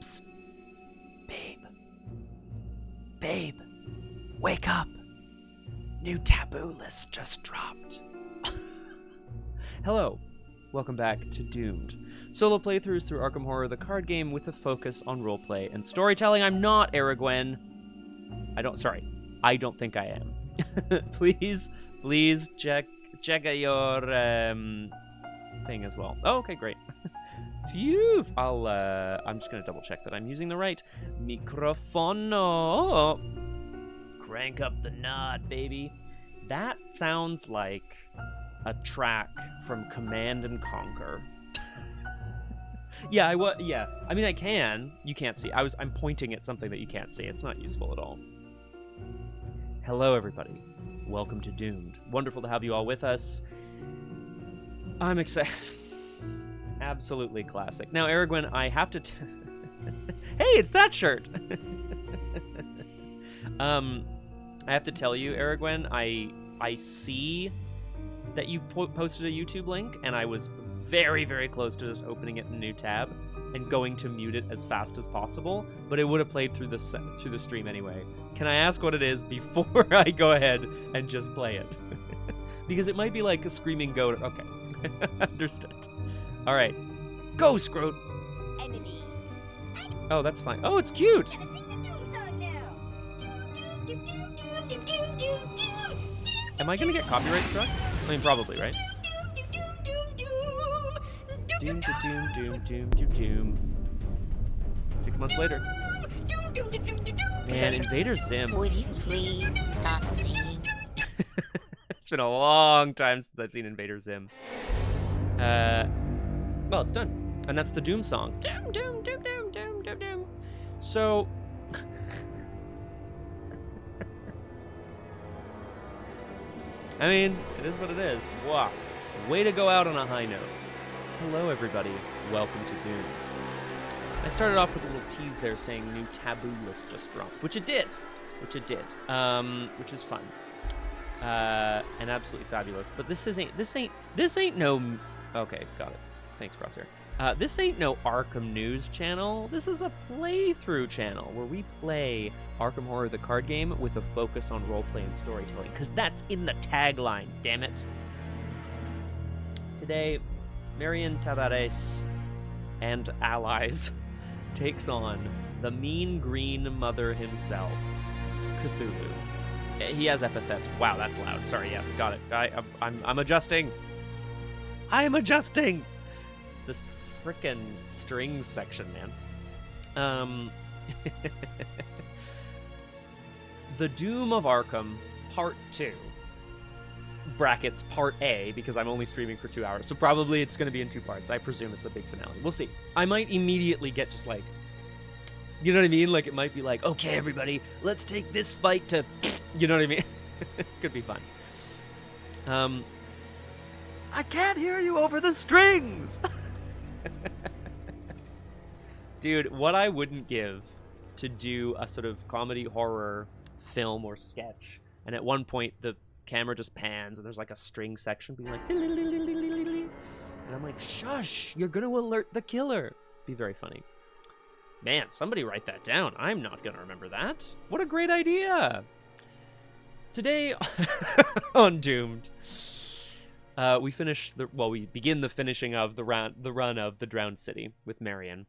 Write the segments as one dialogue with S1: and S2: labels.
S1: Psst. Babe. Babe. Wake up. New taboo list just dropped. Hello. Welcome back to Doomed. Solo playthroughs through Arkham Horror, the card game with a focus on roleplay and storytelling. I'm not Aragwen. I don't think I am. please check your thing as well. Oh, okay, great. Phew. I'm just gonna double check that I'm using the right microphone. Crank up the nod, baby. That sounds like a track from Command and Conquer. Yeah, I mean, I can. You can't see. I'm pointing at something that you can't see. It's not useful at all. Hello, everybody. Welcome to Doomed. Wonderful to have you all with us. I'm excited. Absolutely classic. Now, Aragwen, I have to... Hey, it's that shirt! I have to tell you, Aragwen, I see that you posted a YouTube link, and I was very, very close to just opening it in a new tab and going to mute it as fast as possible, but it would have played through the stream anyway. Can I ask what it is before I go ahead and just play it? Because it might be like a screaming goat. Okay, understood. All right, go, Scroat.
S2: Enemies.
S1: Oh, that's fine. Oh, it's cute.
S2: Gonna sing the doom song now.
S1: Am I gonna get copyright struck? I mean, probably, right? Doom, doom, doom, doom, doom, doom. 6 months later. Man, Invader Zim.
S2: Would you please stop singing?
S1: It's been a long time since I've seen Invader Zim. Well, it's done. And that's the Doom song. Doom, doom, doom, doom, doom, doom, doom. So... I mean, it is what it is. Wow. Way to go out on a high note. Hello, everybody. Welcome to Doomed. I started off with a little tease there saying new taboo list just dropped, which it did. Which is fun. And absolutely fabulous. But this ain't no... Okay, got it. Thanks, Crosshair. This ain't no Arkham News channel. This is a playthrough channel where we play Arkham Horror the card game with a focus on roleplay and storytelling, because that's in the tagline, damn it. Today, Marion, Tavares, and allies takes on the mean green mother himself, Cthullu. He has epithets. Wow, that's loud. Sorry, yeah, got it. I'm adjusting. I'm adjusting. It's this frickin' strings section, man. The Doom of Arkham, Part 2. Brackets Part A, because I'm only streaming for 2 hours. So probably it's going to be in 2 parts. I presume it's a big finale. We'll see. I might immediately get just like... You know what I mean? Like, it might be like, okay, everybody, let's take this fight to... You know what I mean? Could be fun. I can't hear you over the strings! Dude, what I wouldn't give to do a sort of comedy horror film or sketch, and at one point the camera just pans and there's like a string section being like, and I'm like, shush, you're gonna alert the killer. Be very funny. Man, somebody write that down. I'm not gonna remember that. What a great idea. Today on Doomed, we begin the finishing of the run of the Drowned City with Marion.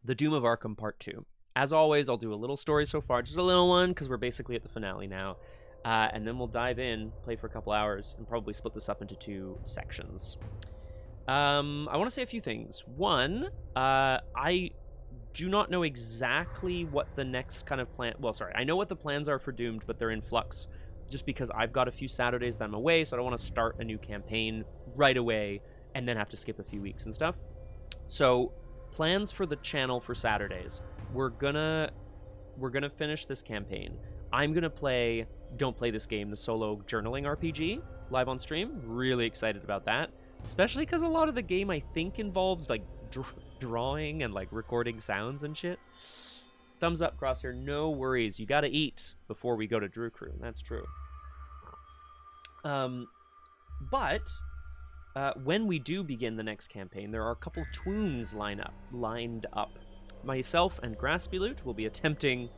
S1: The Doom of Arkham Part 2. As always, I'll do a little story so far, just a little one, because we're basically at the finale now. And then we'll dive in, play for a couple hours, and probably split this up into 2 sections. I want to say a few things. One, I do not know exactly what the next kind of plan... Well, sorry, I know what the plans are for Doomed, but they're in flux. Just because I've got a few Saturdays that I'm away, so I don't want to start a new campaign right away and then have to skip a few weeks and stuff. So, plans for the channel for Saturdays. We're gonna finish this campaign. I'm gonna play Don't Play This Game, the solo journaling RPG, live on stream. Really excited about that. Especially because a lot of the game, I think, involves, like, drawing and, like, recording sounds and shit. Thumbs up, Crosshair. No worries. You gotta eat before we go to Drew Crew. That's true. But when we do begin the next campaign, there are a couple tunes lined up. myself and Graspy will be attempting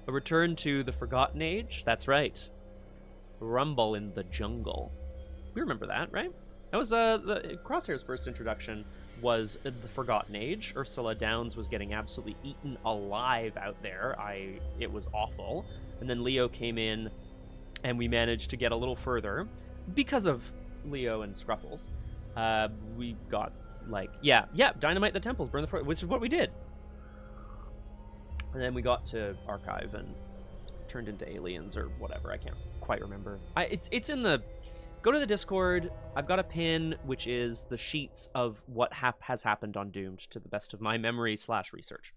S1: a return to the Forgotten Age. That's right. Rumble in the Jungle. We remember that, right? That was the Crosshair's first introduction was the Forgotten Age. Ursula Downs was getting absolutely eaten alive out there. It was awful. And then Leo came in, and we managed to get a little further because of Leo and Scruffles. We got dynamite the temples, burn the forest, which is what we did. And then we got to Archive and turned into aliens or whatever. I can't quite remember. It's in the... Go to the Discord. I've got a pin, which is the sheets of what has happened on Doomed, to the best of my memory / research.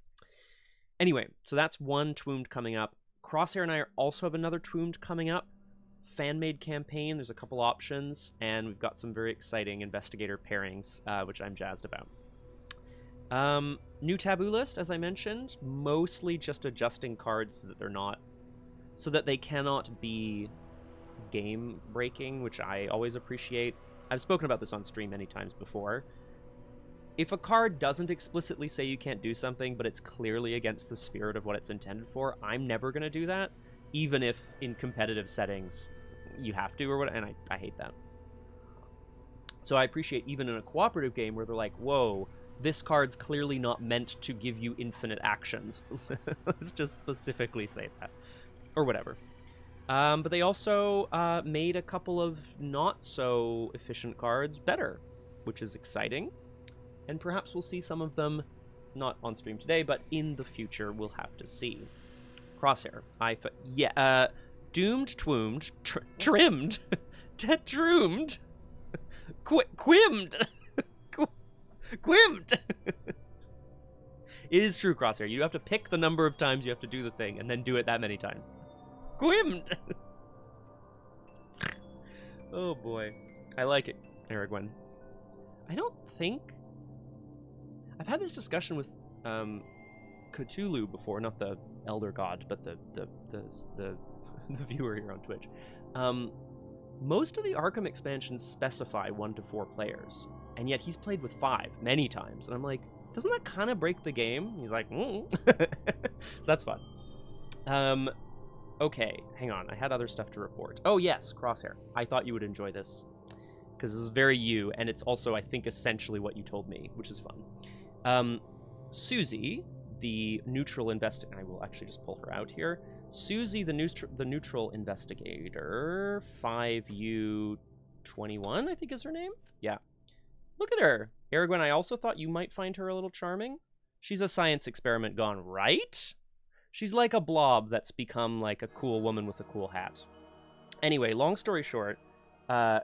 S1: Anyway, so that's one Twoomed coming up. Crosshair and I also have another Twoomed coming up. Fan-made campaign. There's a couple options, and we've got some very exciting investigator pairings, which I'm jazzed about. New taboo list, as I mentioned, mostly just adjusting cards so that they cannot be game breaking, which I always appreciate. I've spoken about this on stream many times before. If a card doesn't explicitly say you can't do something, but it's clearly against the spirit of what it's intended for, I'm never going to do that, even if in competitive settings you have to or what, and I hate that. So I appreciate even in a cooperative game where they're like, whoa, this card's clearly not meant to give you infinite actions. Let's just specifically say that. Or whatever. But they also made a couple of not-so-efficient cards better, which is exciting. And perhaps we'll see some of them, not on stream today, but in the future we'll have to see. Crosshair. Doomed, twoomed, trimmed, tetroomed, quimmed. Quimmed! It is true, Crosshair. You have to pick the number of times you have to do the thing, and then do it that many times. Quimmed! Oh boy. I like it, Aragwen. I don't think... I've had this discussion with Cthullu before, not the Elder God, but the viewer here on Twitch. Most of the Arkham expansions specify 1 to 4 players, and yet he's played with 5 many times, and I'm like, doesn't that kind of break the game? He's like, So that's fun. Okay, hang on. I had other stuff to report. Oh, yes, Crosshair. I thought you would enjoy this, because this is very you, and it's also, I think, essentially what you told me, which is fun. Susie, the neutral investigator... I will actually just pull her out here. Susie, the neutral investigator, 5U21, I think is her name? Yeah. Look at her. Aragwen, I also thought you might find her a little charming. She's a science experiment gone right. She's like a blob that's become like a cool woman with a cool hat. Anyway, long story short, her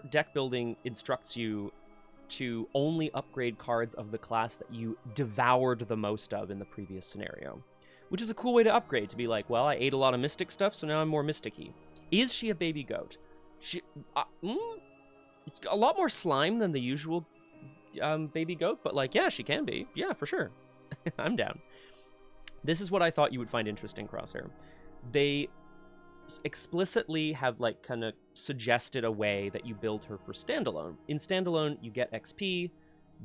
S1: deck building instructs you to only upgrade cards of the class that you devoured the most of in the previous scenario. Which is a cool way to upgrade, to be like, well, I ate a lot of mystic stuff, so now I'm more mystic-y. Is she a baby goat? It's a lot more slime than the usual baby goat, but like, yeah, she can be. Yeah, for sure. I'm down. This is what I thought you would find interesting, Crosshair. They explicitly have like kind of suggested a way that you build her for standalone. In standalone, you get XP,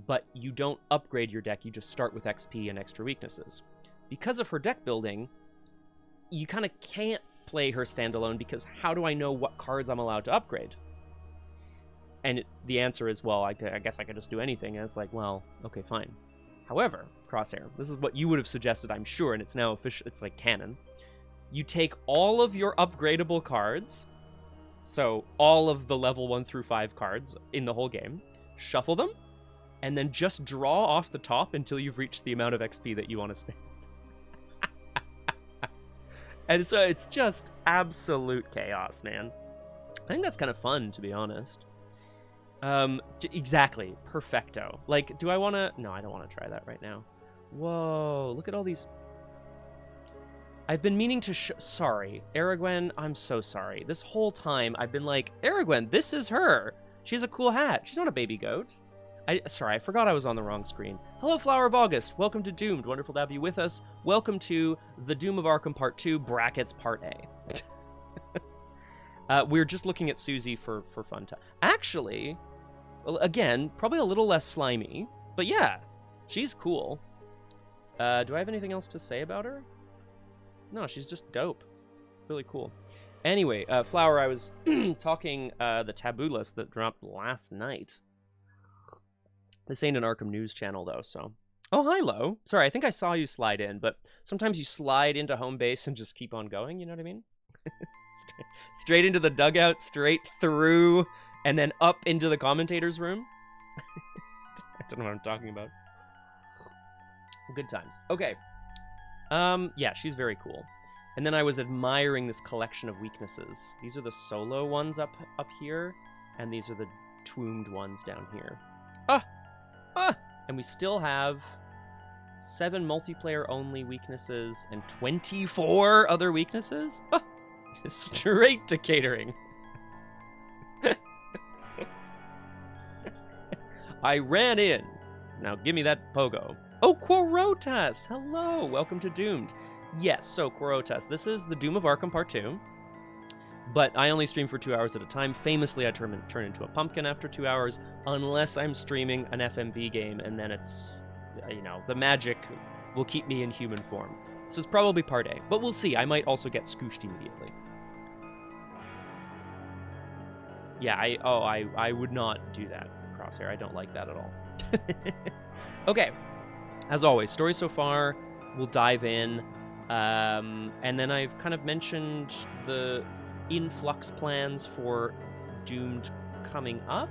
S1: but you don't upgrade your deck, you just start with XP and extra weaknesses. Because of her deck building, you kind of can't play her standalone, because how do I know what cards I'm allowed to upgrade? And the answer is, well, I guess I could just do anything. And it's like, well, okay, fine. However, Crosshair, this is what you would have suggested, I'm sure, and it's now official. It's like canon. You take all of your upgradable cards, so all of the level 1 through 5 cards in the whole game, shuffle them, and then just draw off the top until you've reached the amount of XP that you want to spend. And so it's just absolute chaos, man. I think that's kind of fun, to be honest. Exactly. Perfecto. Like, do I want to... No, I don't want to try that right now. Whoa, look at all these... I've been meaning to Sorry, Aragwen, I'm so sorry. This whole time, I've been like, Aragwen, this is her. She has a cool hat. She's not a baby goat. Sorry, I forgot I was on the wrong screen. Hello, Flower of August. Welcome to Doomed. Wonderful to have you with us. Welcome to The Doom of Arkham Part 2, brackets Part A. We're just looking at Susie for fun time. Actually, well, again, probably a little less slimy, but yeah. She's cool. Do I have anything else to say about her? No, she's just dope. Really cool. Anyway, Flower, I was talking the taboo list that dropped last night. This ain't an Arkham News channel, though, so... Oh, hi, Lo. Sorry, I think I saw you slide in, but sometimes you slide into home base and just keep on going, you know what I mean? Straight into the dugout, straight through, and then up into the commentator's room. I don't know what I'm talking about. Good times. Okay. Yeah, she's very cool. And then I was admiring this collection of weaknesses. These are the solo ones up here, and these are the twombed ones down here. And we still have 7 multiplayer-only weaknesses and 24 other weaknesses? Straight to catering. I ran in. Now give me that pogo. Oh, Quorotas! Hello! Welcome to Doomed. Yes, so Quorotas, this is the Doom of Arkham Part 2. But I only stream for 2 hours at a time. Famously, I turn into a pumpkin after 2 hours, unless I'm streaming an FMV game, and then it's, you know, the magic will keep me in human form. So it's probably Part A, but we'll see. I might also get scooshed immediately. Yeah, I would not do that, Crosshair. I don't like that at all. Okay, as always, story so far, we'll dive in. And then I've kind of mentioned the influx plans for Doomed coming up,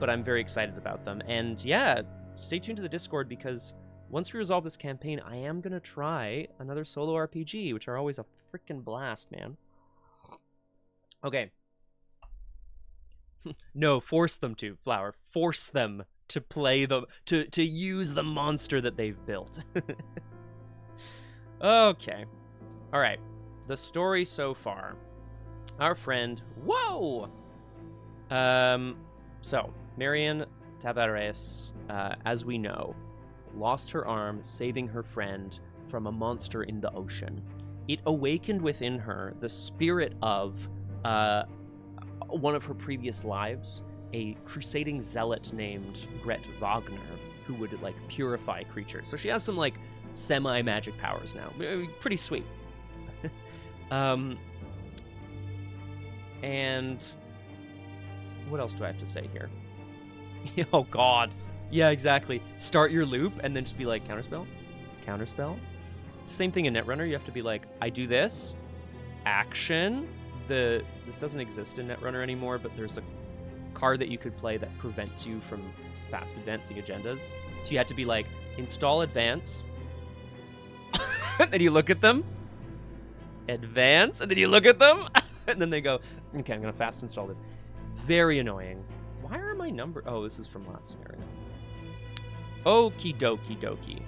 S1: but I'm very excited about them. And yeah, stay tuned to the Discord, because once we resolve this campaign, I am going to try another solo RPG, which are always a freaking blast, man. Okay. No, force them to, Flower. Force them to play the... to use the monster that they've built. Okay. Alright. The story so far. Our friend... Whoa! So, Marion Tavares, as we know, lost her arm saving her friend from a monster in the ocean. It awakened within her the spirit of one of her previous lives, a crusading zealot named Gret Wagner, who would, like, purify creatures. So she has some, like, semi-magic powers now. Pretty sweet. And what else do I have to say here? Oh, God. Yeah, exactly. Start your loop and then just be like, counterspell? Counterspell? Same thing in Netrunner. You have to be like, I do this. Action. This doesn't exist in Netrunner anymore, but there's a card that you could play that prevents you from fast advancing agendas. So you had to be like, install advance. And then you look at them. Advance. And then you look at them. And then they go, okay, I'm going to fast install this. Very annoying. Why are my number... Oh, this is from last scenario. Okie dokie dokie.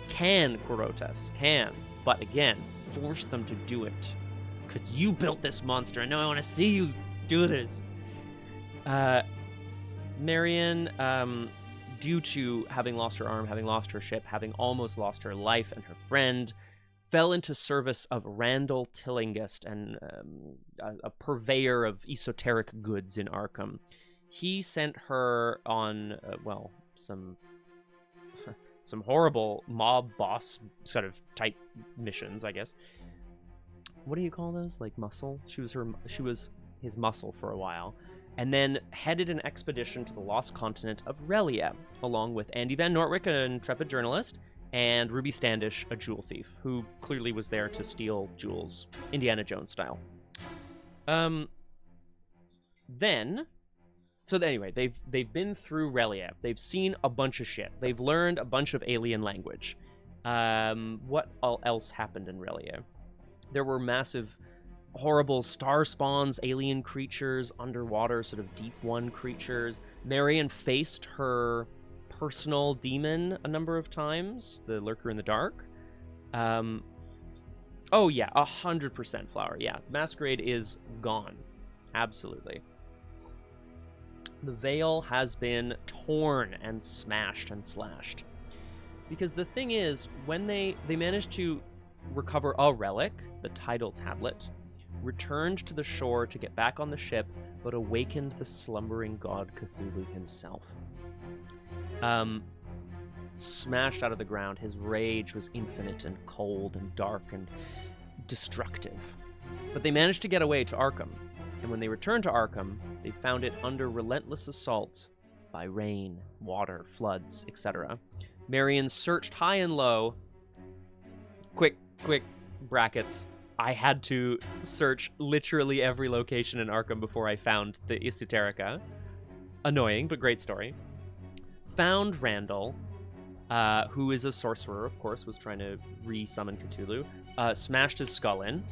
S1: Can, Quorotas. Can. But again, force them to do it. Because you built this monster. I know I want to see you do this. Marion, due to having lost her arm, having lost her ship, having almost lost her life and her friend, fell into service of Randall Tillinghast, and a purveyor of esoteric goods in Arkham. He sent her on, well, some horrible mob boss sort of type missions, I guess. What do you call those? Like muscle? She was his muscle for a while. And then headed an expedition to the lost continent of Relia, along with Andy Van Nortwick, an intrepid journalist, and Ruby Standish, a jewel thief, who clearly was there to steal jewels, Indiana Jones style. Anyway, they've been through Relia. They've seen a bunch of shit. They've learned a bunch of alien language. What else happened in Relia? There were massive, horrible star spawns, alien creatures, underwater, sort of deep one creatures. Marion faced her personal demon a number of times, the Lurker in the Dark. Oh yeah, 100% Flower. Yeah, Masquerade is gone. Absolutely. The veil has been torn and smashed and slashed. Because the thing is, when they managed to recover a relic, the title tablet, returned to the shore to get back on the ship, but awakened the slumbering god Cthulhu himself. Smashed out of the ground, his rage was infinite and cold and dark and destructive. But they managed to get away to Arkham, and when they returned to Arkham, they found it under relentless assault by rain, water, floods, etc. Marion searched high and low. Quick brackets. I had to search literally every location in Arkham before I found the Esoterica. Annoying, but great story. Found Randall, who is a sorcerer, of course, was trying to re-summon Cthulhu. Smashed his skull in.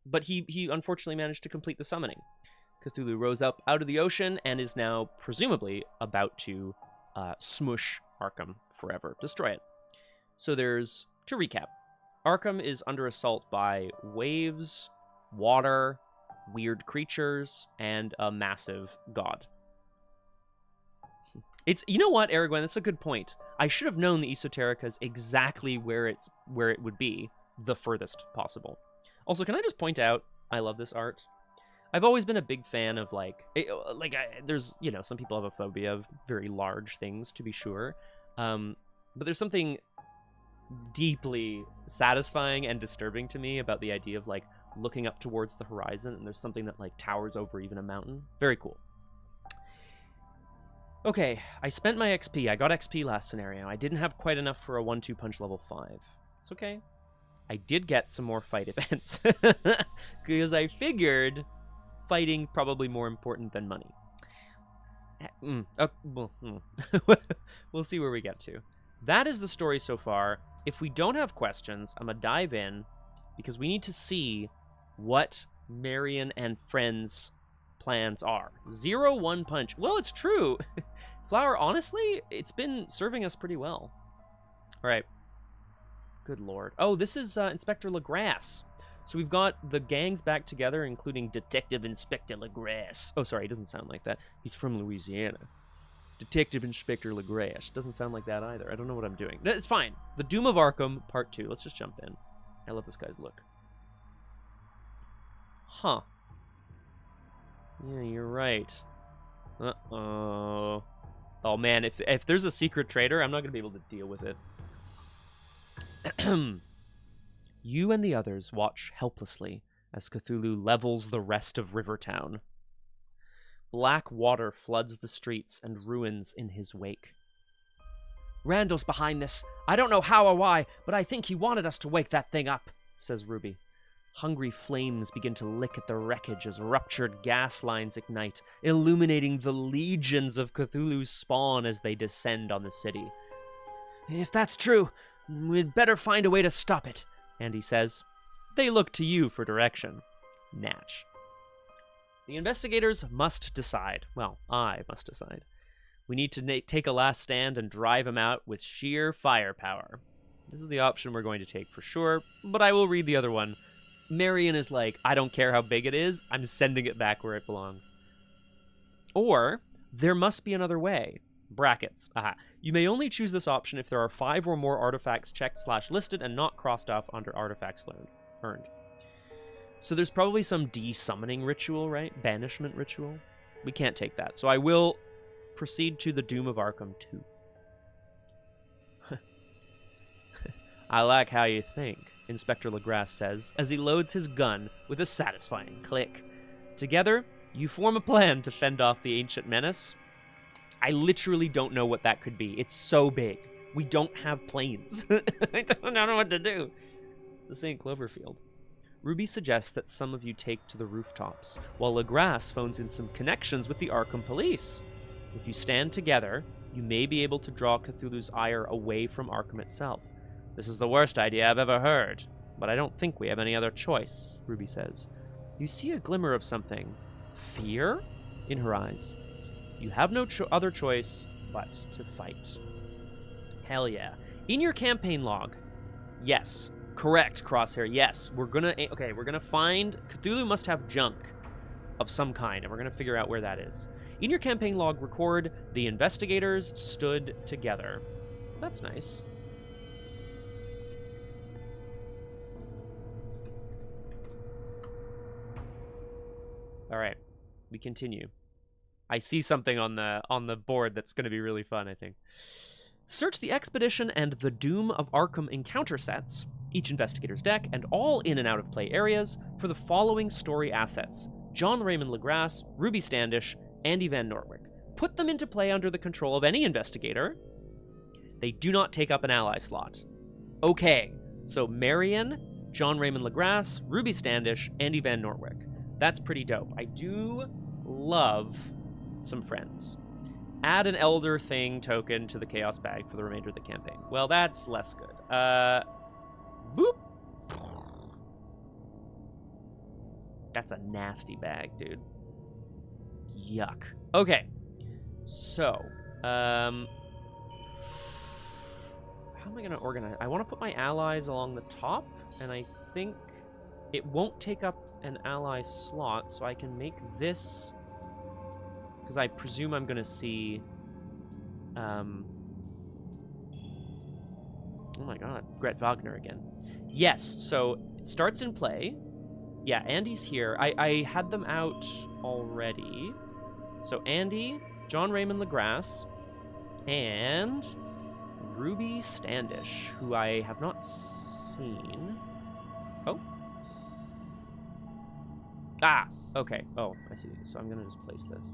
S1: But he unfortunately managed to complete the summoning. Cthulhu rose up out of the ocean and is now presumably about to smush Arkham forever, destroy it. So to recap, Arkham is under assault by waves, water, weird creatures, and a massive god. You know what, Aragorn, that's a good point. I should have known the Esoterica is exactly where it would be, the furthest possible. Also, can I just point out, I love this art. I've always been a big fan of there's, some people have a phobia of very large things, to be sure. But there's something deeply satisfying and disturbing to me about the idea of looking up towards the horizon and there's something that towers over even a mountain. Very cool. Okay, I spent my XP. I got XP last scenario. I didn't have quite enough for a 1-2 punch level 5. It's okay. I did get some more fight events because I figured fighting probably more important than money. We'll see where we get to. That is the story so far. If we don't have questions, I'm gonna dive in because we need to see what Marion and friends' plans are. 0-1 punch. Well, it's true. Flower, honestly, it's been serving us pretty well. All right. Good lord. Oh, this is Inspector Legrasse. So we've got the gangs back together, including Detective Inspector Legrasse. Oh, sorry, he doesn't sound like that. He's from Louisiana. Detective Inspector Legrasse. Doesn't sound like that either. I don't know what I'm doing. No, it's fine. The Doom of Arkham, Part 2. Let's just jump in. I love this guy's look. Huh. Yeah, you're right. Uh-oh. Oh, man, if there's a secret traitor, I'm not going to be able to deal with it. You and the others watch helplessly as Cthulhu levels the rest of Rivertown. Black water floods the streets and ruins in his wake. Randall's behind this. I don't know how or why, but I think he wanted us to wake that thing up, says Ruby. Hungry flames begin to lick at the wreckage as ruptured gas lines ignite, illuminating the legions of Cthulhu's spawn as they descend on the city. If that's true, we'd better find a way to stop it, Andy says. They look to you for direction. Natch. The investigators must decide. Well, I must decide. We need to take a last stand and drive him out with sheer firepower. This is the option we're going to take for sure, but I will read the other one. Marion is like, I don't care how big it is, I'm sending it back where it belongs. Or, there must be another way. Brackets. Aha. You may only choose this option if there are 5 or more artifacts checked/listed and not crossed off under artifacts earned. So there's probably some de-summoning ritual, right? Banishment ritual. We can't take that. So I will proceed to the Doom of Arkham 2. I like how you think, Inspector Legrasse says, as he loads his gun with a satisfying click. Together, you form a plan to fend off the ancient menace. I literally don't know what that could be. It's so big. We don't have planes. I don't know what to do. This ain't Cloverfield. Ruby suggests that some of you take to the rooftops, while Legrasse phones in some connections with the Arkham police. If you stand together, you may be able to draw Cthulhu's ire away from Arkham itself. This is the worst idea I've ever heard, but I don't think we have any other choice, Ruby says. You see a glimmer of something. Fear? In her eyes. You have no other choice but to fight. Hell yeah. In your campaign log. Yes. Correct, Crosshair. Yes. We're gonna find... Cthulhu must have junk of some kind, and we're gonna figure out where that is. In your campaign log, record, the investigators stood together. So that's nice. All right, we continue. I see something on the board that's going to be really fun, I think. Search the Expedition and the Doom of Arkham encounter sets, each investigator's deck, and all in and out of play areas for the following story assets: John Raymond LaGrasse, Ruby Standish, Andy Van Norwick. Put them into play under the control of any investigator. They do not take up an ally slot. Okay, so Marion, John Raymond LaGrasse, Ruby Standish, Andy Van Norwick. That's pretty dope. I do love some friends. Add an Elder Thing token to the Chaos bag for the remainder of the campaign. Well, that's less good. Boop. That's a nasty bag, dude. Yuck. Okay. So, how am I going to organize? I want to put my allies along the top, and I think it won't take up an ally slot, so I can make this, because I presume I'm going to see, oh my god, Gret Wagner again. Yes, so it starts in play. Yeah, Andy's here. I had them out already. So Andy, John Raymond LaGrasse, and Ruby Standish, who I have not seen. Oh. Ah, okay. Oh, I see. So I'm going to just place this.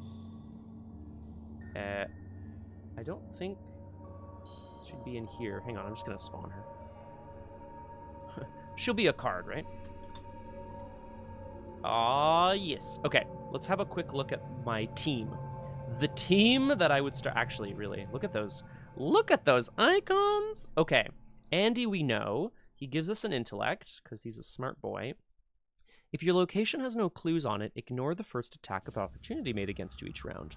S1: I don't think it should be in here. Hang on, I'm just going to spawn her. She'll be a card, right? Ah, yes. Okay, let's have a quick look at my team. The team that I would start... Actually, really, look at those. Look at those icons! Okay, Andy we know. He gives us an intellect, because he's a smart boy. If your location has no clues on it, ignore the first attack of opportunity made against you each round.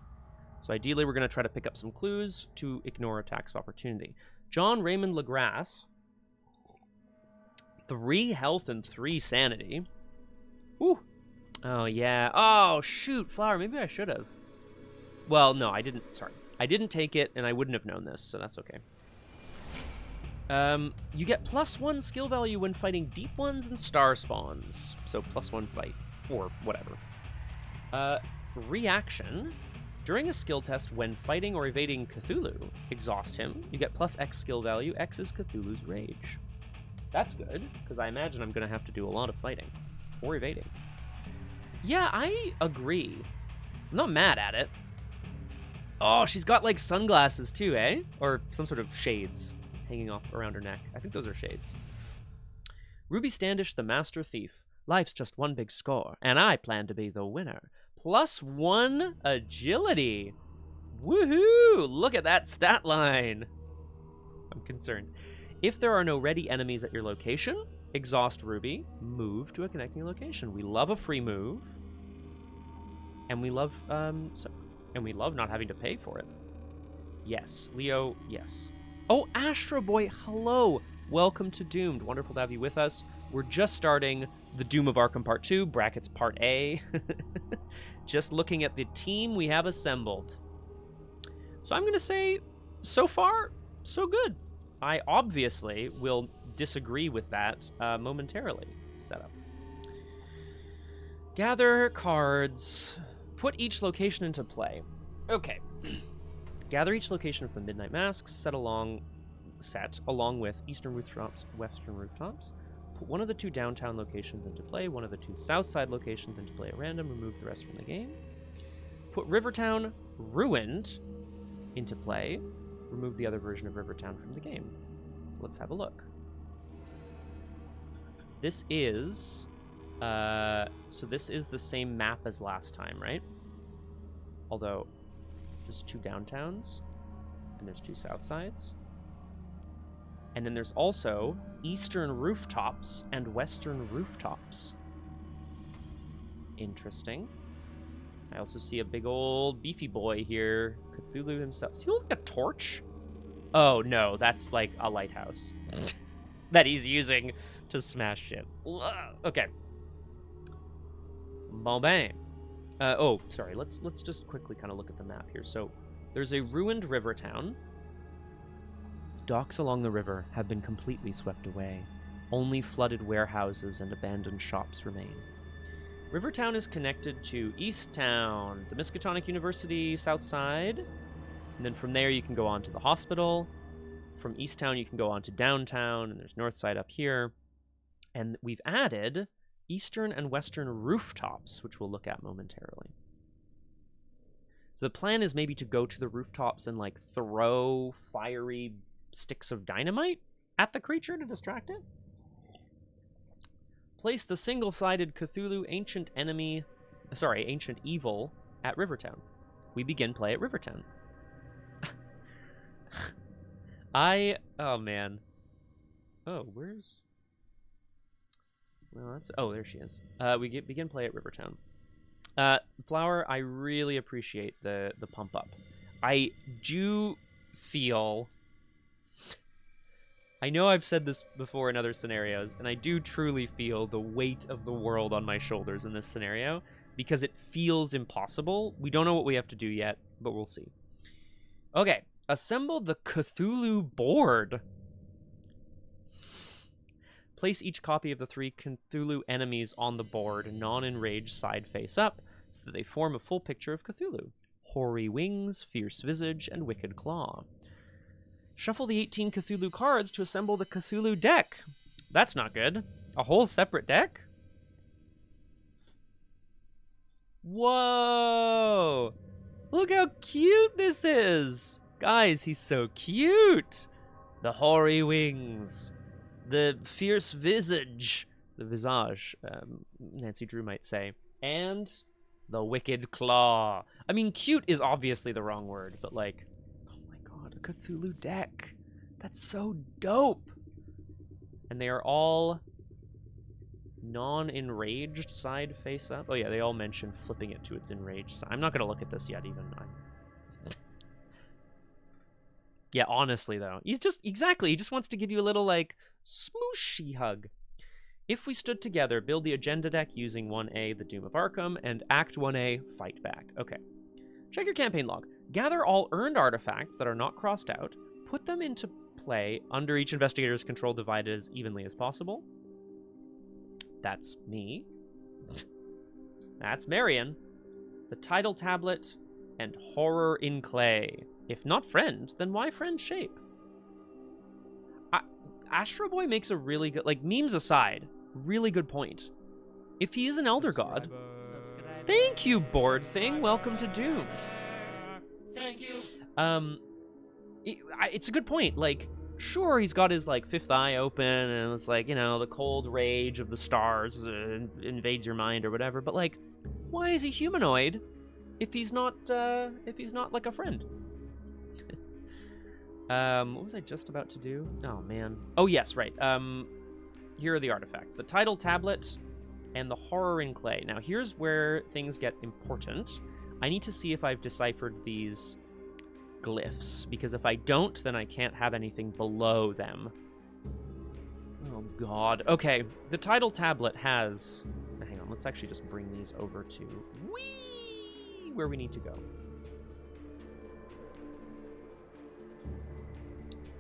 S1: So ideally, we're going to try to pick up some clues to ignore attacks of opportunity. John Raymond LaGrasse. 3 health and 3 sanity. Ooh. Oh, yeah. Oh, shoot, Flower. Maybe I should have. Well, no, I didn't. Sorry. I didn't take it, and I wouldn't have known this, so that's okay. You get +1 skill value when fighting deep ones and star spawns. So +1 fight, or whatever. Reaction. During a skill test, when fighting or evading Cthullu, exhaust him. You get +X skill value. X is Cthulhu's rage. That's good, because I imagine I'm going to have to do a lot of fighting. Or evading. Yeah, I agree. I'm not mad at it. Oh, she's got, like, sunglasses, too, eh? Or some sort of shades hanging off around her neck. I think those are shades. Ruby Standish, the Master Thief. Life's just one big score, and I plan to be the winner. +1 agility. Woohoo! Look at that stat line. I'm concerned. If there are no ready enemies at your location, exhaust Ruby, move to a connecting location. We love a free move, and we love not having to pay for it. Yes, Leo. Yes. Oh, Astro Boy, hello. Welcome to Doomed. Wonderful to have you with us. We're just starting the Doom of Arkham Part 2, brackets Part A. Just looking at the team we have assembled. So I'm going to say, so far, so good. I obviously will disagree with that momentarily. Setup. Gather cards. Put each location into play. Okay. Gather each location of the Midnight Masks set along with Eastern Rooftops, Western Rooftops. Put one of the 2 downtown locations into play, one of the 2 Southside locations into play at random, remove the rest from the game. Put Rivertown Ruined into play, remove the other version of Rivertown from the game. Let's have a look. This is, so this is the same map as last time, right? Although, there's 2 downtowns, and there's 2 Southsides. And then there's also Eastern Rooftops and Western Rooftops. Interesting. I also see a big old beefy boy here. Cthulhu himself. Is he holding a torch? Oh, no. That's like a lighthouse that he's using to smash shit. Okay. Bon ben. Oh, sorry. Let's just quickly kind of look at the map here. So there's a ruined river town. Docks along the river have been completely swept away. Only flooded warehouses and abandoned shops remain. Rivertown is connected to Easttown, the Miskatonic University south side. And then from there you can go on to the hospital. From Easttown you can go on to downtown, and there's north side up here. And we've added eastern and western rooftops, which we'll look at momentarily. So the plan is maybe to go to the rooftops and like throw fiery sticks of dynamite at the creature to distract it. Place the single-sided Cthulhu ancient evil at Rivertown. We begin play at Rivertown. Oh man. Oh, where's... Well, that's... Oh, there she is. We begin play at Rivertown. Flower, I really appreciate the pump up. I do feel... I know I've said this before in other scenarios, and I do truly feel the weight of the world on my shoulders in this scenario, because it feels impossible. We don't know what we have to do yet, but we'll see. Okay, assemble the Cthulhu board. Place each copy of the 3 Cthulhu enemies on the board, non-enraged side face up, so that they form a full picture of Cthulhu. Hoary wings, fierce visage, and wicked claw. Shuffle the 18 Cthulhu cards to assemble the Cthulhu deck. That's not good. A whole separate deck? Whoa! Look how cute this is! Guys, he's so cute! The hoary wings. The fierce visage. The visage, Nancy Drew might say. And the wicked claw. I mean, cute is obviously the wrong word, but like... Cthulhu deck. That's so dope. And they are all non-enraged side face up. Oh yeah, they all mention flipping it to its enraged side. I'm not going to look at this yet even. Yeah, honestly though. He just wants to give you a little like smooshy hug. If we stood together, build the agenda deck using 1A, the Doom of Arkham, and Act 1A, Fight Back. Okay. Check your campaign log. Gather all earned artifacts that are not crossed out. Put them into play under each investigator's control, divided as evenly as possible. That's me. That's Marion. The title tablet and horror in clay. If not friend, then why friend shape? Astro Boy makes a really good, like, memes aside, really good point. If he is an elder god... Thank you, board thing. Welcome to Doomed.
S3: Thank you.
S1: It's a good point. Like, sure, he's got his, like, fifth eye open, and it's like, you know, the cold rage of the stars invades your mind or whatever, but, like, why is he humanoid if he's not like, a friend? What was I just about to do? Oh, man. Oh, yes, right. Here are the artifacts. The title tablet and the horror in clay. Now, here's where things get important. I need to see if I've deciphered these glyphs, because if I don't, then I can't have anything below them. Oh, God. Okay, the title tablet has... Hang on, let's actually just bring these over to where we need to go.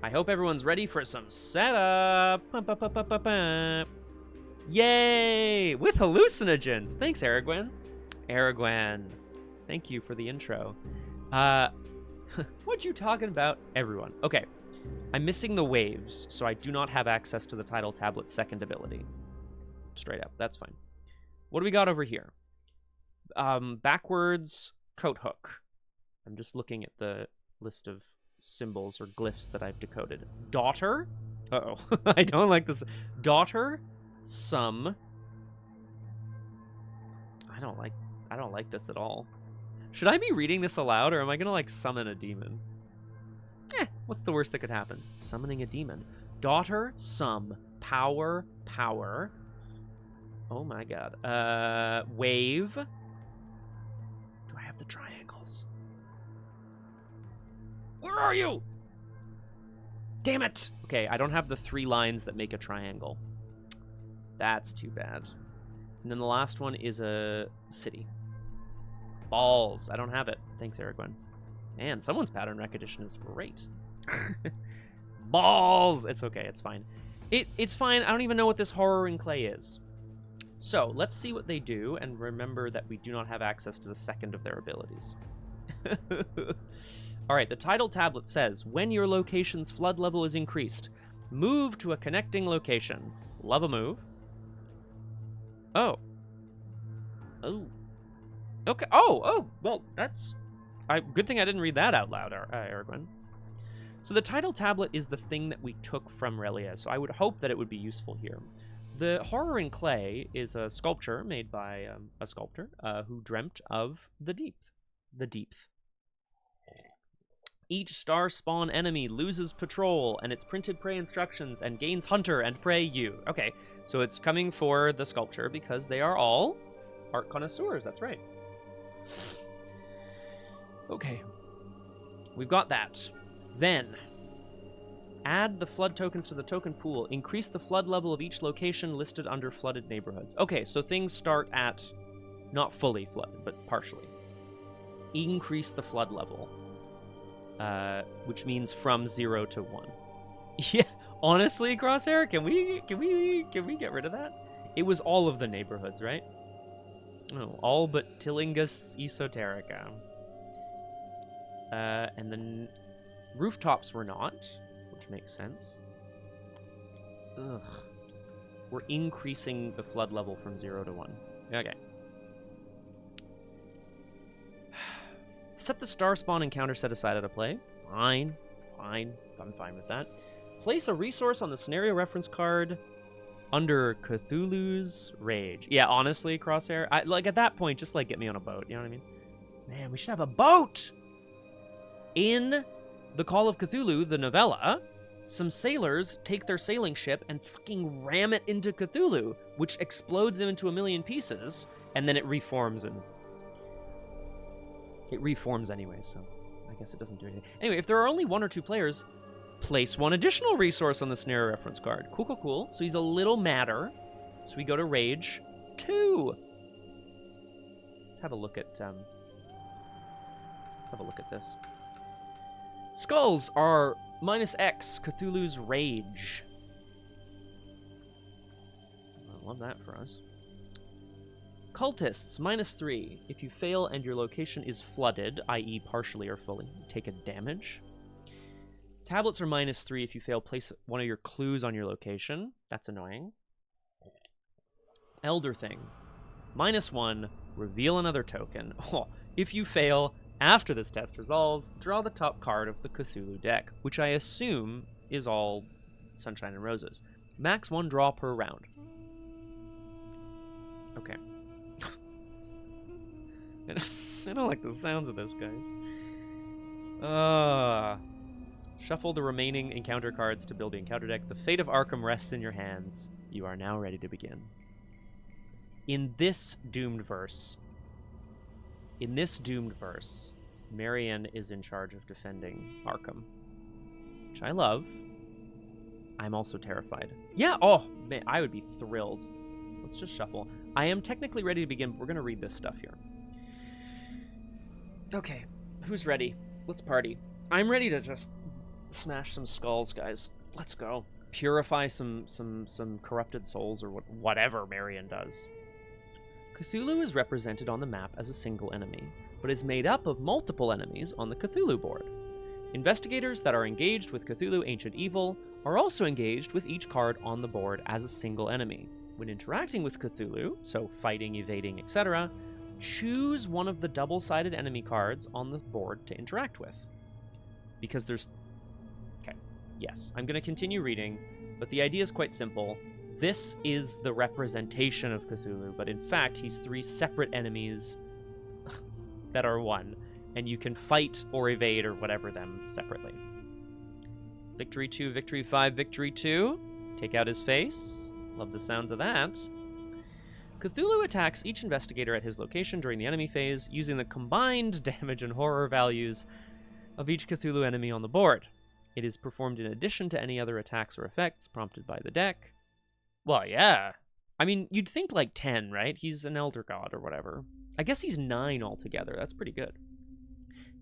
S1: I hope everyone's ready for some setup. Yay! With hallucinogens. Thanks, Aragwen. Aragwen, thank you for the intro. What you talking about? Everyone. Okay. I'm missing the waves, so I do not have access to the title tablet's second ability. Straight up. That's fine. What do we got over here? Backwards coat hook. I'm just looking at the list of symbols or glyphs that I've decoded. Daughter. Uh-oh. I don't like this. Daughter. Some. I don't like this at all. Should I be reading this aloud, or am I gonna like summon a demon? What's the worst that could happen? Summoning a demon. Daughter, some. Power, power. Oh my god. Wave. Do I have the triangles? Where are you? Damn it! Okay, I don't have the 3 lines that make a triangle. That's too bad. And then the last one is a city. Balls. I don't have it. Thanks, Aragwen. Man, someone's pattern recognition is great. Balls! It's okay. It's fine. It's fine. I don't even know what this horror in clay is. So let's see what they do, and remember that we do not have access to the second of their abilities. All right, the title tablet says, when your location's flood level is increased, move to a connecting location. Love a move. Oh. Oh. Okay. Oh, well, that's... good thing I didn't read that out loud, Aragorn. So the title tablet is the thing that we took from Relia, so I would hope that it would be useful here. The Horror in Clay is a sculpture made by a sculptor who dreamt of the Deepth. The Deepth. Each star spawn enemy loses patrol and its printed prey instructions and gains hunter and prey you. Okay, so it's coming for the sculpture because they are all art connoisseurs, that's right. Okay, we've got that. Then, add the flood tokens to the token pool. Increase the flood level of each location listed under flooded neighborhoods. Okay, so things start at not fully flooded, but partially. Increase the flood level, which means from 0 to 1. Yeah, honestly, Crosshair, can we get rid of that? It was all of the neighborhoods, right? Oh, all but Tillingus Esoterica. And then rooftops were not, which makes sense. Ugh. We're increasing the flood level from 0 to 1. Okay. Set the star spawn encounter set aside at a play. Fine. I'm fine with that. Place a resource on the scenario reference card under Cthulhu's Rage. Yeah, honestly, Crosshair, like at that point, just like get me on a boat. You know what I mean? Man, we should have a boat! In The Call of Cthulhu, the novella, some sailors take their sailing ship and fucking ram it into Cthulhu, which explodes him into a million pieces, and then it reforms and... It reforms anyway, so I guess it doesn't do anything. Anyway, if there are only 1 or 2 players, place 1 additional resource on the scenario reference card. Cool. So he's a little madder. So we go to Rage 2. Let's have a look at this. Skulls are -X, Cthulhu's Rage. I love that for us. Cultists, -3. If you fail and your location is flooded, i.e. partially or fully, take a damage. Tablets are -3. If you fail, place one of your clues on your location. That's annoying. Elder Thing, -1. Reveal another token. Oh, if you fail, after this test resolves, draw the top card of the Cthulhu deck, which I assume is all Sunshine and Roses. Max 1 draw per round. Okay. I don't like the sounds of this, guys. Shuffle the remaining encounter cards to build the encounter deck. The fate of Arkham rests in your hands. You are now ready to begin. In this doomed verse, Marion is in charge of defending Arkham, which I love. I'm also terrified. Yeah, oh, man, I would be thrilled. Let's just shuffle. I am technically ready to begin, but we're going to read this stuff here. Okay, who's ready? Let's party. I'm ready to just smash some skulls, guys. Let's go. Purify some corrupted souls, or whatever Marion does. Cthulhu is represented on the map as a single enemy, but is made up of multiple enemies on the Cthulhu board. Investigators that are engaged with Cthulhu Ancient Evil are also engaged with each card on the board as a single enemy. When interacting with Cthulhu, so fighting, evading, etc., choose one of the double-sided enemy cards on the board to interact with. Because there's... Okay, yes, I'm going to continue reading, but the idea is quite simple. This is the representation of Cthulhu, but in fact, he's 3 separate enemies that are one, and you can fight or evade or whatever them separately. Victory 2, Victory 5, Victory 2. Take out his face. Love the sounds of that. Cthulhu attacks each investigator at his location during the enemy phase using the combined damage and horror values of each Cthulhu enemy on the board. It is performed in addition to any other attacks or effects prompted by the deck. Well, yeah. I mean, you'd think like 10, right? He's an Elder God or whatever. I guess he's 9 altogether. That's pretty good.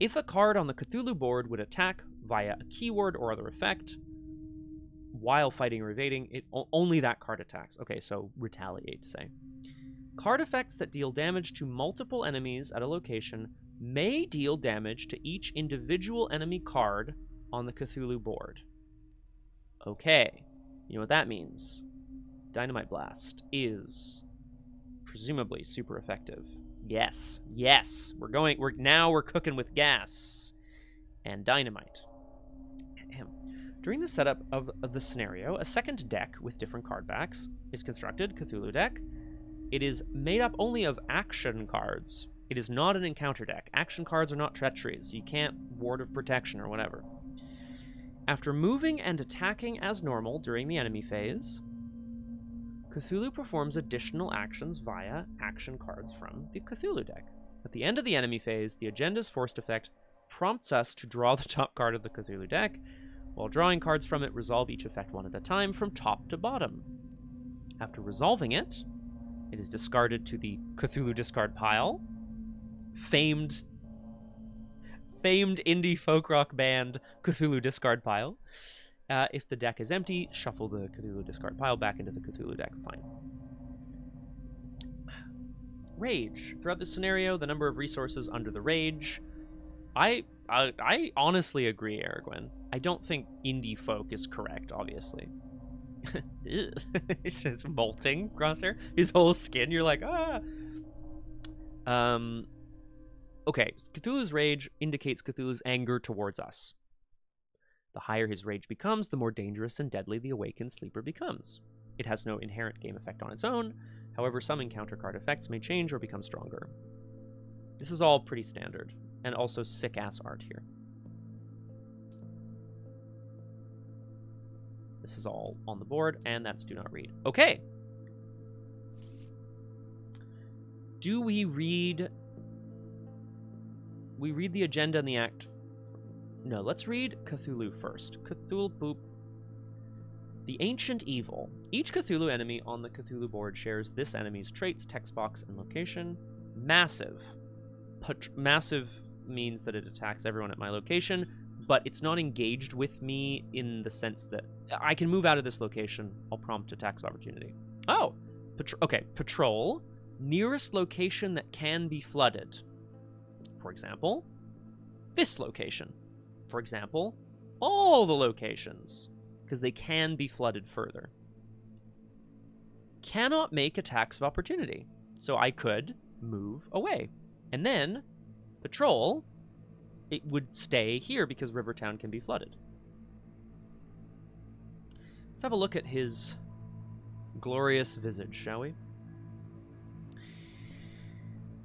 S1: If a card on the Cthulhu board would attack via a keyword or other effect while fighting or evading, only that card attacks. Okay, so retaliate, say. Card effects that deal damage to multiple enemies at a location may deal damage to each individual enemy card on the Cthulhu board. Okay, you know what that means. Dynamite Blast is presumably super effective. Yes, yes, we're cooking with gas and dynamite. During the setup of the scenario, a second deck with different card backs is constructed, Cthulhu deck. It is made up only of action cards. It is not an encounter deck. Action cards are not treacheries. You can't Ward of Protection or whatever. After moving and attacking as normal during the enemy phase, Cthulhu performs additional actions via action cards from the Cthulhu deck. At the end of the enemy phase, the agenda's forced effect prompts us to draw the top card of the Cthulhu deck. While drawing cards from it, resolve each effect one at a time from top to bottom. After resolving it, it is discarded to the Cthulhu discard pile. Famed indie folk rock band Cthulhu discard pile. If the deck is empty, shuffle the Cthulhu discard pile back into the Cthulhu deck. Fine. Rage. Throughout this scenario, the number of resources under the rage. I honestly agree, Aragwen. I don't think indie folk is correct, obviously. It's just molting, Crosshair. His whole skin, you're like, ah! Okay, Cthulhu's rage indicates Cthulhu's anger towards us. The higher his rage becomes, the more dangerous and deadly the awakened sleeper becomes. It has no inherent game effect on its own. However, some encounter card effects may change or become stronger. This is all pretty standard, and also sick-ass art here. This is all on the board, and that's do not read. Okay. Do we read... We read the agenda and the act. No, let's read Cthulhu first. Cthulhu boop. The Ancient Evil. Each Cthulhu enemy on the Cthulhu board shares this enemy's traits, text box, and location. Massive. Massive means that it attacks everyone at my location, but it's not engaged with me in the sense that I can move out of this location. I'll prompt attacks of opportunity. Oh! Okay, patrol. Nearest location that can be flooded. For example, this location. For example, all the locations, because they can be flooded further. Cannot make attacks of opportunity, so I could move away. And then, patrol, it would stay here because Rivertown can be flooded. Let's have a look at his glorious visage, shall we?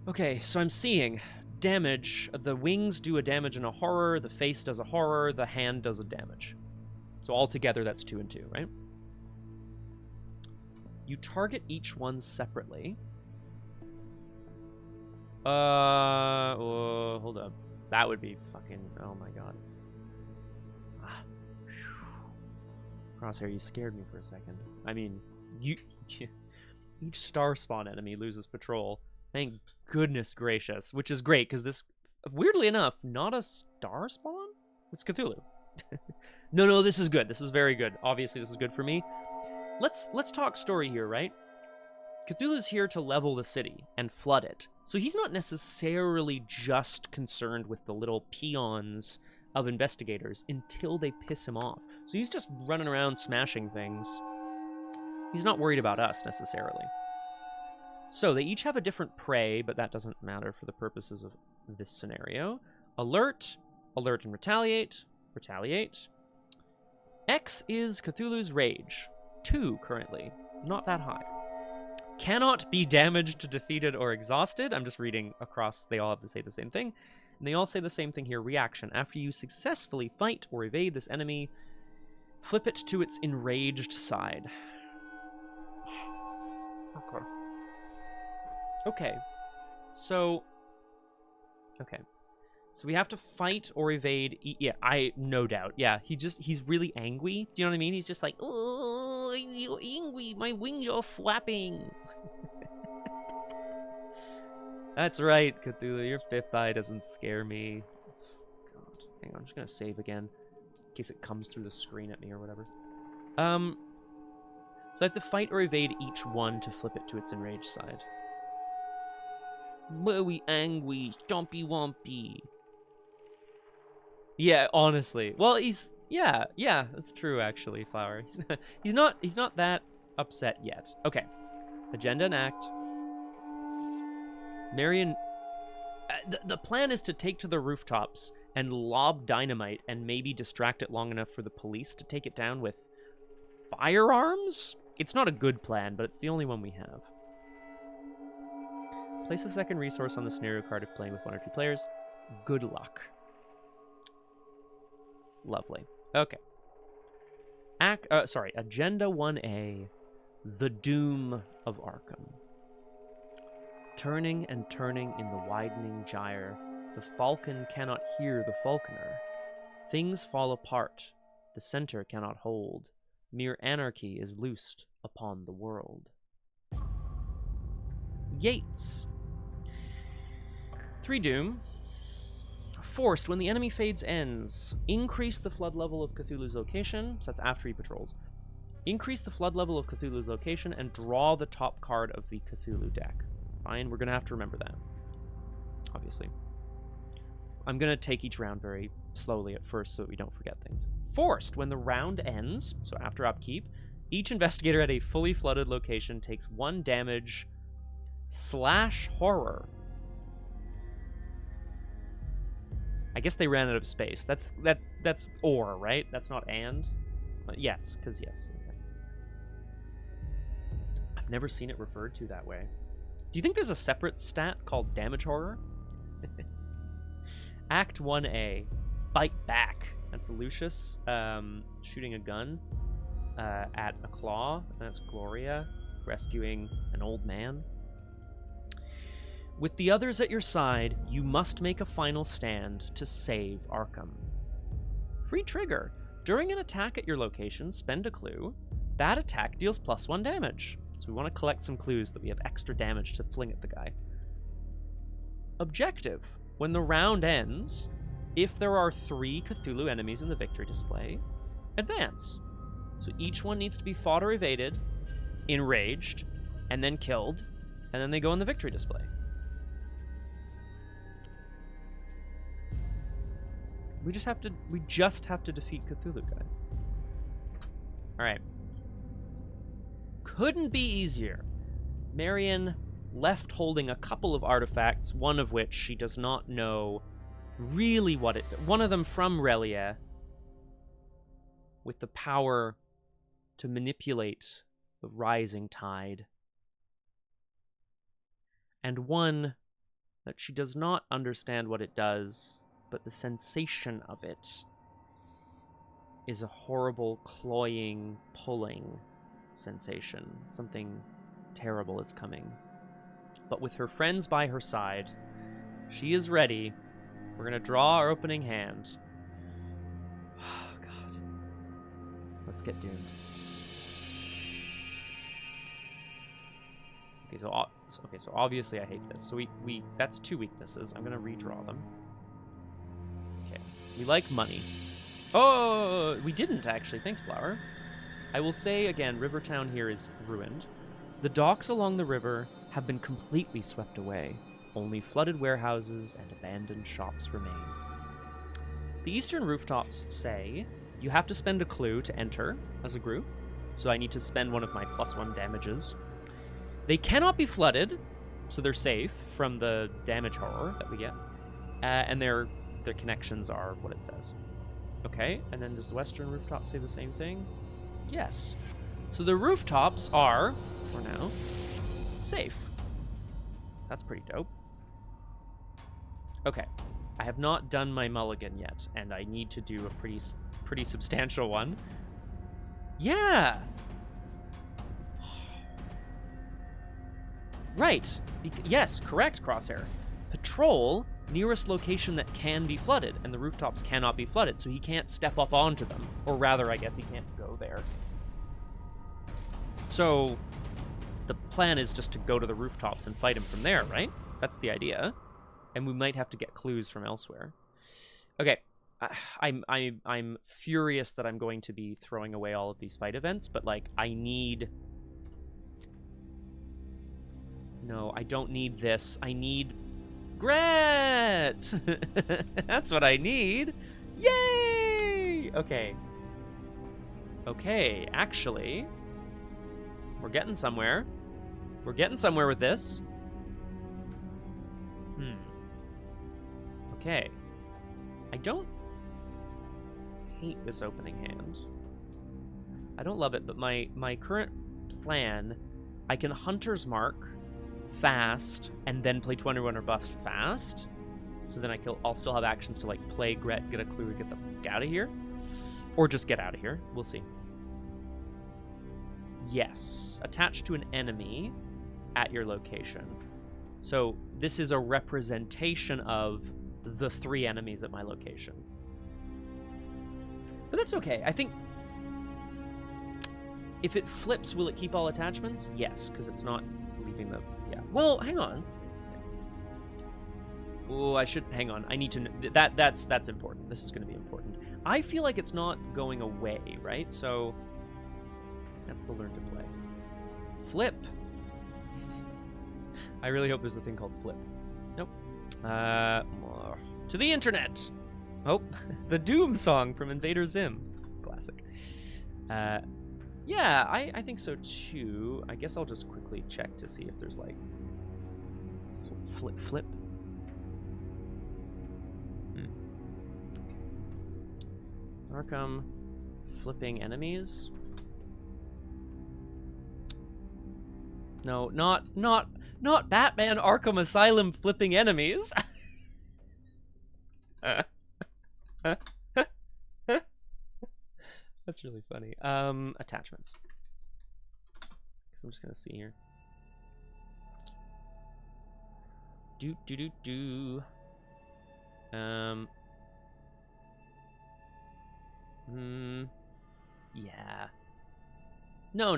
S1: Okay, so I'm seeing... damage. The wings do a damage and a horror, the face does a horror, the hand does a damage. So altogether that's 2 and 2, right? You target each one separately. Hold up. That would be fucking, oh my god. Crosshair, you scared me for a second. I mean, each star spawn enemy loses patrol. Thank goodness gracious, which is great, because this, weirdly enough, not a star spawn? It's Cthulhu. No, this is good. This is very good. Obviously, this is good for me. Let's talk story here, right? Cthulhu's here to level the city and flood it. So he's not necessarily just concerned with the little peons of investigators until they piss him off. So he's just running around smashing things. He's not worried about us, necessarily. So they each have a different prey, but that doesn't matter for the purposes of this scenario. Alert, alert and retaliate, retaliate. X is Cthulhu's rage. 2 currently, not that high. Cannot be damaged, defeated, or exhausted. I'm just reading across, they all have to say the same thing. And they all say the same thing here, reaction. After you successfully fight or evade this enemy, flip it to its enraged side. Okay. So we have to fight or evade. Yeah, no doubt. Yeah, he's really angry. Do you know what I mean? He's just like, oh, you're angry. My wings are flapping. That's right, Cthulhu. Your 5th eye doesn't scare me. God, hang on. I'm just gonna save again in case it comes through the screen at me or whatever. So I have to fight or evade each one to flip it to its enraged side. Wowie angry, stompy wompy. Yeah, honestly. Well, yeah, that's true actually, Flower. He's not that upset yet. Okay. Agenda and act. Marion, the plan is to take to the rooftops and lob dynamite and maybe distract it long enough for the police to take it down with firearms? It's not a good plan, but it's the only one we have. Place a second resource on the scenario card if playing with 1 or 2 players. Good luck. Lovely. Okay. Agenda 1A. The Doom of Arkham. Turning and turning in the widening gyre, the falcon cannot hear the falconer. Things fall apart. The center cannot hold. Mere anarchy is loosed upon the world. Yates. 3 Doom. Forced, when the enemy fades ends, increase the flood level of Cthulhu's location, so that's after he patrols. Increase the flood level of Cthulhu's location and draw the top card of the Cthulhu deck. Fine, we're going to have to remember that, obviously. I'm going to take each round very slowly at first so that we don't forget things. Forced, when the round ends, so after upkeep, each investigator at a fully flooded location takes 1 damage / horror. I guess they ran out of space. That's or, right? That's not and? Yes, because yes. Okay. I've never seen it referred to that way. Do you think there's a separate stat called damage horror? Act 1A. Fight back. That's Lucius shooting a gun at a claw. That's Gloria rescuing an old man. With the others at your side, you must make a final stand to save Arkham. Free trigger. During an attack at your location, spend a clue. That attack deals +1 damage. So we want to collect some clues that we have extra damage to fling at the guy. Objective. When the round ends, if there are 3 Cthulhu enemies in the victory display, advance. So each one needs to be fought or evaded, enraged, and then killed, and then they go in the victory display. We just have to defeat Cthulhu, guys. All right. Couldn't be easier. Marion left holding a couple of artifacts, one of which she does not know really what it... One of them from Relia, with the power to manipulate the rising tide. And one that she does not understand what it does, but the sensation of it is a horrible, cloying, pulling sensation. Something terrible is coming. But with her friends by her side, she is ready. We're going to draw our opening hand. Oh, God. Let's get doomed. Okay, so obviously I hate this. So we that's 2 weaknesses. I'm going to redraw them. Okay. We like money. Oh, we didn't actually. Thanks, Flower. I will say again, Rivertown here is ruined. The docks along the river have been completely swept away. Only flooded warehouses and abandoned shops remain. The eastern rooftops say you have to spend a clue to enter as a group, so I need to spend one of my +1 damages. They cannot be flooded, so they're safe from the damage horror that we get, and their connections are what it says. Okay, and then does the western rooftop say the same thing? Yes. So the rooftops are, for now, safe. That's pretty dope. Okay, I have not done my mulligan yet, and I need to do a pretty substantial one. Yeah! Right. Yes, correct, Crosshair. Patrol nearest location that can be flooded, and the rooftops cannot be flooded, so he can't step up onto them. Or rather, I guess he can't go there. So the plan is just to go to the rooftops and fight him from there, right? That's the idea. And we might have to get clues from elsewhere. Okay. I'm furious that I'm going to be throwing away all of these fight events, but like I need... No, I don't need this. I need Gret! That's what I need. Yay! Okay. Okay, actually, we're getting somewhere. We're getting somewhere with this. Okay. I don't hate this opening hand. I don't love it, but my current plan, I can Hunter's Mark fast and then play 21 or bust fast. So then I'll still have actions to like play Gret, get a clue, and get the fuck out of here. Or just get out of here. We'll see. Yes. Attached to an enemy at your location. So this is a representation of the 3 enemies at my location. But that's okay. I think if it flips, will it keep all attachments? Yes, because it's not leaving the... Yeah. Well, hang on. Oh, I should... Hang on. I need to... That's important. This is going to be important. I feel like it's not going away, right? So that's the learn to play. Flip. I really hope there's a thing called flip. Nope. To the internet. Oh, the Doom song from Invader Zim. Classic. Yeah, I think so too. I guess I'll just quickly check to see if there's like flip. Arkham flipping enemies. No, not Batman Arkham Asylum flipping enemies. That's really funny. Attachments. So I'm just gonna see here. Yeah. No.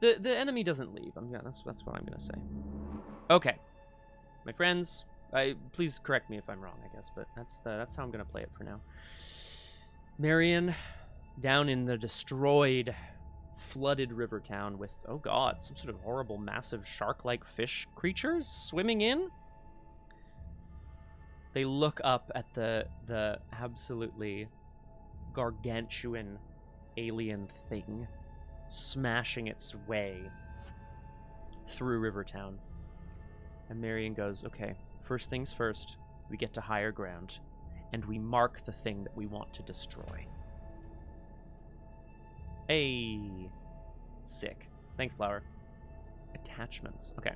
S1: The enemy doesn't leave. That's what I'm gonna say. Okay, my friends. Please correct me if I'm wrong. I guess, but that's how I'm gonna play it for now. Marion, down in the destroyed, flooded river town with, oh god, some sort of horrible, massive shark-like fish creatures swimming in. They look up at the absolutely gargantuan alien thing smashing its way through Rivertown. And Marion goes, okay, first things first, we get to higher ground, and we mark the thing that we want to destroy. Hey, sick. Thanks, Flower. Attachments. Okay.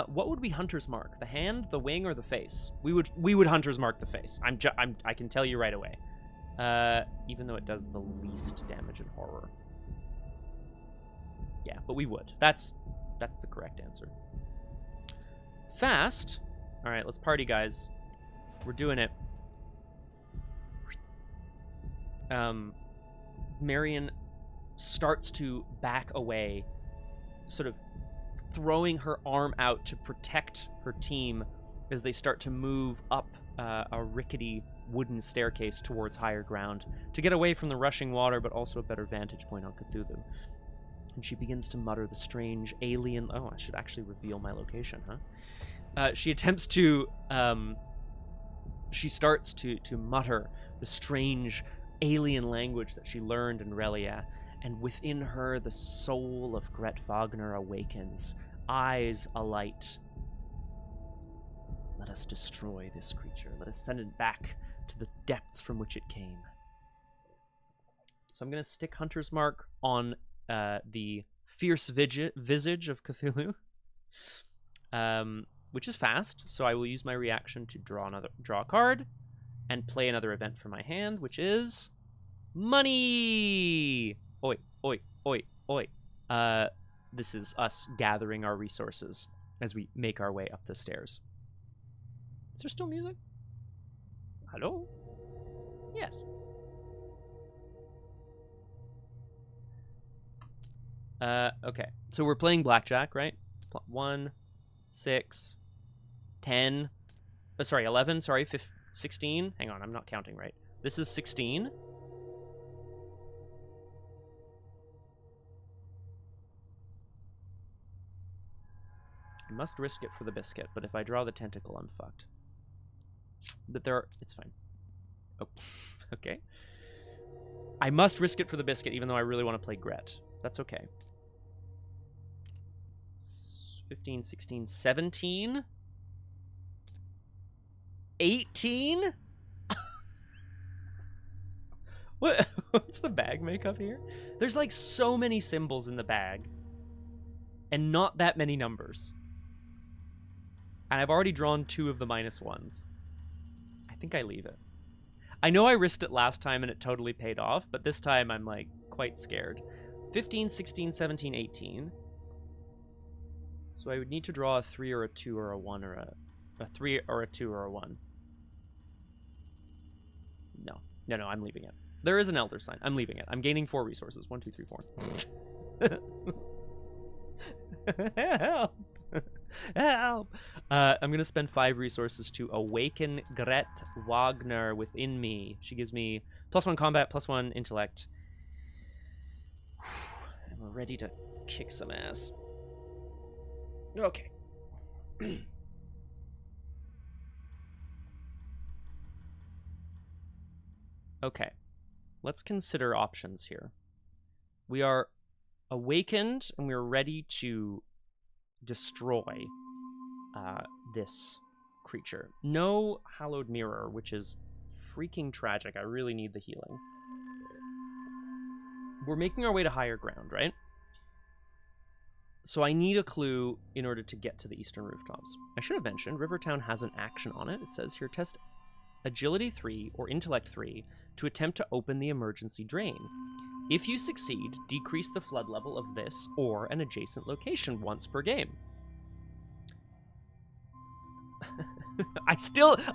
S1: What would we Hunter's Mark? The hand, the wing, or the face? We would Hunter's Mark the face. I can tell you right away. Even though it does the least damage in horror. Yeah, but we would. That's the correct answer. Fast. All right, let's party, guys. We're doing it. Marion starts to back away, sort of throwing her arm out to protect her team as they start to move up a rickety wooden staircase towards higher ground to get away from the rushing water, but also a better vantage point on Cthullu. And she begins to mutter the strange alien... Oh, I should actually reveal my location, huh? She attempts to... She starts to mutter the strange alien language that she learned in Relia, and within her the soul of Gret Wagner awakens, eyes alight. Let us destroy this creature. Let us send it back to the depths from which it came. So I'm going to stick Hunter's Mark on the fierce visage of Cthulhu, which is fast. So I will use my reaction to draw a card and play another event for my hand, which is money. Oi, oi, oi, oi. This is us gathering our resources as we make our way up the stairs. Is there still music? Hello? Yes. Okay. So we're playing blackjack, right? 1, 6, 10. Sorry, 11. Sorry, 16. Hang on, I'm not counting right. This is 16. I must risk it for the biscuit, but if I draw the tentacle, I'm fucked. But it's fine. Oh, okay. I must risk it for the biscuit, even though I really want to play Gret. That's okay. 15, 16, 17? 18? What's the bag makeup here? There's like so many symbols in the bag. And not that many numbers. And I've already drawn 2 of the -1s. I think I leave it. I know I risked it last time and it totally paid off, but this time I'm like quite scared. 15, 16, 17, 18. So I would need to draw a 3 or a 2 or a 1 or a 3 or a 2 or a 1. No, I'm leaving it. There is an elder sign. I'm leaving it. I'm gaining 4 resources. 1, 2, 3, 4. Help! Help! I'm gonna spend 5 resources to awaken Gret Wagner within me. She gives me +1 combat, +1 intellect. And we're ready to kick some ass. Okay. Okay. Let's consider options here. We are awakened and we're ready to destroy this creature. No hallowed mirror, which is freaking tragic. I really need the healing. We're making our way to higher ground, right? So I need a clue in order to get to the eastern rooftops. I should have mentioned Rivertown has an action on it. It says here, test agility 3 or intellect 3 to attempt to open the emergency drain. If you succeed, decrease the flood level of this or an adjacent location once per game.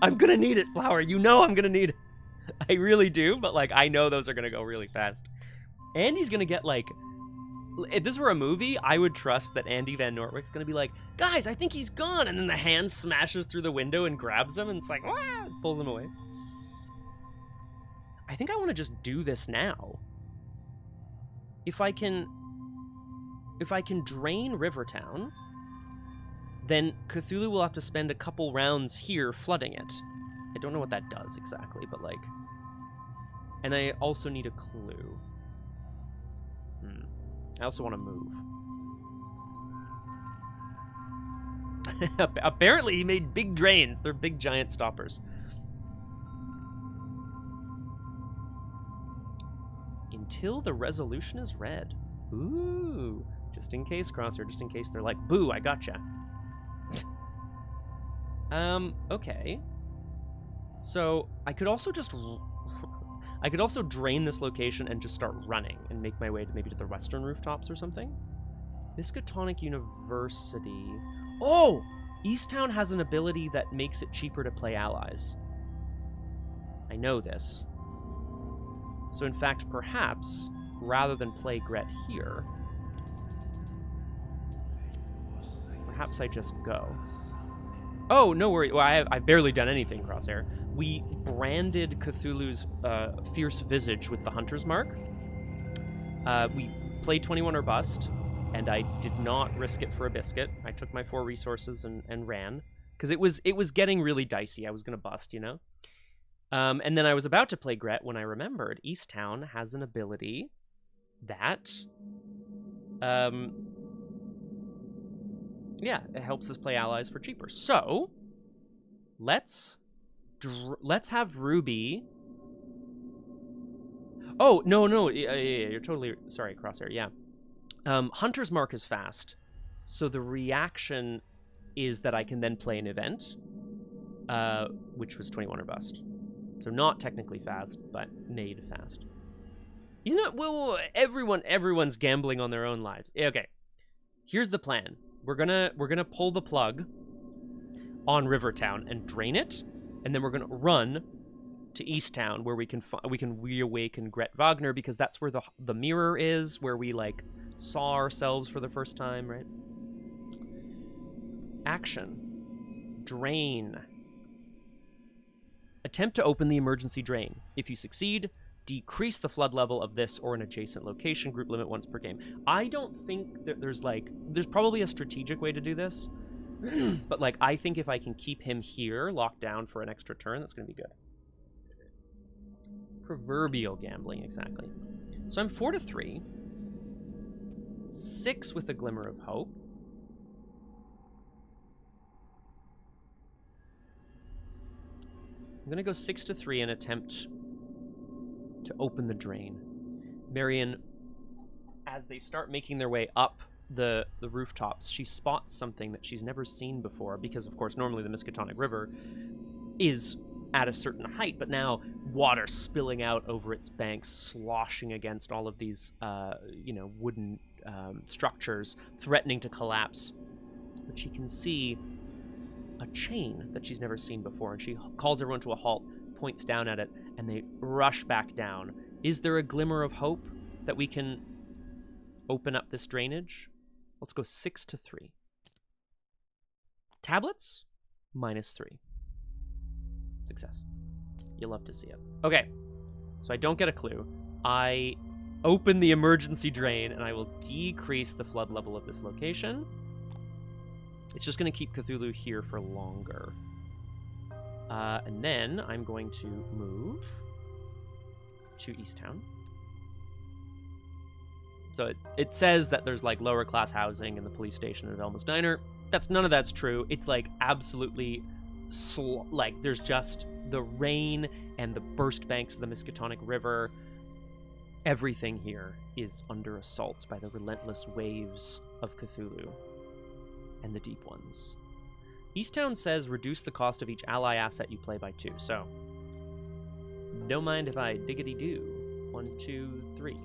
S1: I'm gonna need it, Flower. You know I'm gonna need it. I really do, but like I know those are gonna go really fast. Andy's gonna get like, if this were a movie, I would trust that Andy Van Nortwick's gonna be like, guys, I think he's gone, and then the hand smashes through the window and grabs him, and it's like, ah, pulls him away. I think I want to just do this now. If I can drain Rivertown, then Cthullu will have to spend a couple rounds here flooding it. I don't know what that does exactly, but like... And I also need a clue. I also want to move. Apparently he made big drains. They're big giant stoppers. Until the resolution is read. Ooh. Just in case, Crosshair. Just in case they're like, boo, I gotcha. Okay. So, I could also just... I could also drain this location and just start running and make my way to maybe to the western rooftops or something. Miskatonic University. Oh! Easttown has an ability that makes it cheaper to play allies. I know this. So in fact, perhaps, rather than play Gret here, perhaps I just go. Oh, no worry. Well, I've barely done anything, Crosshair. We branded Cthulhu's fierce visage with the Hunter's Mark. We played 21 or bust, and I did not risk it for a biscuit. I took my 4 resources and ran, because it was getting really dicey. I was going to bust, you know? And then I was about to play Gret when I remembered Easttown has an ability that... yeah, it helps us play allies for cheaper. So, let's have Ruby... Oh, no, yeah, you're totally... Sorry, Crosshair, yeah. Hunter's Mark is fast, so the reaction is that I can then play an event, which was 21 or bust. So not technically fast, but made fast. He's not... Well, everyone's gambling on their own lives. Okay, here's the plan. We're gonna pull the plug on Rivertown and drain it, and then we're gonna run to Easttown where we can reawaken Gret Wagner, because that's where the mirror is, where we like saw ourselves for the first time, right? Action. Drain. Attempt to open the emergency drain. If you succeed, decrease the flood level of this or an adjacent location. Group limit once per game. I don't think that there's probably a strategic way to do this, But, like, I think if I can keep him here locked down for an extra turn, that's going to be good. Proverbial gambling, exactly. So I'm 4-3. 6 with a glimmer of hope. I'm going to go 6-3 and attempt to open the drain. Marion, as they start making their way up the rooftops, she spots something that she's never seen before, because, of course, normally the Miskatonic River is at a certain height, but now water spilling out over its banks, sloshing against all of these, wooden structures, threatening to collapse. But she can see a chain that she's never seen before, and she calls everyone to a halt, points down at it, and they rush back down. Is there a glimmer of hope that we can open up this drainage? Let's go 6-3. Tablets? -3. Success. You'll love to see it. Okay, so I don't get a clue. I open the emergency drain, and I will decrease the flood level of this location. It's just going to keep Cthulhu here for longer. And then I'm going to move to Easttown. So it says that there's, like, lower class housing in the police station at Elma's Diner. None of that's true. It's, like, absolutely there's just the rain and the burst banks of the Miskatonic River. Everything here is under assault by the relentless waves of Cthulhu and the deep ones. Easttown says reduce the cost of each ally asset you play by 2. So don't mind if I diggity-do. 1, 2, 3.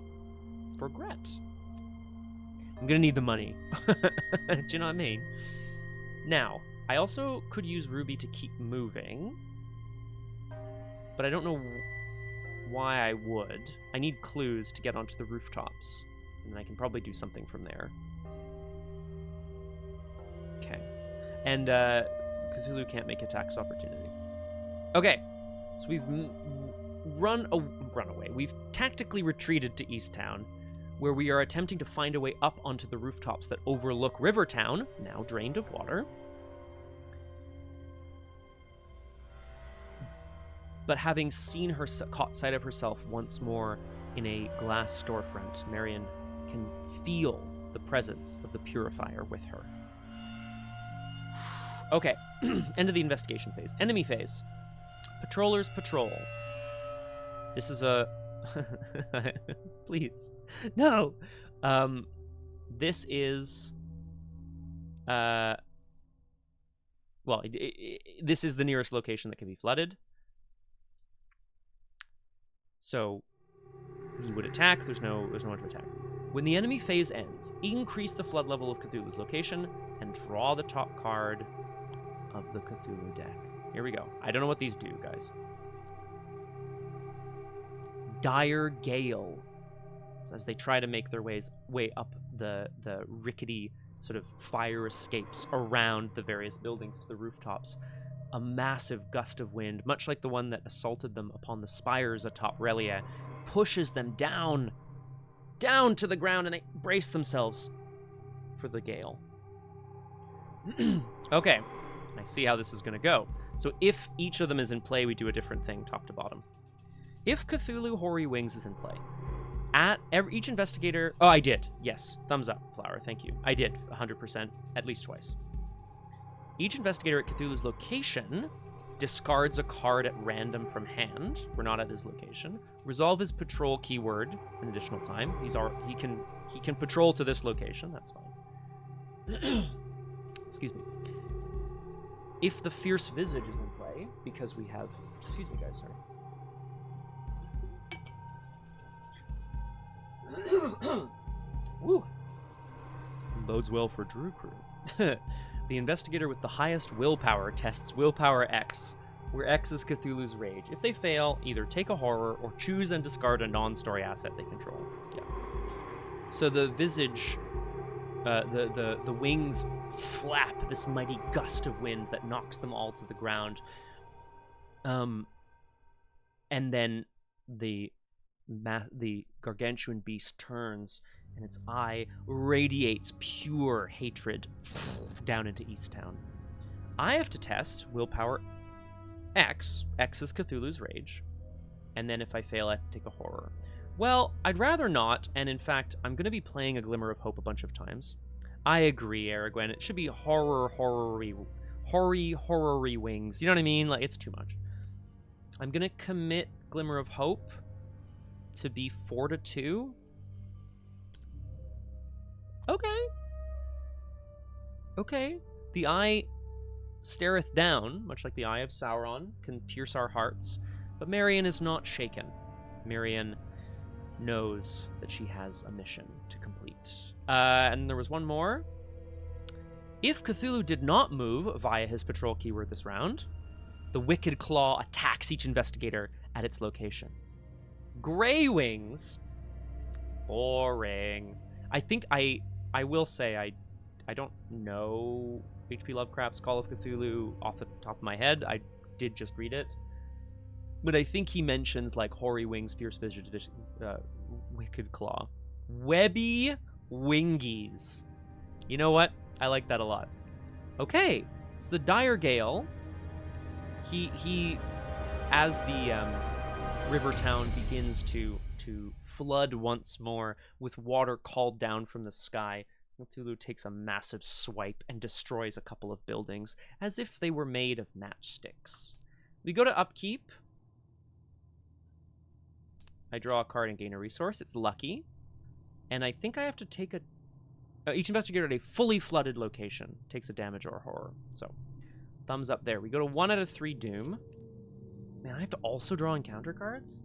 S1: Regret. I'm gonna need the money. Do you know what I mean? Now, I also could use Ruby to keep moving, but I don't know why I would. I need clues to get onto the rooftops, and I can probably do something from there. Okay. And Cthulhu can't make attacks opportunity. Okay, so we've run away. We've tactically retreated to Easttown, where we are attempting to find a way up onto the rooftops that overlook Rivertown, now drained of water. But having seen her caught sight of herself once more in a glass storefront, Marion can feel the presence of the purifier with her. Okay, end of the investigation phase. Enemy phase. Patrollers patrol. This is a... Please. No! This is... this is the nearest location that can be flooded. So he would attack. There's no one to attack. When the enemy phase ends, increase the flood level of Cthulhu's location and draw the top card of the Cthulhu deck. Here we go. I don't know what these do, guys. Dire Gale. So as they try to make their way up the rickety sort of fire escapes around the various buildings to the rooftops, a massive gust of wind, much like the one that assaulted them upon the spires atop Relia, pushes them down to the ground, and they brace themselves for the gale. Okay, I see how this is going to go. So if each of them is in play, we do a different thing top to bottom. If Cthulhu Hoary Wings is in play, each investigator... Oh, I did. Yes. Thumbs up, Flower. Thank you. I did. 100%. At least twice. Each investigator at Cthulhu's location discards a card at random from hand. We're not at his location. Resolve his patrol keyword an additional time. He can patrol to this location. That's fine. Excuse me. If the Fierce Visage is in play, because we have... Excuse me, guys. Sorry. Woo. Bodes well for Drew Crew. The investigator with the highest willpower tests Willpower X, where X is Cthulhu's rage. If they fail, either take a horror or choose and discard a non-story asset they control. Yeah. So the visage, the wings flap this mighty gust of wind that knocks them all to the ground. And then the the gargantuan beast turns, and its eye radiates pure hatred down into Easttown. I have to test willpower X. X is Cthulhu's Rage. And then if I fail, I have to take a horror. Well, I'd rather not, and in fact, I'm going to be playing A Glimmer of Hope a bunch of times. I agree, Aragwen. It should be horror-y wings. You know what I mean? Like, it's too much. I'm going to commit Glimmer of Hope to be 4-2. Okay. Okay. The eye stareth down, much like the eye of Sauron, can pierce our hearts. But Marion is not shaken. Marion knows that she has a mission to complete. And there was one more. If Cthulhu did not move via his patrol keyword this round, the Wicked Claw attacks each investigator at its location. Grey Wings. Boring. I think I will say I don't know H.P. Lovecraft's Call of Cthulhu off the top of my head. I did just read it. But I think he mentions, like, Hoary Wings, Fierce Visage, Wicked Claw. Webby Wingies. You know what? I like that a lot. Okay, so the Dire Gale, he as the river town begins to flood once more with water called down from the sky, Cthulhu takes a massive swipe and destroys a couple of buildings as if they were made of matchsticks. We go to upkeep. I draw a card and gain a resource. It's lucky. And I think I have to take each investigator at a fully flooded location takes a damage or a horror. So, thumbs up there. We go to 1 out of 3 doom. Man, I have to also draw encounter cards?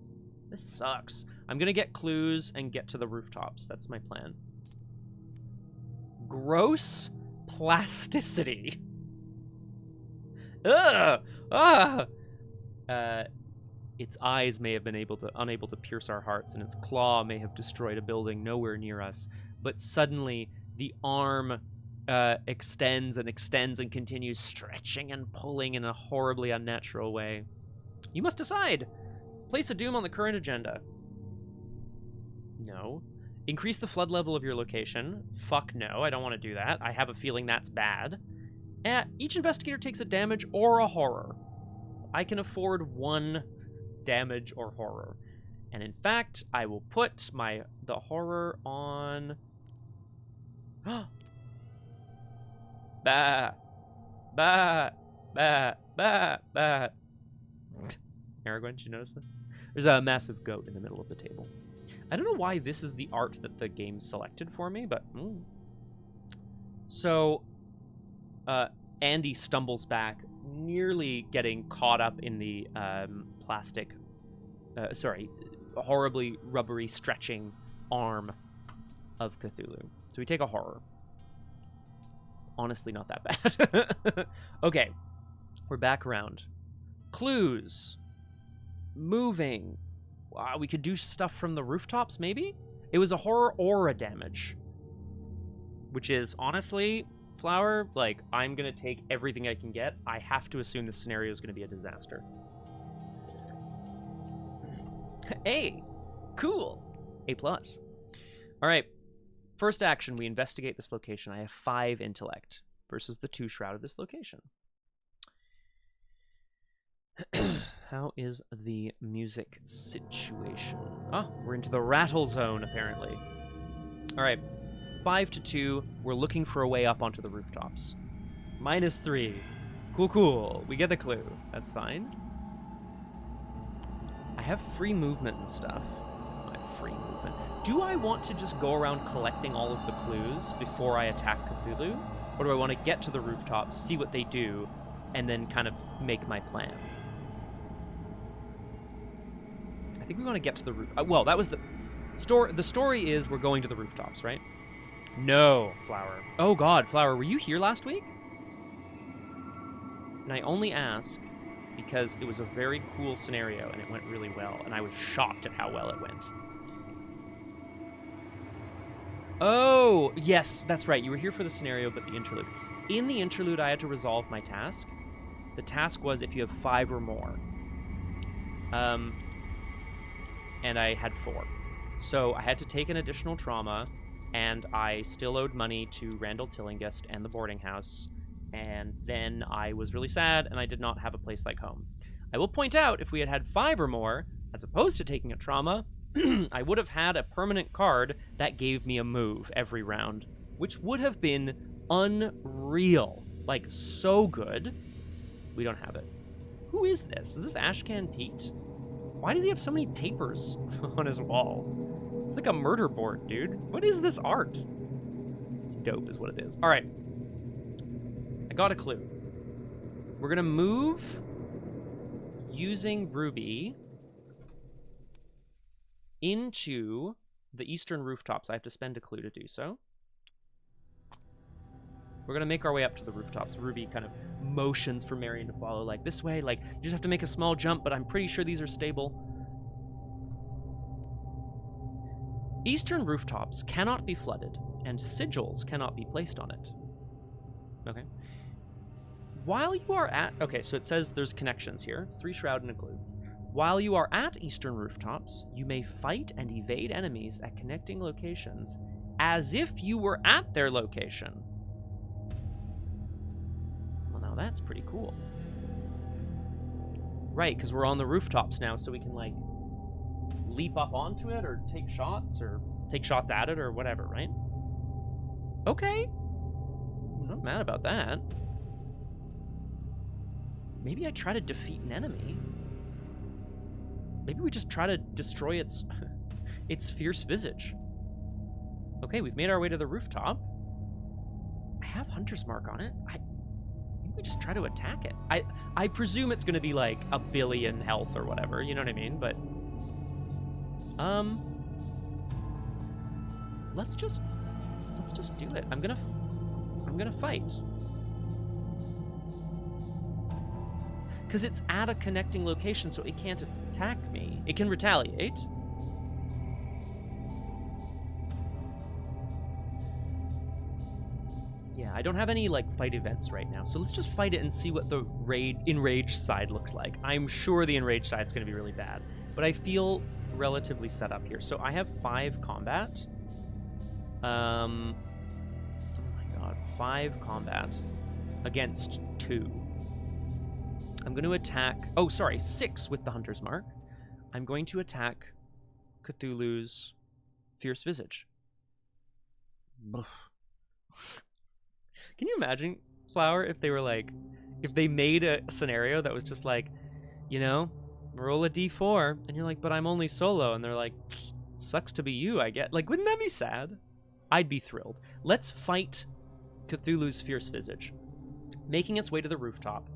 S1: This sucks. I'm going to get clues and get to the rooftops. That's my plan. Gross plasticity. Ugh! Ah! Its eyes may have been unable to pierce our hearts, and its claw may have destroyed a building nowhere near us. But suddenly, the arm extends and continues stretching and pulling in a horribly unnatural way. You must decide. Place a doom on the current agenda. No. Increase the flood level of your location. Fuck no, I don't want to do that. I have a feeling that's bad. Each investigator takes a damage or a horror. I can afford 1 damage or horror. And in fact, I will put the horror on... Bah! Bah! Bah! Bah! Bah! Aragorn, did you notice that? There's a massive goat in the middle of the table. I don't know why this is the art that the game selected for me, but... So, Andy stumbles back, nearly getting caught up in the horribly rubbery stretching arm of Cthulhu. So we take a horror. Honestly, not that bad. Okay, we're back around. Clues. Moving. We could do stuff from the rooftops, maybe? It was a horror or a damage. Which is, honestly, Flower, like, I'm going to take everything I can get. I have to assume this scenario is going to be a disaster. A. Cool. A+. All right. First action, we investigate this location. I have 5 intellect versus the 2 shroud of this location. How is the music situation? We're into the rattle zone, apparently. All right. 5-2. We're looking for a way up onto the rooftops. -3. Cool. We get the clue. That's fine. I have free movement and stuff. I have free movement. Do I want to just go around collecting all of the clues before I attack Cthulhu? Or do I want to get to the rooftops, see what they do, and then kind of make my plan? I think we want to get to the roof. Well, that was the story. The story is we're going to the rooftops, right? No, Flower. Oh God, Flower, were you here last week? And I only ask because it was a very cool scenario and it went really well, and I was shocked at how well it went. Oh, yes, that's right. You were here for the scenario, but the interlude. In the interlude, I had to resolve my task. The task was if you have 5 or more. and I had 4. So I had to take an additional trauma, and I still owed money to Randall Tillinghast and the boarding house, and then I was really sad, and I did not have a place like home. I will point out, if we had had 5 or more, as opposed to taking a trauma, I would have had a permanent card that gave me a move every round, which would have been unreal. Like, so good. We don't have it. Who is this? Is this Ashcan Pete? Why does he have so many papers on his wall? It's like a murder board, dude. What is this art? It's dope is what it is. All right. I got a clue. We're going to move using Ruby into the eastern rooftops. I have to spend a clue to do so. We're going to make our way up to the rooftops. Ruby kind of motions for Marion to follow, like, this way. Like, you just have to make a small jump, but I'm pretty sure these are stable. Eastern rooftops cannot be flooded, and sigils cannot be placed on it. Okay. While you are at... Okay, so it says there's connections here. It's 3 shroud and a clue. While you are at eastern rooftops, you may fight and evade enemies at connecting locations as if you were at their location. Well, now that's pretty cool. Right, because we're on the rooftops now, so we can, like, leap up onto it or take shots at it or whatever, right? Okay. I'm not mad about that. Maybe I try to defeat an enemy. Maybe we just try to destroy its its fierce visage. Okay, we've made our way to the rooftop. I have Hunter's Mark on it. Maybe we just try to attack it. I presume it's going to be like a billion health or whatever, you know what I mean? But let's just do it. I'm going to fight. Because it's at a connecting location, so it can't attack me. It can retaliate. Yeah, I don't have any, like, fight events right now, so let's just fight it and see what the enraged side looks like. I'm sure the enraged side's going to be really bad, but I feel relatively set up here. So I have 5 combat. Oh my god, 5 combat against 2. I'm going to attack... Oh, sorry, 6 with the Hunter's Mark. I'm going to attack Cthulhu's Fierce Visage. Can you imagine, Flower, if they were like... If they made a scenario that was just like, you know, roll a d4, and you're like, but I'm only solo, and they're like, sucks to be you, I get. Like, wouldn't that be sad? I'd be thrilled. Let's fight Cthulhu's Fierce Visage. Making its way to the rooftop.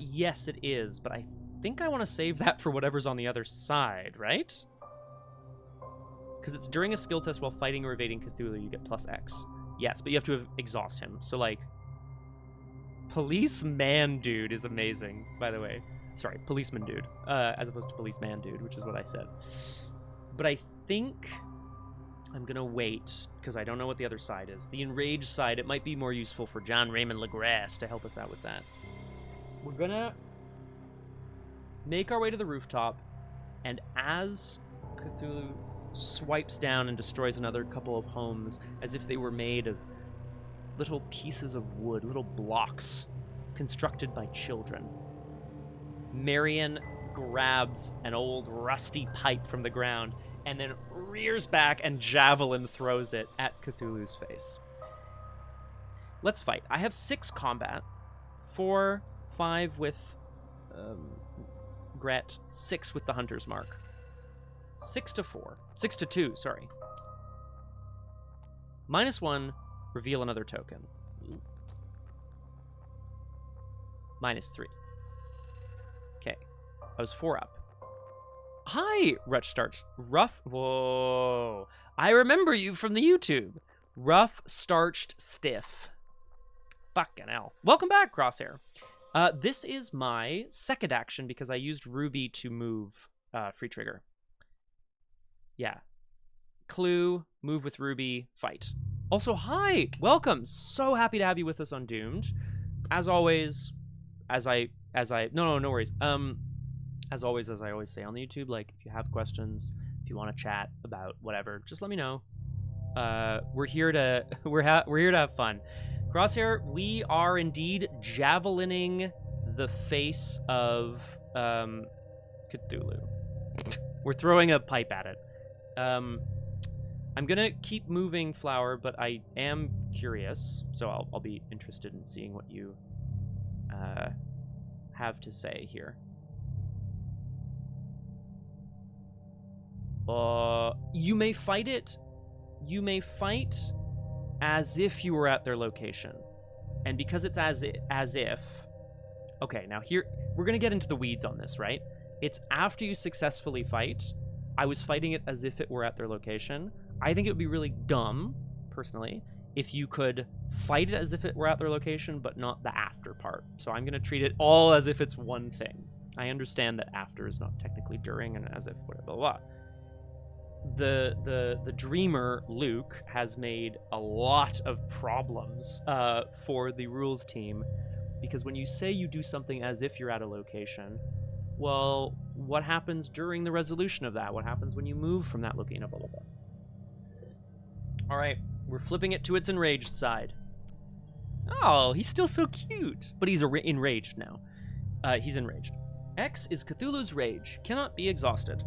S1: Yes, it is, but I think I want to save that for whatever's on the other side, right? Because it's during a skill test while fighting or evading Cthulhu, you get +X. Yes, but you have to exhaust him. So, like, Policeman Dude is amazing, by the way. Sorry, Policeman Dude, as opposed to Policeman Dude, which is what I said. But I think I'm going to wait, because I don't know what the other side is. The enraged side, it might be more useful for John Raymond LaGrasse to help us out with that. We're gonna make our way to the rooftop, and as Cthulhu swipes down and destroys another couple of homes as if they were made of little pieces of wood, little blocks constructed by children, Marion grabs an old rusty pipe from the ground and then rears back and javelin throws it at Cthulhu's face. Let's fight. I have 6 combat, 5 with Gret, 6 with the Hunter's Mark. 6 to 2, sorry. -1, reveal another token. -3. Okay, I was 4 up. Hi, Rutch Starch. Whoa. I remember you from the YouTube. Rough Starched Stiff. Fucking hell. Welcome back, Crosshair. This is my second action because I used Ruby to move free trigger. Yeah. Clue, move with Ruby, fight. Also, hi! Welcome! So happy to have you with us on Doomed. As always, no worries. As always, as I always say on the YouTube, like, if you have questions, if you want to chat about whatever, just let me know. We're here to we're here to have fun. Crosshair, we are indeed javelining the face of Cthulhu. We're throwing a pipe at it. I'm gonna keep moving, Flower, but I am curious, so I'll be interested in seeing what you have to say here. You may fight it. You may fight as if you were at their location, and because it's as if. Okay, now here we're gonna get into the weeds on this, right? It's after you successfully fight. I was fighting it as if it were at their location. I think it would be really dumb, personally, if you could fight it as if it were at their location, but not the after part. So I'm gonna treat it all as if it's one thing. I understand that after is not technically during, and as if blah blah blah. The dreamer Luke has made a lot of problems for the rules team, because when you say you do something as if you're at a location, well, what happens during the resolution of that? What happens when you move from that location? Blah blah blah. All right, we're flipping it to its enraged side. Oh, he's still so cute, but he's enraged now. He's enraged. X is Cthulhu's rage, cannot be exhausted.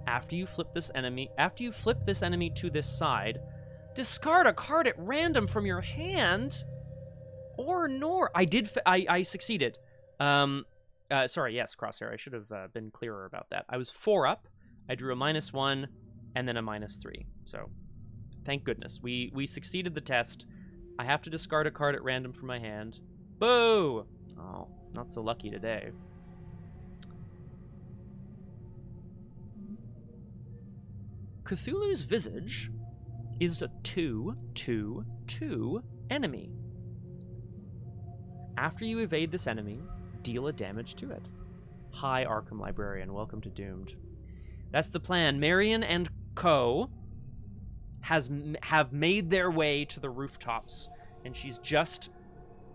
S1: After you flip this enemy to this side, discard a card at random from your hand, or nor. I succeeded. Sorry, yes, Crosshair. I should have been clearer about that. I was 4 up. I drew a -1 and then a -3. So, thank goodness we succeeded the test. I have to discard a card at random from my hand. Boo! Oh, not so lucky today. Cthulhu's visage is a 2/2/2 enemy. After you evade this enemy, deal a damage to it. Hi, Arkham Librarian. Welcome to Doomed. That's the plan. Marion and co. have made their way to the rooftops, and she's just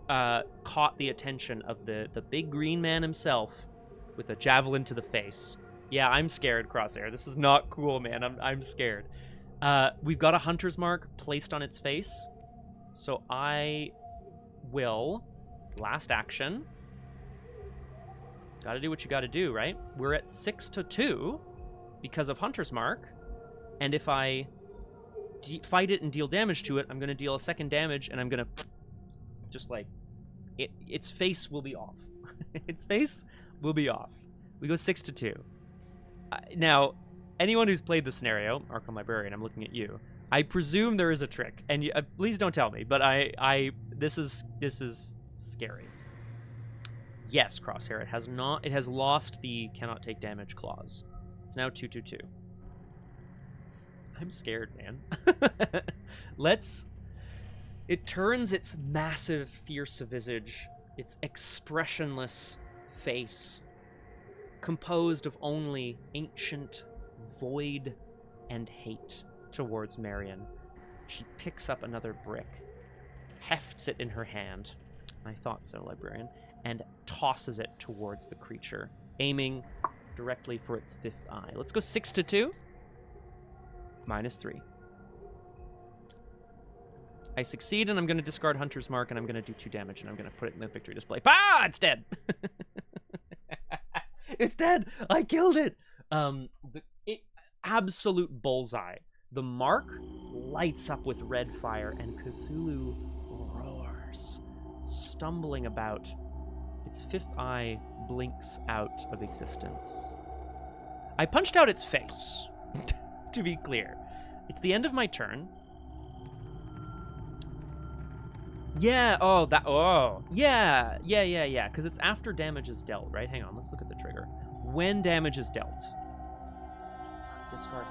S1: caught the attention of the big green man himself with a javelin to the face. Yeah, I'm scared, Crosshair. This is not cool, man. I'm scared. We've got a hunter's mark placed on its face, so I will, last action, gotta do what you gotta do, right? We're at 6/2 because of hunter's mark, and if I fight it and deal damage to it, I'm gonna deal a second damage, and I'm gonna just like its face will be off. Its face will be off. We go 6/2. Now, anyone who's played the scenario, Arkham Librarian, I'm looking at you. I presume there is a trick, and please don't tell me. But this is scary. Yes, Crosshair. It has lost the cannot take damage clause. It's now 2/2. I'm scared, man. It turns its massive, fierce visage, its expressionless face, composed of only ancient void and hate, towards Marion. She picks up another brick, hefts it in her hand, I thought so, Librarian, and tosses it towards the creature, aiming directly for its 5th eye. Let's go 6/2. -3. I succeed, and I'm going to discard Hunter's Mark, and I'm going to do 2 damage, and I'm going to put it in the victory display. Ah, it's dead! It's dead! I killed it! Absolute bullseye. The mark lights up with red fire, and Cthulhu roars, stumbling about. Its 5th eye blinks out of existence. I punched out its face, to be clear. It's the end of my turn. Yeah, yeah, because it's after damage is dealt, right? Hang on, let's look at the trigger. When damage is dealt. Discard.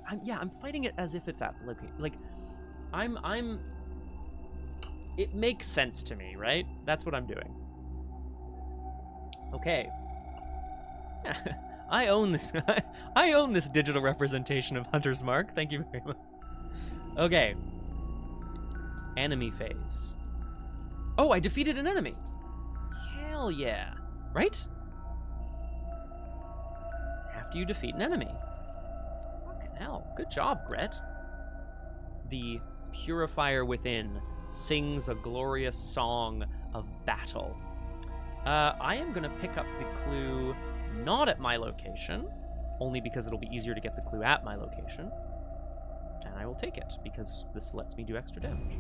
S1: I'm fighting it as if it's at location. Like, it makes sense to me, right? That's what I'm doing. Okay. I own this. I own this digital representation of Hunter's Mark. Thank you very much. Okay. Enemy phase. Oh, I defeated an enemy. Hell Hell yeah. Right? After you defeat an enemy. Fucking hell. Good job, Gret. The purifier within sings a glorious song of battle. I am going to pick up the clue not at my location, only because it'll be easier to get the clue at my location. And I will take it, because this lets me do extra damage.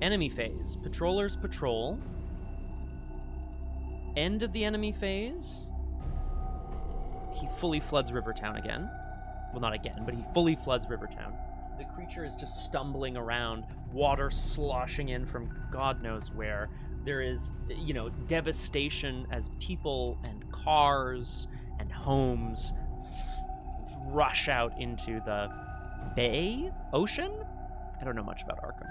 S1: Enemy phase. Patrollers patrol. End of the enemy phase. He fully floods Rivertown again. Well, not again, but he fully floods Rivertown. The creature is just stumbling around, water sloshing in from God knows where. There is, devastation as people and cars and homes rush out into the bay? Ocean? I don't know much about Arkham.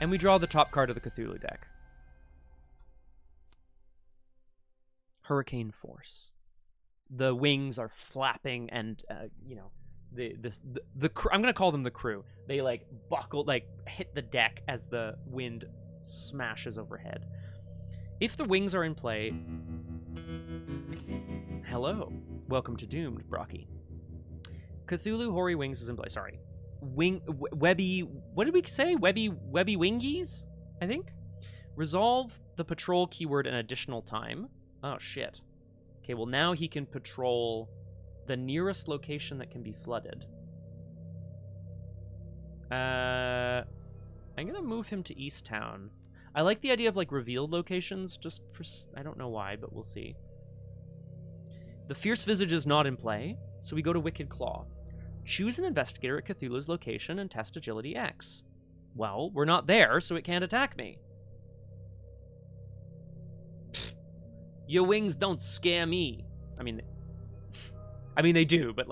S1: And we draw the top card of the Cthulhu deck. Hurricane Force. The wings are flapping and, the I'm gonna call them the crew. They buckle, hit the deck as the wind smashes overhead. If the wings are in play, hello, welcome to Doomed, Brocky. Cthulhu Hoary Wings is in play. Sorry, webby. What did we say? Webby wingies. I think. Resolve the patrol keyword an additional time. Oh shit. Okay, well now he can patrol the nearest location that can be flooded. I'm gonna move him to East Town. I like the idea of revealed locations, just for I don't know why, but we'll see. The Fierce Visage is not in play, so we go to Wicked Claw. Choose an investigator at Cthulhu's location and test Agility X. Well, we're not there, so it can't attack me. Pfft. Your wings don't scare me. I mean they do, but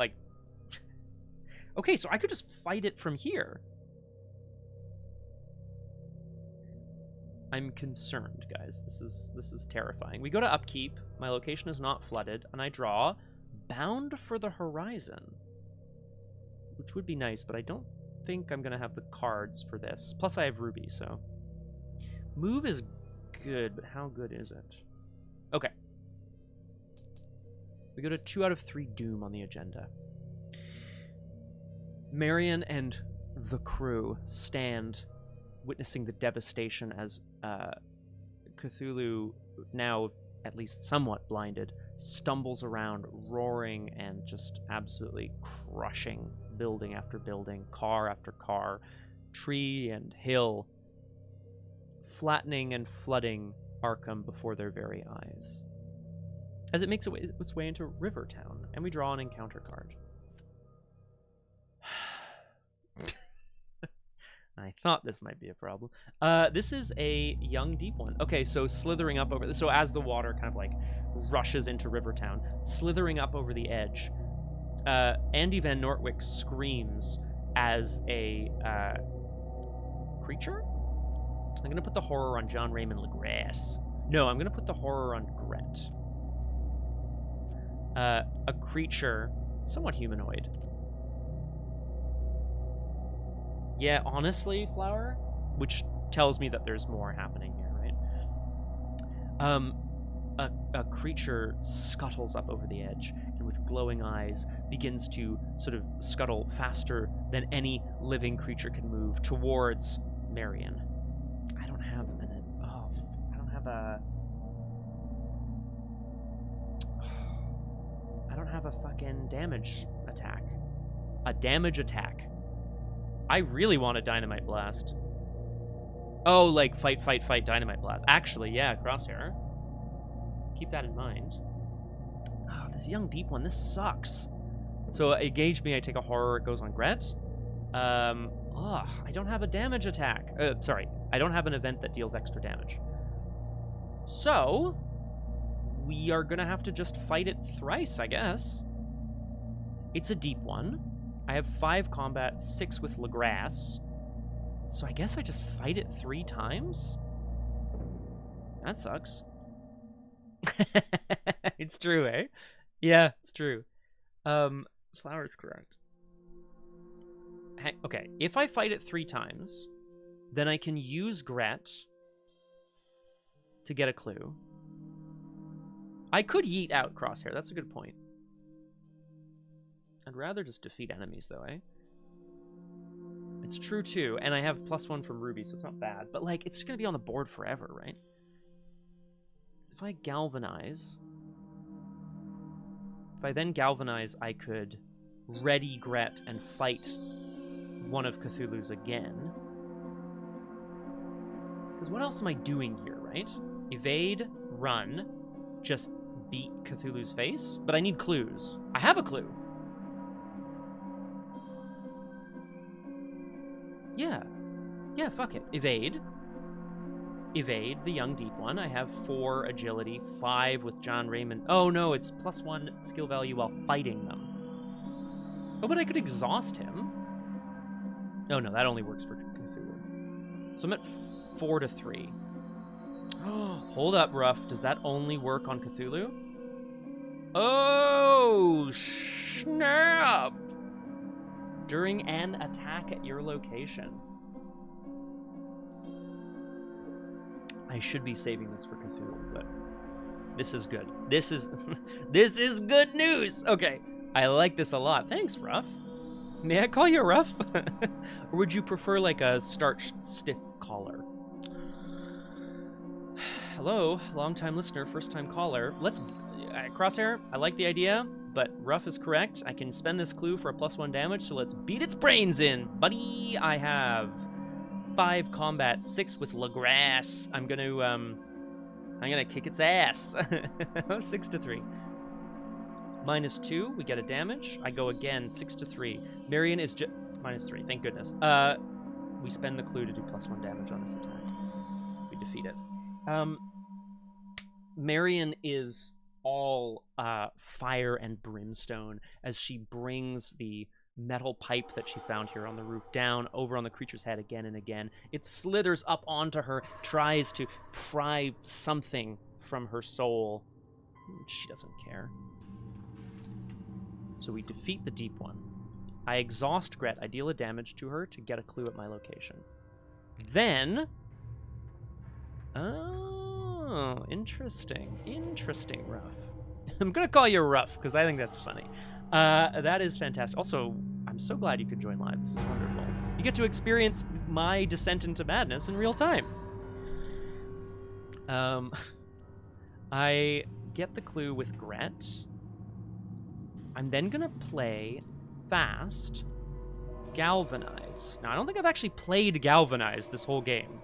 S1: okay, so I could just fight it from here. I'm concerned, guys. This is terrifying. We go to Upkeep. My location is not flooded, and I draw Bound for the Horizon, which would be nice, but I don't think I'm gonna have the cards for this. Plus, I have Ruby, so move is good, but how good is it? Okay. We go to 2 out of 3 Doom on the agenda. Marion and the crew stand witnessing the devastation as Cthulhu, now at least somewhat blinded, stumbles around, roaring and just absolutely crushing building after building, car after car, tree and hill, flattening and flooding Arkham before their very eyes, as it makes its way into Rivertown, and we draw an encounter card. I thought this might be a problem. This is a young deep one. Okay, so slithering up over... So as the water kind of rushes into Rivertown, slithering up over the edge, Andy Van Nortwick screams as a creature? I'm going to put the horror on John Raymond LaGrasse. No, I'm going to put the horror on Gret. A creature, somewhat humanoid. Yeah, honestly, Flower, which tells me that there's more happening here, right? A creature scuttles up over the edge and with glowing eyes begins to sort of scuttle faster than any living creature can move towards Marion. I don't have a fucking damage attack. A damage attack. I really want a Dynamite Blast. Oh, fight, Dynamite Blast. Actually, yeah, Crosshair. Keep that in mind. Oh, this young deep one, this sucks. So, engage me, I take a horror, it goes on Gret. I don't have a damage attack. Sorry, I don't have an event that deals extra damage. So, we are gonna have to just fight it thrice, I guess. It's a deep one. I have 5 combat, 6 with LaGrasse. So I guess I just fight it 3 times? That sucks. It's true, eh? Yeah, it's true. Flower's correct. Okay, if I fight it 3 times, then I can use Gret to get a clue. I could yeet out Crosshair. That's a good point. I'd rather just defeat enemies, though, eh? It's true, too. And I have +1 from Ruby, so it's not bad. But, like, it's going to be on the board forever, right? If I galvanize... If I then galvanize, I could ready Gret and fight one of Cthulhu's again. Because what else am I doing here, right? Evade, run, just beat Cthulhu's face? But I need clues. I have a clue. Yeah. Yeah, fuck it. Evade. Evade, the young deep one. I have 4 agility, 5 with John Raymond. Oh no, it's +1 skill value while fighting them. Oh, but I could exhaust him. Oh no, that only works for Cthulhu. So I'm at 4 to 3. Oh, hold up, Ruff. Does that only work on Cthulhu? Oh, snap! During an attack at your location. I should be saving this for Cthulhu, but this is good. This is this is good news. Okay, I like this a lot. Thanks, Ruff. May I call you Ruff? Or would you prefer like a starched, stiff collar? Hello, long-time listener, first-time caller. Let's Crosshair. I like the idea, but Ruff is correct. I can spend this clue for a +1 damage, so let's beat its brains in, buddy. I have 5 combat, 6 with Legrasse. I'm gonna kick its ass. 6 to 3. -2, we get a damage. I go again, 6 to 3. Marion is just -3. Thank goodness. We spend the clue to do +1 damage on this attack. We defeat it. Marion is all fire and brimstone as she brings the metal pipe that she found here on the roof down over on the creature's head again and again. It slithers up onto her, tries to pry something from her soul. She doesn't care. So we defeat the deep one. I exhaust Gret. I deal a damage to her to get a clue at my location. Then... Oh, interesting. Interesting, Ruff. I'm going to call you Ruff because I think that's funny. That is fantastic. Also, I'm so glad you could join live. This is wonderful. You get to experience my descent into madness in real time. I get the clue with Gret. I'm then going to play fast Galvanize. Now, I don't think I've actually played Galvanize this whole game.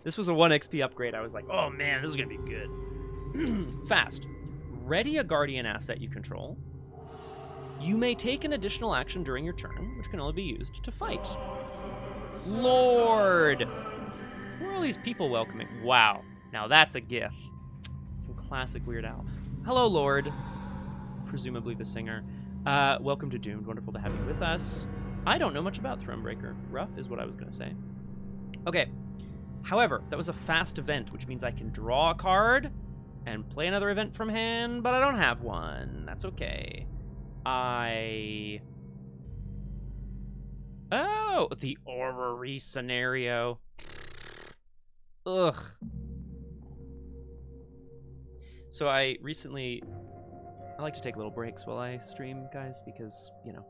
S1: This was a 1 XP upgrade. I was like, oh man, this is going to be good. Fast. Ready a guardian asset you control. You may take an additional action during your turn, which can only be used to fight. Lord! Who are all these people welcoming? Wow. Now that's a gift. Some classic Weird Al. Hello, Lord. Presumably the singer. Welcome to Doomed. Wonderful to have you with us. I don't know much about Thronebreaker. Rough is what I was going to say. Okay. However, that was a fast event, which means I can draw a card and play another event from hand, but I don't have one. That's okay. Oh, the orrery scenario. Ugh. So I like to take little breaks while I stream, guys, because, you know.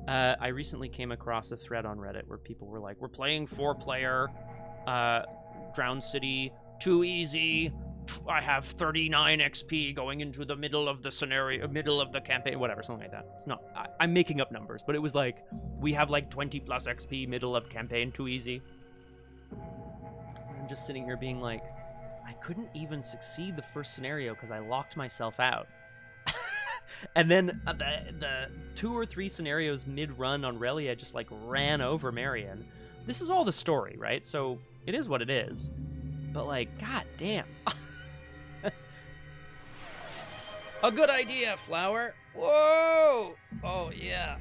S1: I recently came across a thread on Reddit where people were like, we're playing 4-player, Drowned City, too easy. I have 39 XP going into the middle of the scenario, middle of the campaign, whatever, something like that. It's not, I'm making up numbers, but it was like, we have like 20 plus XP, middle of campaign, too easy. I'm just sitting here being like, I couldn't even succeed the first scenario because I locked myself out. And then the 2 or 3 scenarios mid-run on Relia just like ran over Marion. This is all the story, right? So it is what it is. But like, god damn. A good idea, Flower. Whoa! Oh, yeah.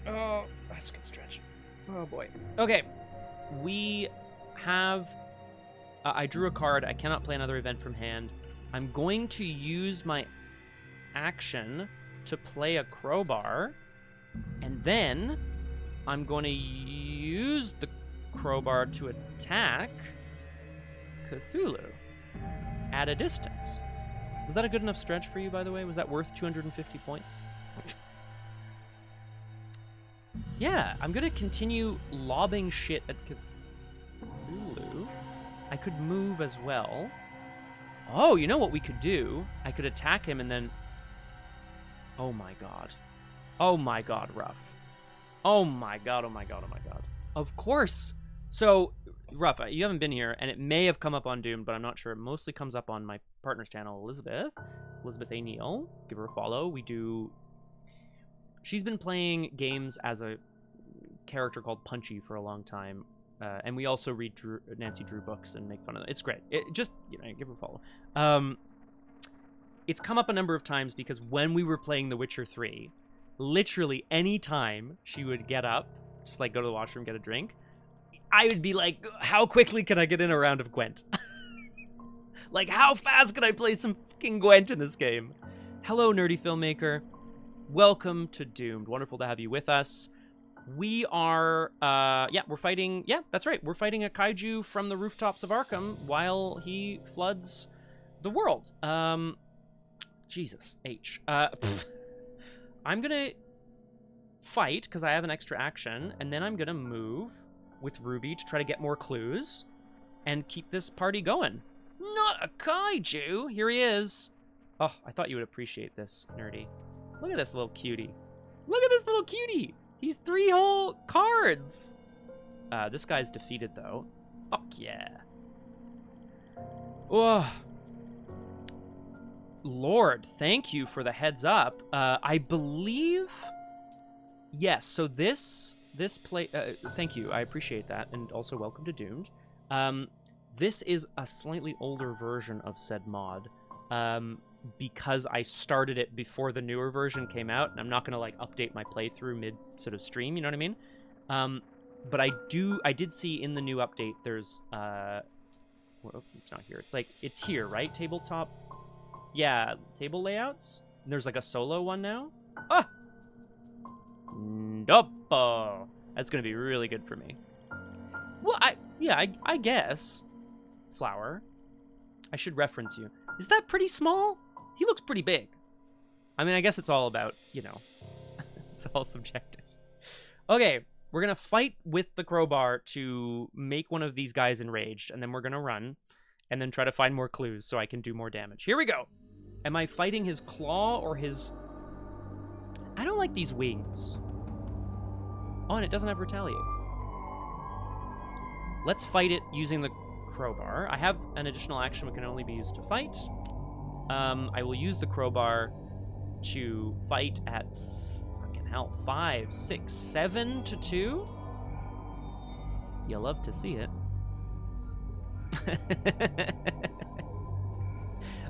S1: Oh, that's a good stretch. Oh, boy. Okay. We have... I drew a card. I cannot play another event from hand. I'm going to use my action to play a crowbar. And then I'm going to use the crowbar to attack Cthulhu. at a distance. Was that a good enough stretch for you, by the way? Was that worth 250 points? Yeah, I'm gonna continue lobbing shit at Cthullu. I could move as well. Oh, you know what we could do? I could attack him and then... Oh my god. Oh my god, Ruff. Oh my god, oh my god, oh my god. Of course! So, Ruff, you haven't been here, and it may have come up on Doom, but I'm not sure. It mostly comes up on my partner's channel, Elizabeth A. Neal. Give her a follow. We do... She's been playing games as a character called Punchy for a long time, and we also read Nancy Drew books and make fun of them. It's great. Just, you know, give her a follow. It's come up a number of times because when we were playing The Witcher 3, literally any time she would get up, just like go to the washroom, get a drink, I would be like, how quickly can I get in a round of Gwent? Like, how fast can I play some fucking Gwent in this game? Hello, nerdy filmmaker. Welcome to Doomed. Wonderful to have you with us. We are, we're fighting, that's right. We're fighting a kaiju from the rooftops of Arkham while he floods the world. Jesus H. I'm gonna fight because I have an extra action, and then I'm gonna move with Ruby to try to get more clues and keep this party going. Not a kaiju! Here he is. Oh, I thought you would appreciate this, nerdy. Look at this little cutie. Look at this little cutie! He's 3 whole cards! This guy's defeated, though. Fuck yeah. Oh. Lord, thank you for the heads up. I believe... Yes, so this play... thank you, I appreciate that, and also welcome to Doomed. This is a slightly older version of said mod. Because I started it before the newer version came out, and I'm not gonna like update my playthrough mid sort of stream, you know what I mean? But I did see in the new update there's well, it's not here. It's here, right? Tabletop. Yeah, table layouts. And there's like a solo one now. Ah, Dopo. That's gonna be really good for me. Well, I guess. Flower. I should reference you. Is that pretty small? He looks pretty big. I mean, I guess it's all about, you know, it's all subjective. Okay, we're going to fight with the crowbar to make one of these guys enraged, and then we're going to run, and then try to find more clues so I can do more damage. Here we go. Am I fighting his claw or his... I don't like these wings. Oh, and it doesn't have retaliate. Let's fight it using the crowbar. I have an additional action that can only be used to fight. I will use the crowbar to fight at fucking hell 5, 6, 7 to 2. You love to see it.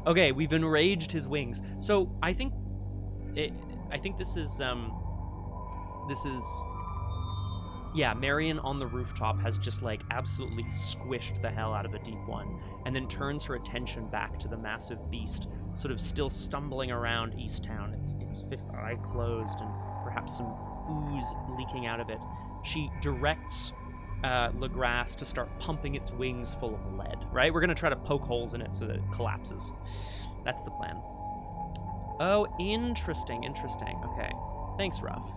S1: Okay, we've enraged his wings. So I think this is yeah, Marion on the rooftop has just like absolutely squished the hell out of a deep one, and then turns her attention back to the massive beast, sort of still stumbling around East Town. Its fifth eye closed and perhaps some ooze leaking out of it. She directs Legrasse to start pumping its wings full of lead, right? We're going to try to poke holes in it so that it collapses. That's the plan. Oh, interesting. Okay. Thanks, Ruff.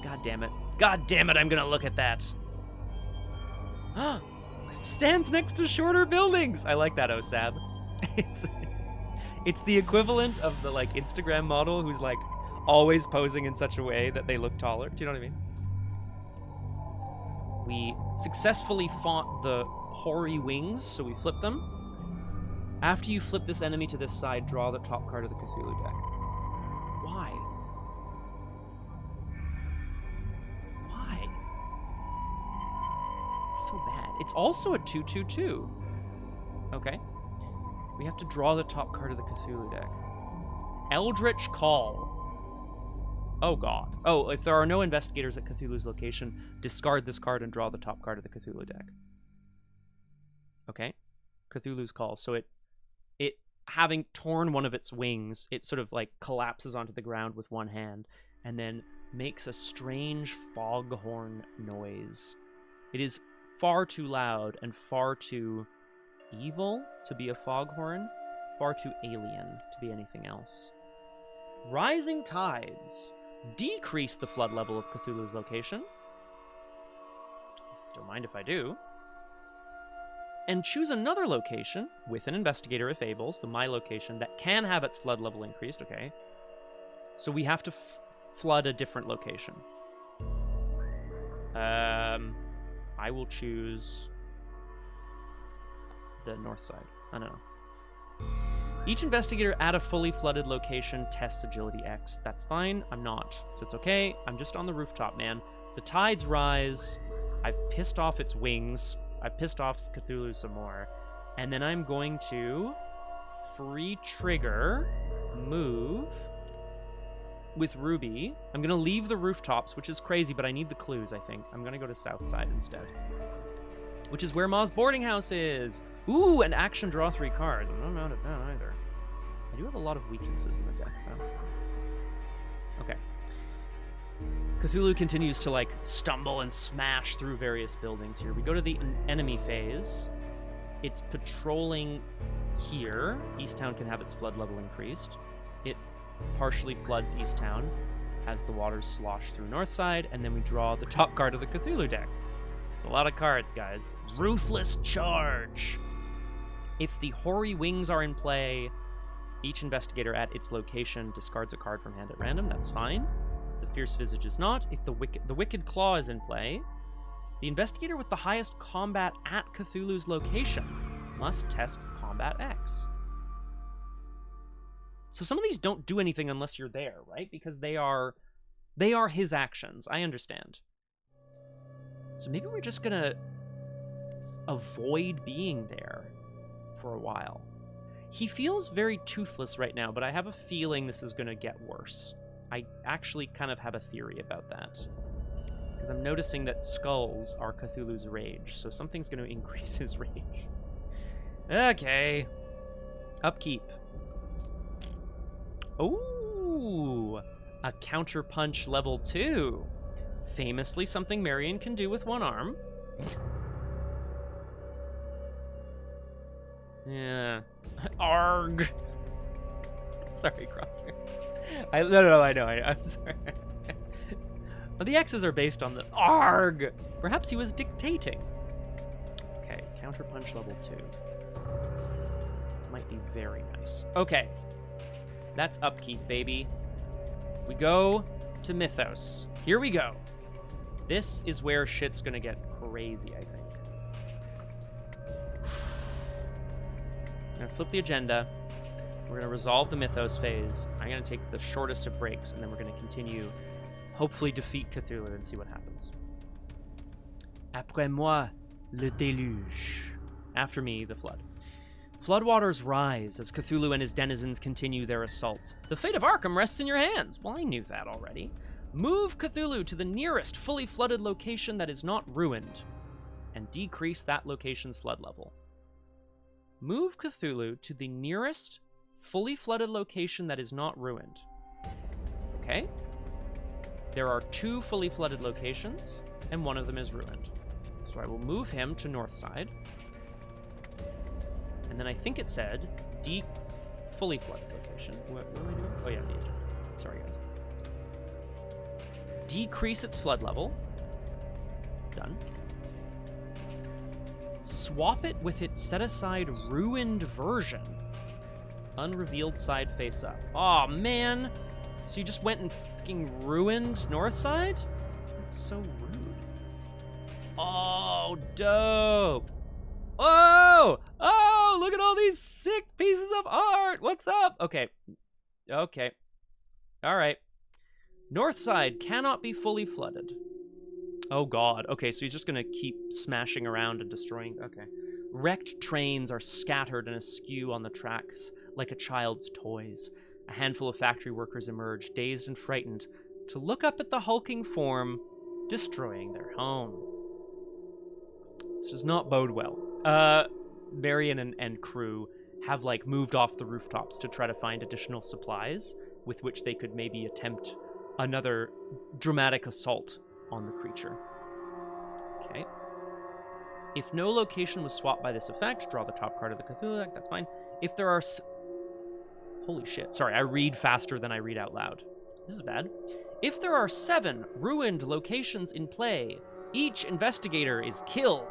S1: God damn it. God damn it, I'm gonna look at that. Stands next to shorter buildings. I like that, Osab. It's the equivalent of the like Instagram model who's like always posing in such a way that they look taller. Do you know what I mean? We successfully fought the hoary wings, so we flipped them. After you flip this enemy to this side, draw the top card of the Cthulhu deck. Why? It's so bad. It's also a 2/2/2. Okay. We have to draw the top card of the Cthulhu deck. Eldritch Call. Oh god. Oh, if there are no investigators at Cthulhu's location, discard this card and draw the top card of the Cthulhu deck. Okay. Cthulhu's Call. So it having torn one of its wings, it sort of like collapses onto the ground with one hand and then makes a strange foghorn noise. It is far too loud and far too evil to be a foghorn, far too alien to be anything else. Rising tides decrease the flood level of Cthulhu's location. Don't mind if I do. And choose another location with an investigator if able, so my location, that can have its flood level increased, okay? So we have to flood a different location. I will choose the north side. I don't know. Each investigator at a fully flooded location tests agility X. That's fine. I'm not. So it's okay. I'm just on the rooftop, man. The tides rise. I've pissed off its wings. I've pissed off Cthulhu some more. And then I'm going to free trigger, move with Ruby. I'm going to leave the rooftops, which is crazy, but I need the clues, I think. I'm going to go to south side instead, which is where Ma's boarding house is. Ooh, and action draw 3 cards. I'm not mad at that either. I do have a lot of weaknesses in the deck, though. Okay. Cthulhu continues to, like, stumble and smash through various buildings here. We go to the enemy phase. It's patrolling here. Easttown can have its flood level increased. It partially floods Easttown as the waters slosh through Northside, and then we draw the top card of the Cthulhu deck. It's a lot of cards, guys. Ruthless Charge. If the hoary wings are in play, each investigator at its location discards a card from hand at random. That's fine. The Fierce Visage is not. If the Wicked Claw is in play, the investigator with the highest combat at Cthulhu's location must test Combat X. So some of these don't do anything unless you're there, right? Because they are his actions. I understand. So maybe we're just gonna avoid being there for a while. He feels very toothless right now, but I have a feeling this is gonna get worse. I actually kind of have a theory about that. Because I'm noticing that skulls are Cthulhu's rage, so something's gonna increase his rage. Okay. Upkeep. Ooh, a counterpunch level 2. Famously something Marion can do with one arm. Yeah. Arg. Sorry, Crosshair. No, I know. I'm sorry. Well, the X's are based on the arg. Perhaps he was dictating. Okay, counterpunch level 2. This might be very nice. Okay. That's upkeep, baby. We go to Mythos. Here we go. This is where shit's gonna get crazy, I think. I'm gonna flip the agenda. We're gonna resolve the Mythos phase. I'm gonna take the shortest of breaks, and then we're gonna continue, hopefully defeat Cthulhu and see what happens. Après moi, le déluge. After me, the flood. Floodwaters rise as Cthulhu and his denizens continue their assault. The fate of Arkham rests in your hands. Well, I knew that already. Move Cthulhu to the nearest fully flooded location that is not ruined, and decrease that location's flood level. Move Cthulhu to the nearest fully flooded location that is not ruined. Okay? There are 2 fully flooded locations, and one of them is ruined. So I will move him to Northside. And then I think it said fully flooded location. What am I doing? Oh yeah, the agent. Sorry, guys. Decrease its flood level. Done. Swap it with its set-aside ruined version. Unrevealed side face up. Aw, man! So you just went and fucking ruined Northside? That's so rude. Oh, dope! Oh! Oh! Look at all these sick pieces of art! What's up? Okay. Okay. Alright. Northside cannot be fully flooded. Oh god. Okay, so he's just gonna keep smashing around and destroying. Okay. Wrecked trains are scattered and askew on the tracks like a child's toys. A handful of factory workers emerge, dazed and frightened, to look up at the hulking form, destroying their home. This does not bode well. Marion and crew have, like, moved off the rooftops to try to find additional supplies with which they could maybe attempt another dramatic assault on the creature. Okay. If no location was swapped by this effect, draw the top card of the Cthulhu deck. That's fine. If there are... Holy shit. Sorry, I read faster than I read out loud. This is bad. If there are 7 ruined locations in play, each investigator is killed.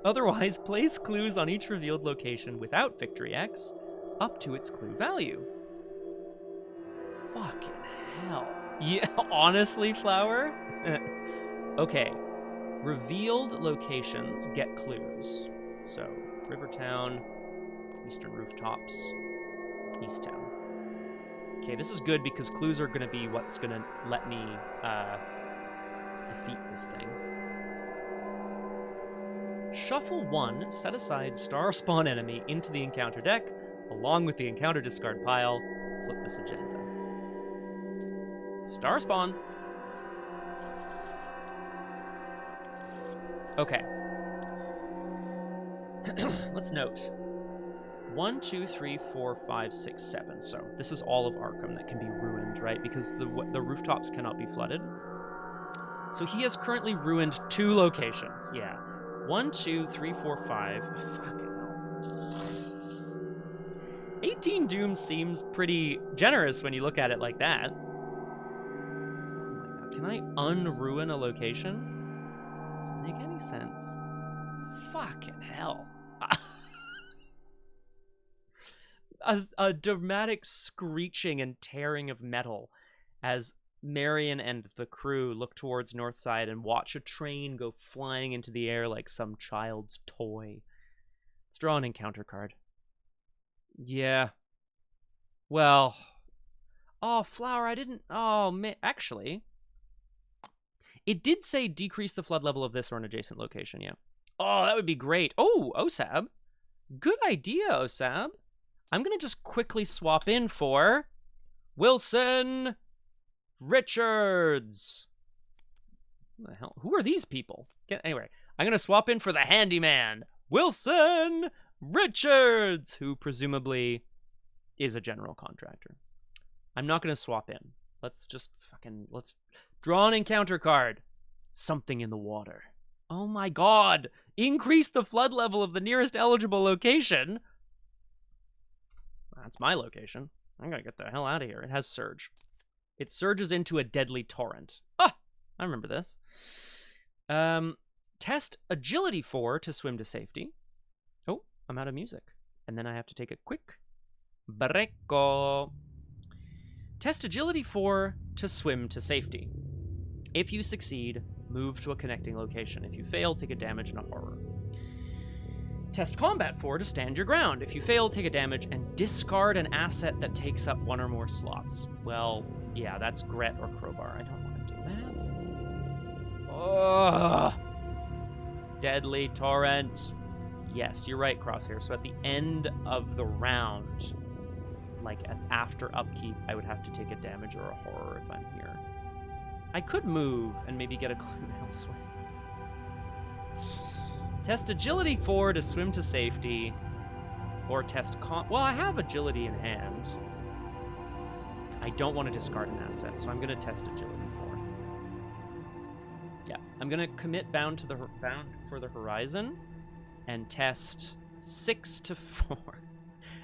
S1: Otherwise, place clues on each revealed location without Victory X up to its clue value. Fucking hell. Yeah, honestly, Flower? Okay. Revealed locations get clues. So, Rivertown, Eastern Rooftops, East Town. Okay, this is good because clues are going to be what's going to let me defeat this thing. Shuffle 1, set aside star spawn enemy into the encounter deck, along with the encounter discard pile. Flip this agenda. Star spawn. Okay. Let's note. 1, 2, 3, 4, 5, 6, 7. So this is all of Arkham that can be ruined, right? Because the rooftops cannot be flooded. So he has currently ruined 2 locations. Yeah. 1, 2, 3, 4, 5. Fucking hell. 18 Doom seems pretty generous when you look at it like that. Oh my god. Can I unruin a location? Doesn't make any sense. Fucking hell. A dramatic screeching and tearing of metal as Marion and the crew look towards Northside and watch a train go flying into the air like some child's toy. Let's draw an encounter card. Yeah. Well. Oh, Flower, I didn't... Oh, man. Actually, it did say decrease the flood level of this or an adjacent location, yeah. Oh, that would be great. Oh, Osab. Good idea, Osab. I'm going to just quickly swap in for Wilson Richards. What the hell? Who are these people? Anyway, I'm going to swap in for the handyman, Wilson Richards, who presumably is a general contractor. I'm not going to swap in. Let's draw an encounter card. Something in the water. Oh my god! Increase the flood level of the nearest eligible location. That's my location. I'm gonna get the hell out of here. It has surge. It surges into a deadly torrent. Ah! I remember this. Test agility 4 to swim to safety. Oh, I'm out of music. And then I have to take a quick breako. Test agility 4 to swim to safety. If you succeed, move to a connecting location. If you fail, take a damage and a horror. Test combat 4 to stand your ground. If you fail, take a damage and discard an asset that takes up 1 or more slots. Well, yeah, that's Gret or Crowbar. I don't want to do that. Ugh. Deadly Torrent. Yes, you're right, Crosshair. So at the end of the round, like after upkeep, I would have to take a damage or a horror if I'm here. I could move and maybe get a clue elsewhere. Test agility 4 to swim to safety, or test well, I have agility in hand. I don't want to discard an asset, so I'm going to test agility 4. Yeah, I'm going to commit bound for the horizon and test 6 to 4.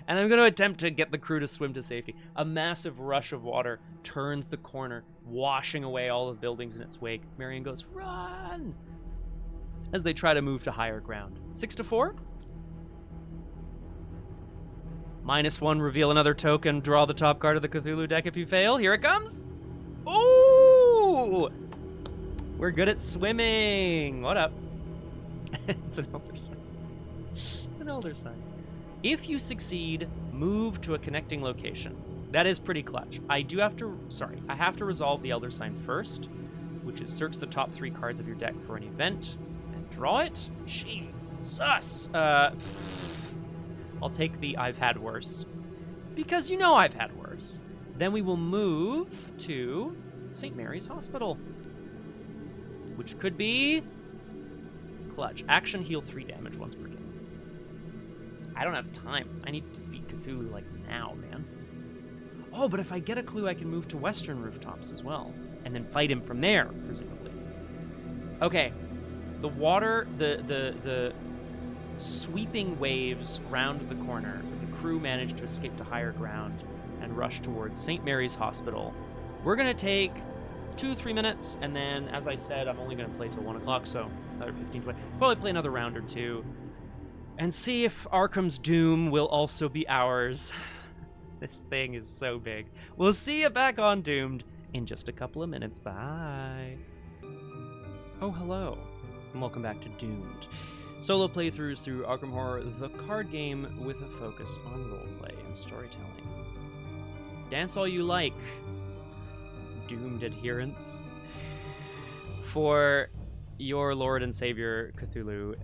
S1: And I'm going to attempt to get the crew to swim to safety. A massive rush of water turns the corner, washing away all the buildings in its wake. Marion goes, "Run!" as they try to move to higher ground. 6 to 4. -1, reveal another token, draw the top card of the Cthulhu deck if you fail. Here it comes. Ooh! We're good at swimming. What up? It's an elder sign. It's an elder sign. If you succeed, move to a connecting location. That is pretty clutch. I have to resolve the elder sign first, which is search the top 3 cards of your deck for an event and draw it. Jesus. I'll take the I've had worse, because you know I've had worse. Then we will move to St. Mary's Hospital, which could be clutch. Action, heal 3 damage once per game. I don't have time. I need to defeat Cthulhu like now, man. Oh, but if I get a clue, I can move to western rooftops as well, and then fight him from there, presumably. Okay, the water, the sweeping waves round the corner. The crew managed to escape to higher ground and rush towards St. Mary's Hospital. We're gonna take 2-3 minutes, and then, as I said, I'm only gonna play till 1 o'clock, so another 15-20. Probably play another round or two, and see if Arkham's Doom will also be ours. This thing is so big. We'll see you back on Doomed in just a couple of minutes. Bye. Oh, hello, and welcome back to Doomed. Solo playthroughs through Arkham Horror, the card game with a focus on roleplay and storytelling. Dance all you like, Doomed adherents. For your Lord and Savior, Cthullu,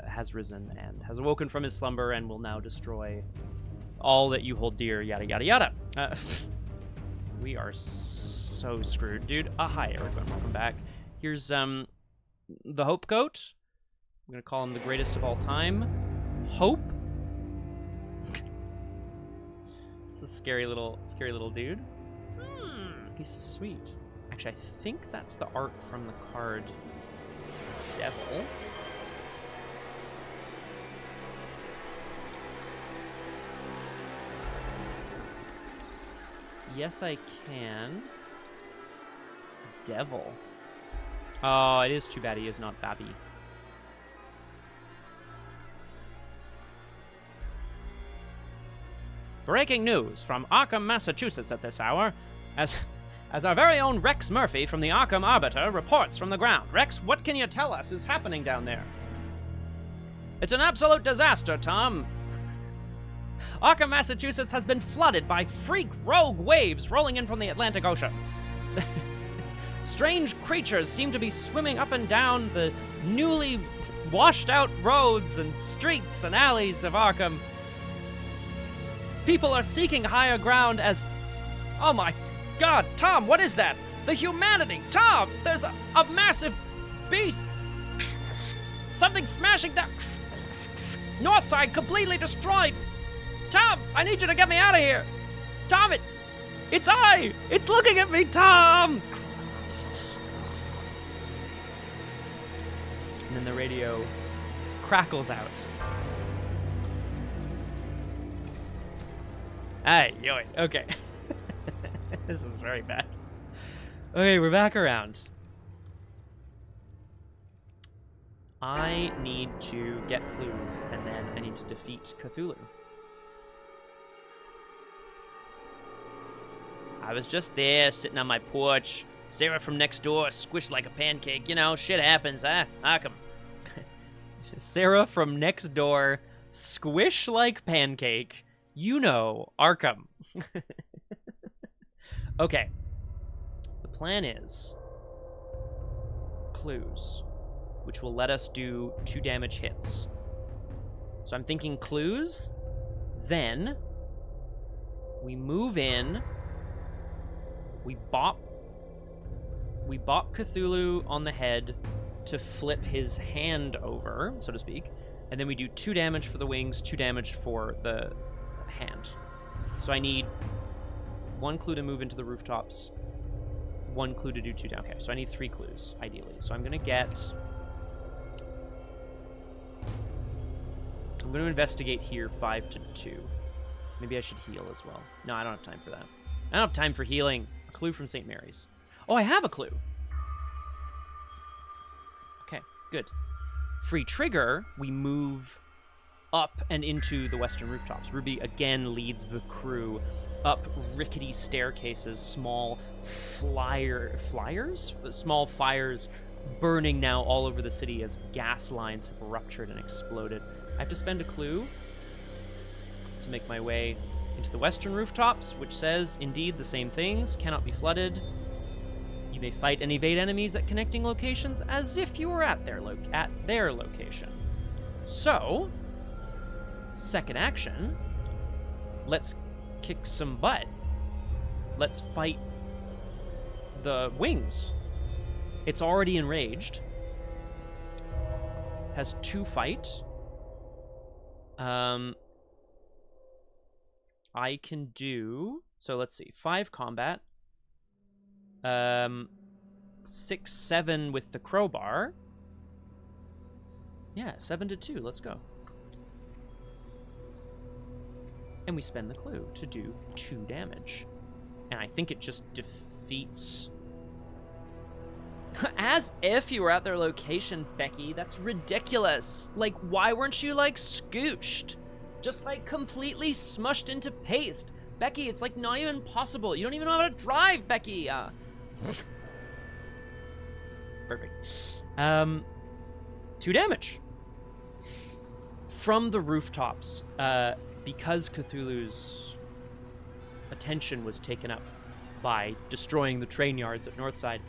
S1: has risen and has awoken from his slumber and will now destroy all that you hold dear, yada, yada, yada. We are so screwed, dude. Hi, everyone. Welcome back. Here's the Hope Goat. I'm going to call him the greatest of all time. Hope. This is a scary little dude. He's so sweet. Actually, I think that's the art from the card Devil. Yes, I can. Devil. Oh, it is too bad he is not Babby. Breaking news from Arkham, Massachusetts at this hour. As our very own Rex Murphy from the Arkham Arbiter reports from the ground. Rex, what can you tell us is happening down there? It's an absolute disaster, Tom. Arkham, Massachusetts has been flooded by freak rogue waves rolling in from the Atlantic Ocean. Strange creatures seem to be swimming up and down the newly washed out roads and streets and alleys of Arkham. People are seeking higher ground as... Oh my God, Tom, what is that? The humanity! Tom, there's a massive beast! Something smashing down... North side completely destroyed! Tom, I need you to get me out of here! Tom, it's I! It's looking at me, Tom! And then the radio crackles out. Ay, yoy, okay. This is very bad. Okay, we're back around. I need to get clues, and then I need to defeat Cthullu. I was just there, sitting on my porch. Sarah from next door squished like a pancake. You know, shit happens, huh? Arkham. Sarah from next door, squish like pancake. You know, Arkham. Okay. The plan is clues, which will let us do 2 damage hits. So I'm thinking clues, then we move in, we bop Cthullu on the head to flip his hand over, so to speak, and then we do 2 damage for the wings, 2 damage for the hand. So I need 1 clue to move into the rooftops, 1 clue to do 2 damage. Okay, so I need 3 clues, ideally. So I'm going to investigate here 5 to 2. Maybe I should heal as well. No, I don't have time for that. I don't have time for healing. A clue from St. Mary's. Oh, I have a clue. Okay, good. Free trigger, we move up and into the western rooftops. Ruby again leads the crew up rickety staircases, small small fires burning now all over the city as gas lines have ruptured and exploded. I have to spend a clue to make my way into the western rooftops, which says, indeed, the same things, cannot be flooded. You may fight and evade enemies at connecting locations as if you were at their location. So, second action, let's kick some butt. Let's fight the wings. It's already enraged. Has 2 fight. I can do So let's see. 5 combat. 6, 7 with the crowbar. Yeah, 7 to 2. Let's go. And we spend the clue to do 2 damage. And I think it just defeats... As if you were at their location, Becky. That's ridiculous. Like, why weren't you, like, scooched? Just, like, completely smushed into paste. Becky, it's, like, not even possible. You don't even know how to drive, Becky. Perfect. 2 damage. From the rooftops, because Cthulhu's attention was taken up by destroying the train yards at Northside,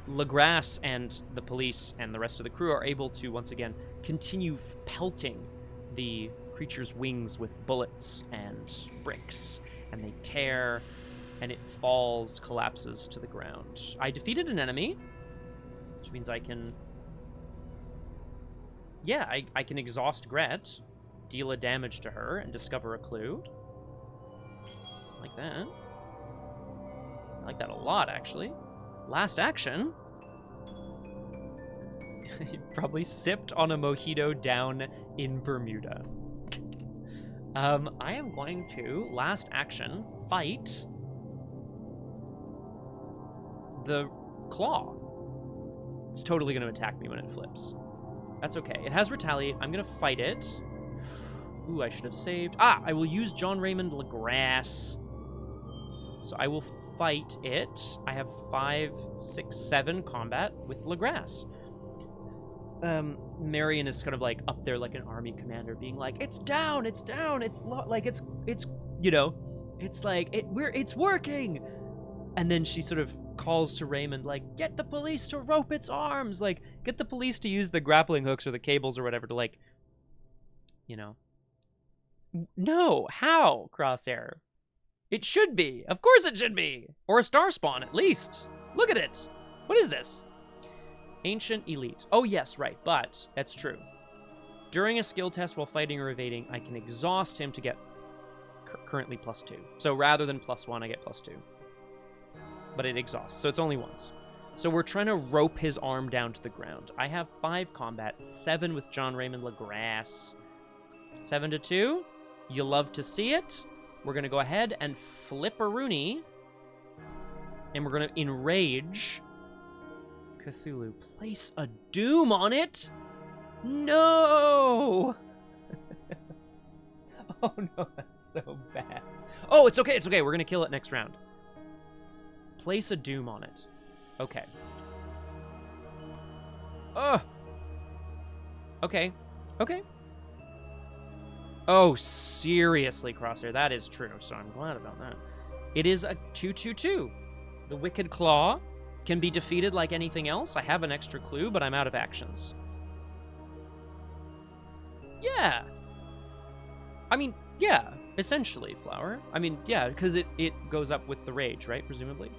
S1: Legrasse and the police and the rest of the crew are able to, once again, continue pelting the creature's wings with bullets and bricks, and they tear, and it falls, collapses to the ground. I defeated an enemy, which means I can... Yeah, I can exhaust Gret, deal a damage to her, and discover a clue. Like that. I like that a lot, actually. Last action. You probably sipped on a mojito down in Bermuda. I am going to, last action, fight the claw. It's totally going to attack me when it flips. That's okay. It has retaliate. I'm going to fight it. Ooh, I should have saved. I will use John Raymond Legrasse. So I will fight it. I have 5, 6, 7 combat with Legrasse. Marion is kind of like up there like an army commander, being like, it's down, it's like it's you know, it's like it's working. And then she sort of calls to Raymond, like, get the police to rope its arms, like, get the police to use the grappling hooks or the cables or whatever to, like, you know. No, how, Crosshair? It should be. Of course it should be. Or a star spawn, at least. Look at it. What is this? Ancient Elite. Oh, yes, right, but that's true. During a skill test while fighting or evading, I can exhaust him to get currently +2. So rather than +1, I get +2. But it exhausts, so it's only once. So we're trying to rope his arm down to the ground. I have 5 combat, 7 with John Raymond Legrasse. 7 to 2. You love to see it. We're going to go ahead and flip a Rooney. And we're going to enrage Cthulhu. Place a doom on it. No! Oh no, that's so bad. Oh, it's okay, it's okay. We're going to kill it next round. Place a doom on it. Okay. Ugh. Okay. Okay. Oh, seriously, Crosshair. That is true, so I'm glad about that. It is a 2/2/2. The Wicked Claw can be defeated like anything else. I have an extra clue, but I'm out of actions. Yeah. I mean, yeah, essentially, Flower. I mean, yeah, because it goes up with the rage, right, presumably?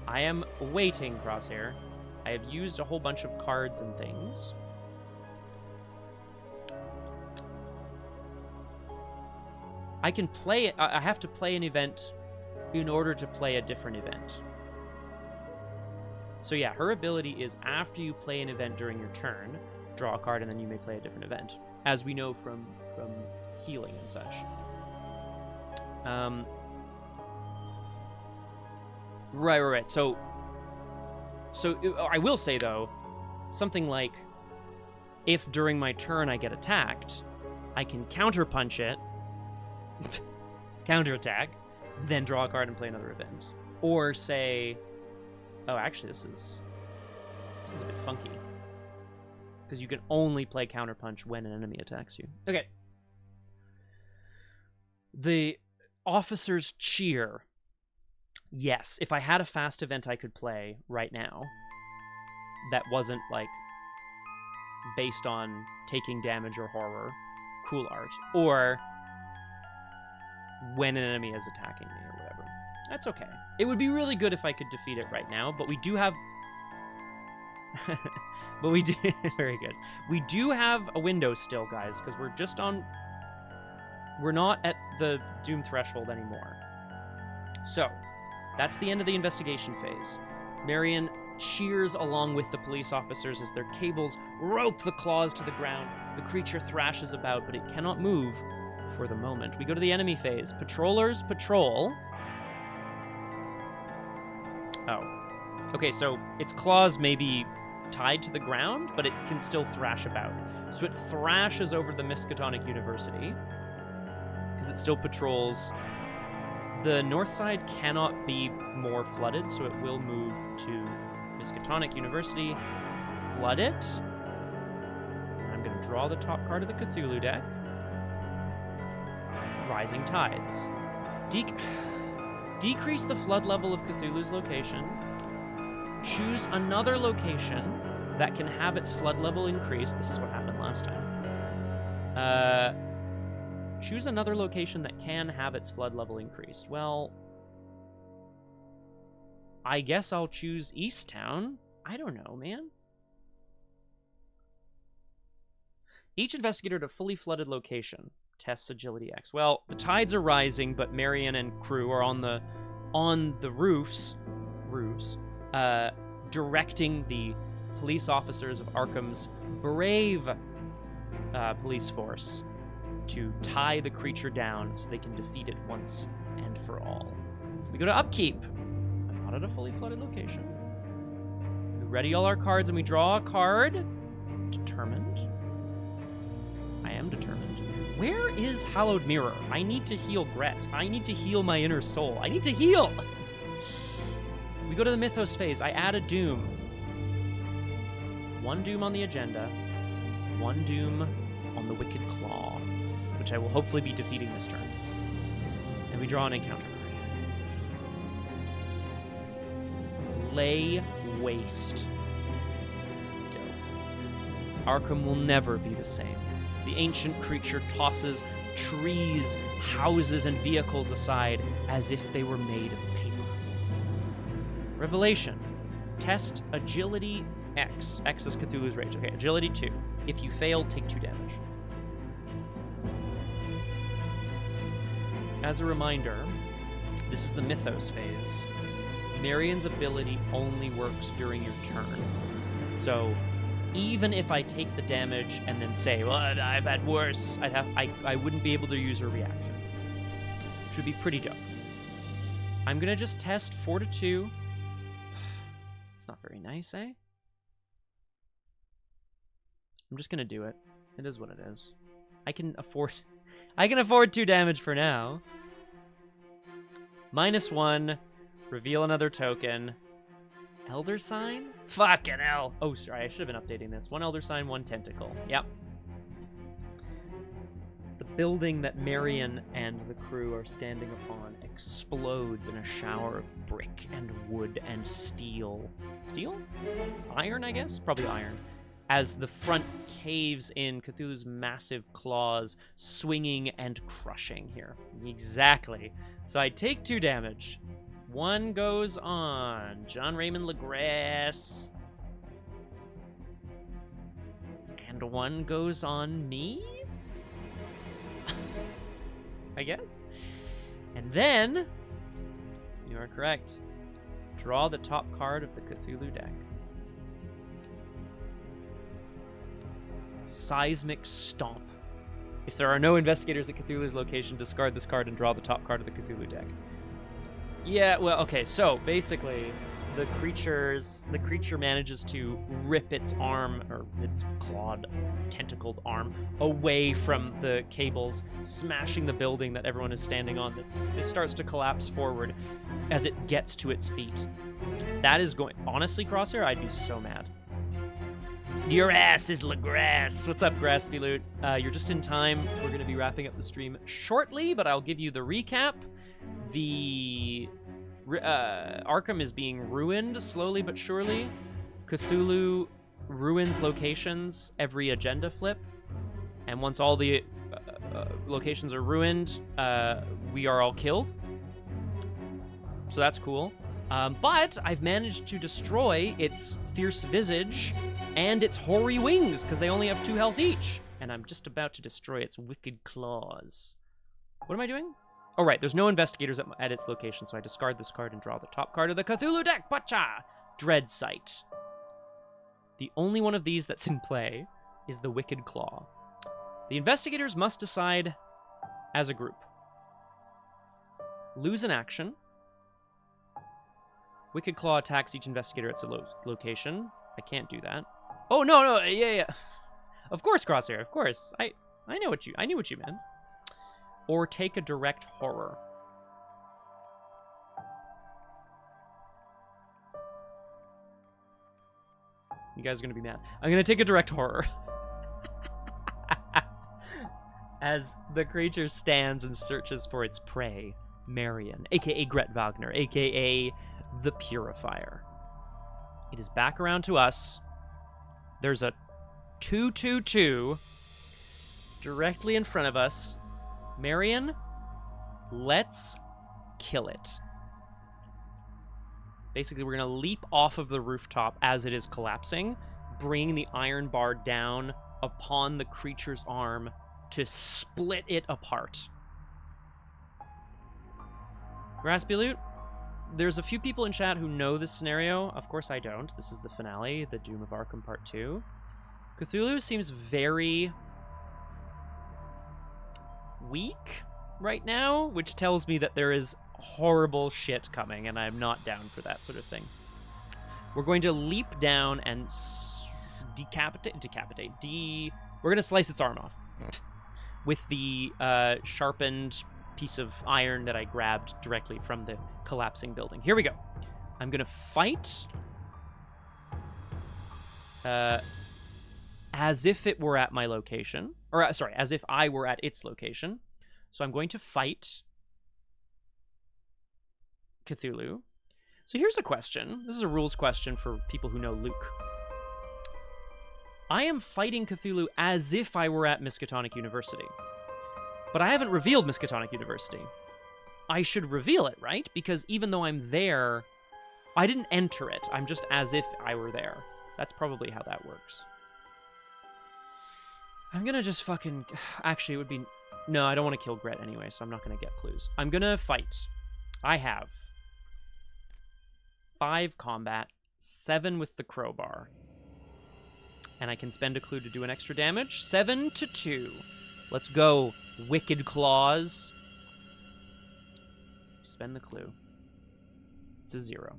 S1: I am waiting, Crosshair. I have used a whole bunch of cards and things. I can play... I have to play an event in order to play a different event. So yeah, her ability is after you play an event during your turn, draw a card, and then you may play a different event, as we know from healing and such. Right. So I will say, though, something like, if during my turn I get attacked, I can counterpunch it, counterattack, then draw a card and play another event. Or say, oh, actually, this is a bit funky, because you can only play counterpunch when an enemy attacks you. Okay. The Officer's Cheer. Yes, if I had a fast event I could play right now that wasn't, like, based on taking damage or horror, cool art, or when an enemy is attacking me or whatever. That's okay. It would be really good if I could defeat it right now, but we do have... but we do... Very good. We do have a window still, guys, because we're just on... We're not at the Doom threshold anymore. So, that's the end of the investigation phase. Marion cheers along with the police officers as their cables rope the claws to the ground. The creature thrashes about, but it cannot move for the moment. We go to the enemy phase. Patrollers patrol. Oh. Okay, so its claws may be tied to the ground, but it can still thrash about. So it thrashes over the Miskatonic University, because it still patrols. The north side cannot be more flooded, so it will move to Miskatonic University. Flood it. I'm going to draw the top card of the Cthulhu deck. Rising Tides. Decrease the flood level of Cthulhu's location. Choose another location that can have its flood level increased. This is what happened last time. Choose another location that can have its flood level increased. Well, I guess I'll choose East Town. I don't know, man. Each investigator at a fully flooded location tests agility X. Well, the tides are rising, but Marion and crew are on the roofs, directing the police officers of Arkham's brave police force to tie the creature down so they can defeat it once and for all. We go to Upkeep. I'm not at a fully flooded location. We ready all our cards and we draw a card. Determined. I am determined. Where is Hallowed Mirror? I need to heal Gret. I need to heal my inner soul. I need to heal! We go to the Mythos phase. I add a Doom. One Doom on the agenda. One Doom on the Wicked Claw, which I will hopefully be defeating this turn. And we draw an encounter card. Lay Waste. Dope. Arkham will never be the same. The ancient creature tosses trees, houses, and vehicles aside as if they were made of paper. Revelation. Test Agility X. X is Cthulhu's Rage. Okay, Agility 2. If you fail, take 2 damage. As a reminder, this is the Mythos phase. Marion's ability only works during your turn. So, even if I take the damage and then say, well, I've had worse, I wouldn't be able to use her reaction. Which would be pretty dope. I'm gonna just test 4 to 2. It's not very nice, eh? I'm just gonna do it. It is what it is. I can afford 2 damage for now. -1. Reveal another token. Elder Sign? Fucking hell. Oh, sorry, I should have been updating this. 1 Elder Sign, 1 Tentacle. Yep. The building that Marion and the crew are standing upon explodes in a shower of brick and wood and steel. Steel? Iron, I guess? Probably iron. As the front caves in, Cthulhu's massive claws swinging and crushing here. Exactly. So I take 2 damage. 1 goes on John Raymond LaGrasse. And 1 goes on me? I guess? And then, you are correct. Draw the top card of the Cthulhu deck. Seismic Stomp. If there are no investigators at Cthulhu's location, discard this card and draw the top card of the Cthulhu deck. Yeah, well, okay, so basically, the creature manages to rip its arm, or its clawed, tentacled arm, away from the cables, smashing the building that everyone is standing on. It starts to collapse forward as it gets to its feet. That is going... Honestly, Crosshair, I'd be so mad. Your ass is LaGrasse. What's up, Graspy Loot? You're just in time. We're going to be wrapping up the stream shortly, but I'll give you the recap. The Arkham is being ruined slowly but surely. Cthulhu ruins locations every agenda flip. And once all the locations are ruined, we are all killed. So that's cool. But I've managed to destroy its fierce visage and its hoary wings, because they only have 2 health each. And I'm just about to destroy its wicked claws. What am I doing? Oh, right. There's no investigators at its location, so I discard this card and draw the top card of the Cthullu deck. Pacha! Dread Sight. The only one of these that's in play is the Wicked Claw. The investigators must decide as a group. Lose an action. Wicked Claw attacks each investigator at its location. I can't do that. Oh, no, yeah. Of course, Crosshair, of course. I knew what you meant. Or take a direct horror. You guys are going to be mad. I'm going to take a direct horror. As the creature stands and searches for its prey, Marion, a.k.a. Gret Wagner, a.k.a. the Purifier. It is back around to us. There's a 2/2/2 directly in front of us. Marion, let's kill it. Basically, we're going to leap off of the rooftop as it is collapsing, bring the iron bar down upon the creature's arm to split it apart. Graspy Loot, there's a few people in chat who know this scenario. Of course I don't. This is the finale, the Doom of Arkham Part 2. Cthullu seems very weak right now, which tells me that there is horrible shit coming, and I'm not down for that sort of thing. We're going to leap down and we're going to slice its arm off with the sharpened piece of iron that I grabbed directly from the collapsing building. Here we go. I'm going to fight as if it were at my location. Or, sorry, as if I were at its location. So I'm going to fight Cthullu. So here's a question. This is a rules question for people who know Luke. I am fighting Cthullu as if I were at Miskatonic University. But I haven't revealed Miskatonic University. I should reveal it, right? Because even though I'm there, I didn't enter it. I'm just as if I were there. That's probably how that works. I'm gonna just fucking... Actually, it would be... No, I don't want to kill Gret anyway, so I'm not gonna get clues. I'm gonna fight. I have 5 combat, 7 with the crowbar. And I can spend a clue to do an extra damage. 7/2. Let's go, Wicked Claws. Spend the clue. It's a 0.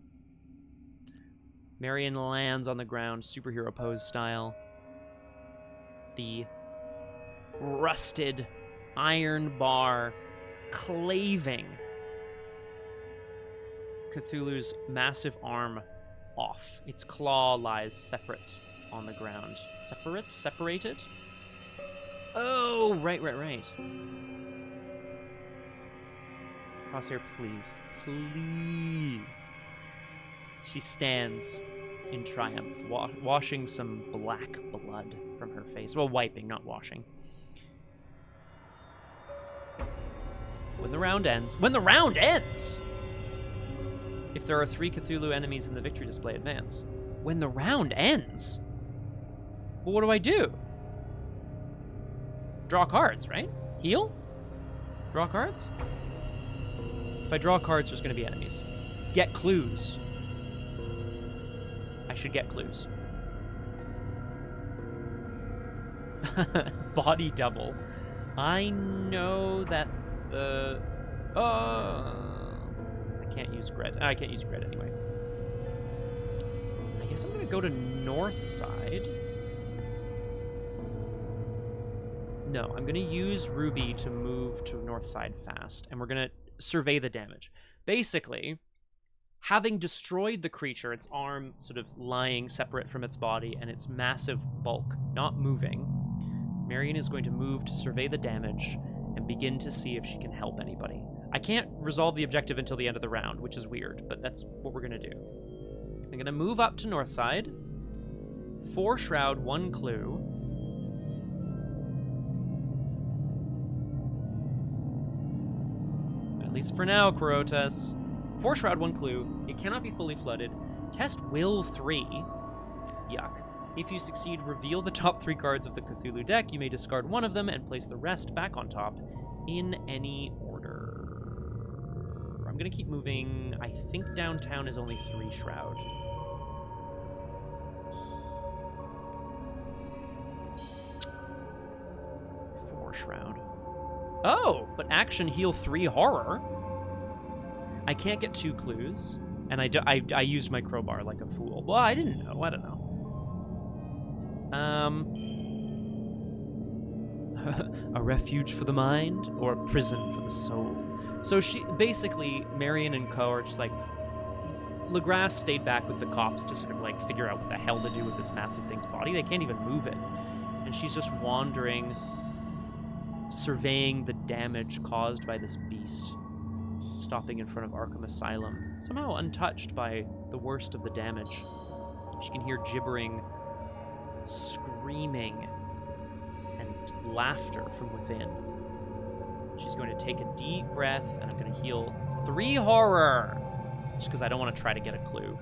S1: Marion lands on the ground, superhero pose style. The rusted iron bar claving Cthulhu's massive arm off. Its claw lies separate on the ground. Separated? Oh, right. Crosshair, please. She stands in triumph, washing some black blood from her face. Well, wiping, not washing. When the round ends... If there are 3 Cthulhu enemies in the victory display, advance. When the round ends? Well, what do I do? Draw cards, right? Heal? Draw cards? If I draw cards, there's going to be enemies. Get clues. I should get clues. Body double. I know that the... I can't use Gret. I can't use Gret anyway. I guess I'm going to go to north side. No, I'm going to use Ruby to move to north side fast, and we're going to survey the damage. Basically, having destroyed the creature, its arm sort of lying separate from its body, and its massive bulk not moving, Marion is going to move to survey the damage and begin to see if she can help anybody. I can't resolve the objective until the end of the round, which is weird, but that's what we're going to do. I'm going to move up to north side, 4 shroud, 1 clue. At least for now, Kurotas. 4 shroud, 1 clue. It cannot be fully flooded. Test will 3. Yuck. If you succeed, reveal the top 3 cards of the Cthulhu deck. You may discard one of them and place the rest back on top in any order. gonna keep moving. I think downtown is only 3 shroud. Shroud. Oh, but action heal 3 horror. I can't get 2 clues, and I used my crowbar like a fool. Well, I didn't know. I don't know. A refuge for the mind or a prison for the soul. So she basically, Marion and co are just like, Legrasse stayed back with the cops to sort of like figure out what the hell to do with this massive thing's body. They can't even move it, and she's just wandering, surveying the damage caused by this beast, stopping in front of Arkham Asylum, somehow untouched by the worst of the damage. She can hear gibbering, screaming, and laughter from within. She's going to take a deep breath, and I'm going to heal 3 horror, just because I don't want to try to get a clue.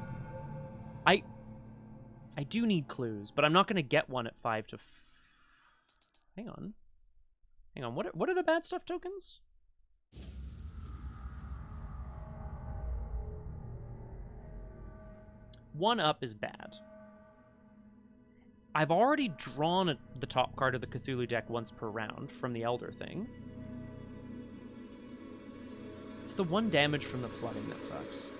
S1: I do need clues, but I'm not going to get one at 5 to... Hang on. What are the bad stuff tokens? One up is bad. I've already drawn the top card of the Cthulhu deck once per round from the Elder thing. It's the 1 damage from the flooding that sucks.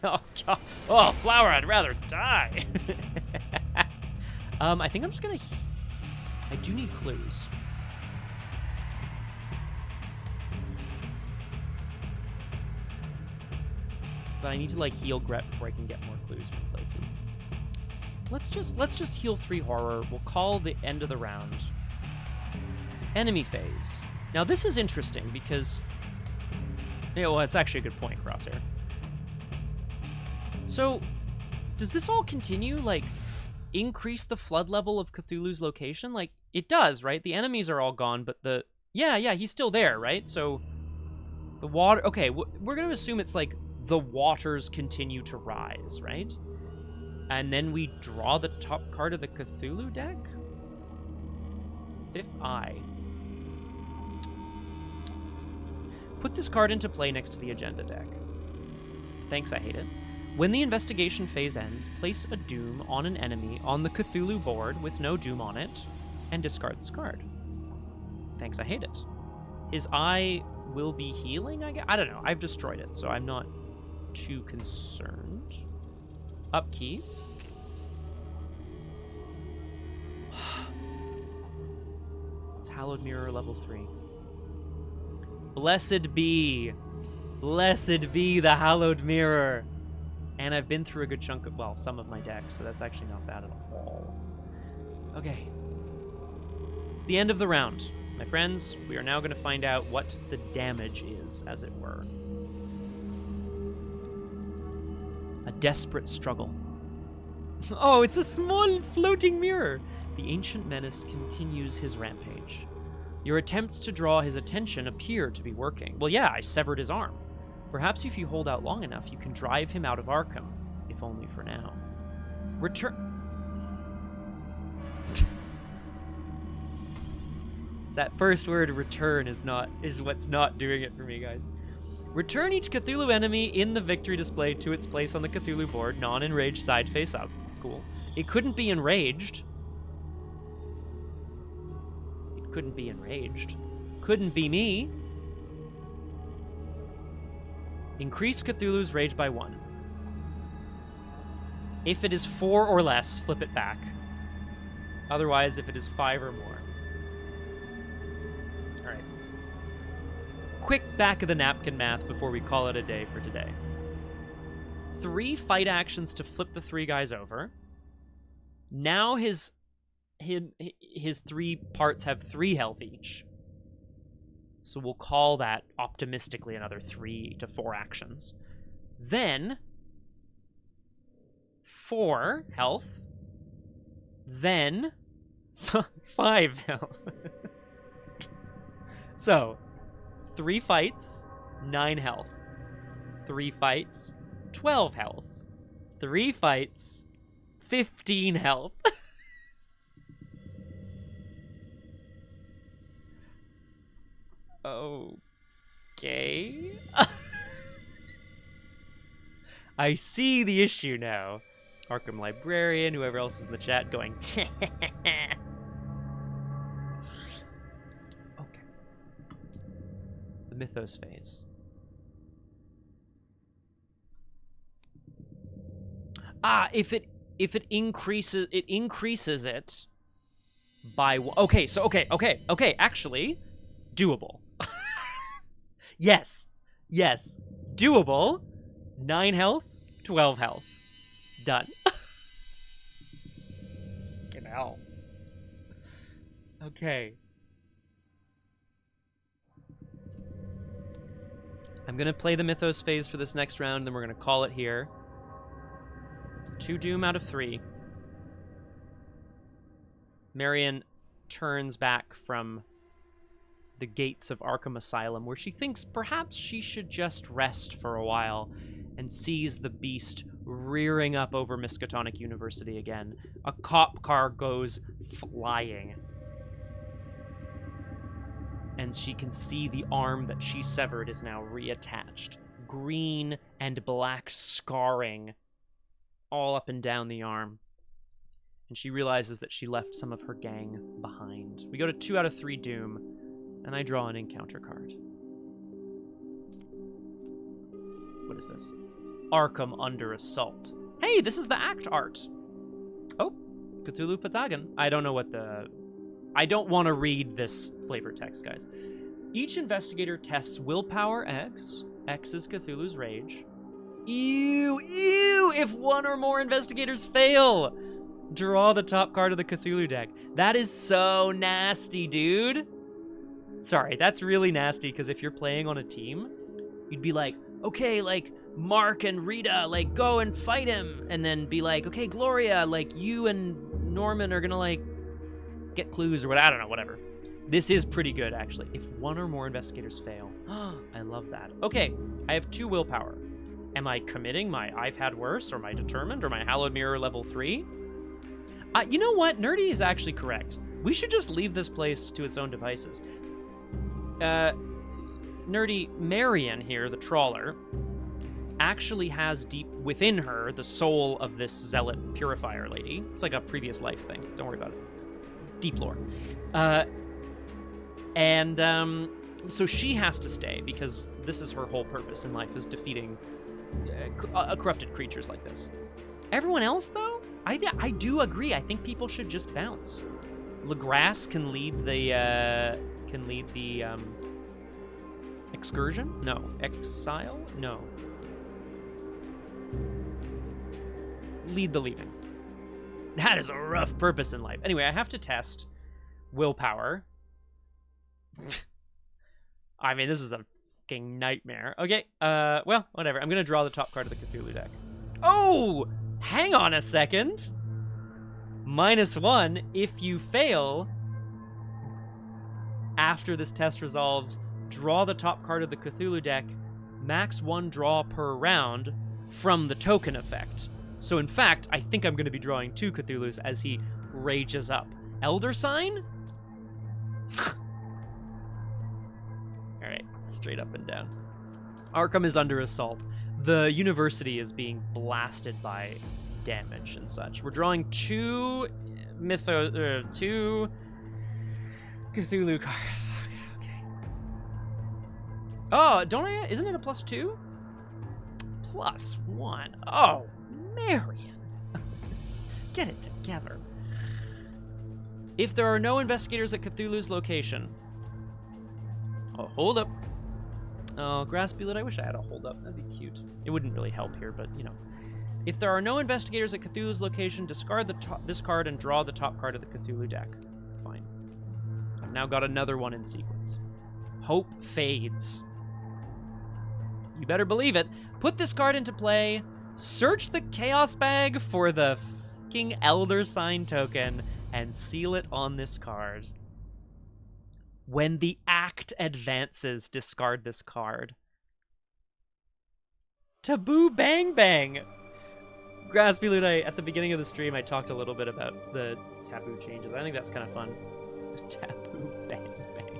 S1: Oh, God. Oh, Flower, I'd rather die. I think I'm just gonna... I do need clues. But I need to like heal Gret before I can get more clues from places. Let's just heal 3 horror. We'll call the end of the round enemy phase. Now this is interesting because, yeah, well, it's actually a good point, Crosshair. So, does this all continue? Like, increase the flood level of Cthulhu's location? Like, it does, right? The enemies are all gone, but the... Yeah, he's still there, right? So, the water... Okay, we're going to assume it's like the waters continue to rise, right? And then we draw the top card of the Cthulhu deck? 5th Eye. Put this card into play next to the agenda deck. Thanks, I hate it. When the investigation phase ends, place a doom on an enemy on the Cthulhu board with no doom on it, and discard this card. Thanks, I hate it. His eye will be healing, I guess? I don't know. I've destroyed it, so I'm not too concerned. Upkeep. It's Hallowed Mirror level 3. Blessed be the Hallowed Mirror. And I've been through a good chunk of, well, some of my decks, so that's actually not bad at all. Okay. It's the end of the round. My friends, we are now going to find out what the damage is, as it were. A desperate struggle. Oh, it's a small floating mirror. The ancient menace continues his rampage. Your attempts to draw his attention appear to be working. Well, yeah, I severed his arm. Perhaps if you hold out long enough, you can drive him out of Arkham, if only for now. Return... That first word, return, is what's not doing it for me, guys. Return each Cthulhu enemy in the victory display to its place on the Cthulhu board, non-enraged, side face up. Cool. It couldn't be enraged. It couldn't be enraged. Couldn't be me. Increase Cthulhu's rage by 1. If it is 4 or less, flip it back. Otherwise, if it is 5 or more. Alright. Quick back of the napkin math before we call it a day for today. 3 fight actions to flip the 3 guys over. Now his 3 parts have 3 health each. So we'll call that optimistically another 3 to 4 actions. Then 4 health. Then 5 health. So 3 fights, 9 health. 3 fights, 12 health. 3 fights, 15 health. Oh, Okay. I see the issue now. Arkham Librarian, whoever else is in the chat going, okay. The mythos phase. If it increases it by okay, actually doable. yes, doable. 9 health, 12 health, done. Fucking hell. Okay, I'm gonna play the mythos phase for this next round, then we're gonna call it here. 2 doom out of 3. Marion turns back from the gates of Arkham Asylum, where she thinks perhaps she should just rest for a while, and sees the beast rearing up over Miskatonic University again. A cop car goes flying. And she can see the arm that she severed is now reattached. Green and black scarring all up and down the arm. And she realizes that she left some of her gang behind. We go to 2 out of 3 doom, and I draw an encounter card. What is this? Arkham under assault. Hey, this is the act art. Oh, Cthullu Patagon. I don't know what the... I don't want to read this flavor text, guys. Each investigator tests willpower X. X is Cthulhu's rage. Ew, if 1 or more investigators fail. Draw the top card of the Cthulhu deck. That is so nasty, dude. Sorry, that's really nasty, because if you're playing on a team, you'd be like, okay, like, Mark and Rita, like, go and fight him. And then be like, okay, Gloria, like, you and Norman are gonna, like, get clues or what, I don't know, whatever. This is pretty good, actually. If 1 or more investigators fail. I love that. Okay, I have 2 willpower. Am I committing my I've had worse, or my determined, or my hallowed mirror level 3? You know what? Nerdy is actually correct. We should just leave this place to its own devices. Nerdy, Marion here, the trawler, actually has deep within her the soul of this zealot purifier lady. It's like a previous life thing. Don't worry about it. Deep lore. So she has to stay, because this is her whole purpose in life, is defeating corrupted creatures like this. Everyone else, though, I do agree. I think people should just bounce. Legrasse can lead the excursion? No. Exile? No. Lead the leaving. That is a rough purpose in life. Anyway, I have to test willpower. I mean, this is a fucking nightmare. Okay, well, whatever. I'm gonna draw the top card of the Cthulhu deck. Oh! Hang on a second. -1 if you fail. After this test resolves, draw the top card of the Cthulhu deck, max 1 draw per round from the token effect. So in fact, I think I'm going to be drawing 2 Cthulhus as he rages up. Elder Sign? Alright, straight up and down. Arkham is under assault. The university is being blasted by damage and such. We're drawing 2 2 Cthulhu cards. Okay. Oh, isn't it a +2? +1. Oh, Marion. Get it together. If there are no investigators at Cthulhu's location. Oh, hold up. Oh, Graspulid, I wish I had a hold up. That'd be cute. It wouldn't really help here, but, you know. If there are no investigators at Cthulhu's location, discard this card and draw the top card of the Cthulhu deck. Fine. I've now got another one in sequence. Hope fades. You better believe it. Put this card into play. Search the Chaos Bag for the fucking Elder Sign token and seal it on this card. When the act advances, discard this card. Taboo Bang Bang! Graspulid, at the beginning of the stream, I talked a little bit about the taboo changes. I think that's kind of fun. Taboo Bang Bang.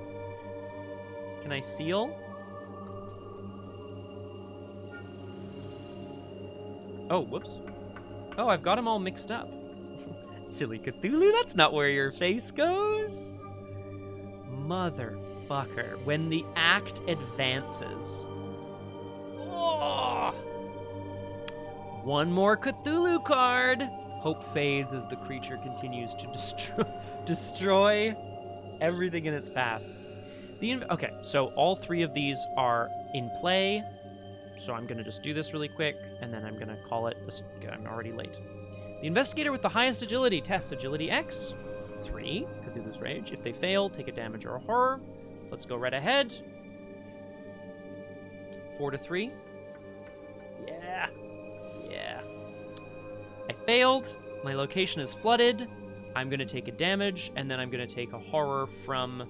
S1: Can I seal? Oh, whoops. Oh, I've got them all mixed up. Silly Cthulhu, that's not where your face goes. Motherfucker. When the act advances. Oh! One more Cthulhu card. Hope fades as the creature continues to destroy everything in its path. Okay, so all three of these are in play. So I'm going to just do this really quick, and then I'm going to call it... I'm already late. The investigator with the highest agility tests agility X. 3, Cthulhu's Rage. If they fail, take a damage or a horror. Let's go right ahead. 4 to 3. Yeah. Yeah. I failed. My location is flooded. I'm going to take a damage, and then I'm going to take a horror from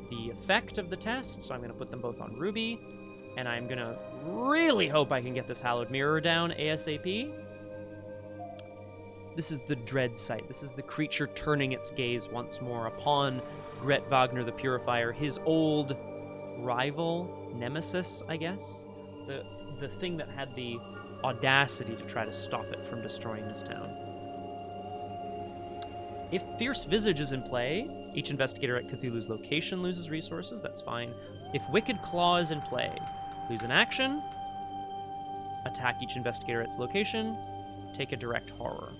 S1: the effect of the test. So I'm going to put them both on Ruby. And I'm going to really hope I can get this Hallowed Mirror down ASAP. This is the dread sight. This is the creature turning its gaze once more upon Gret Wagner the Purifier, his old rival, nemesis, I guess. The thing that had the audacity to try to stop it from destroying this town. If Fierce Visage is in play, each investigator at Cthulhu's location loses resources. That's fine. If Wicked Claw is in play, lose an action, attack each investigator at its location, take a direct horror.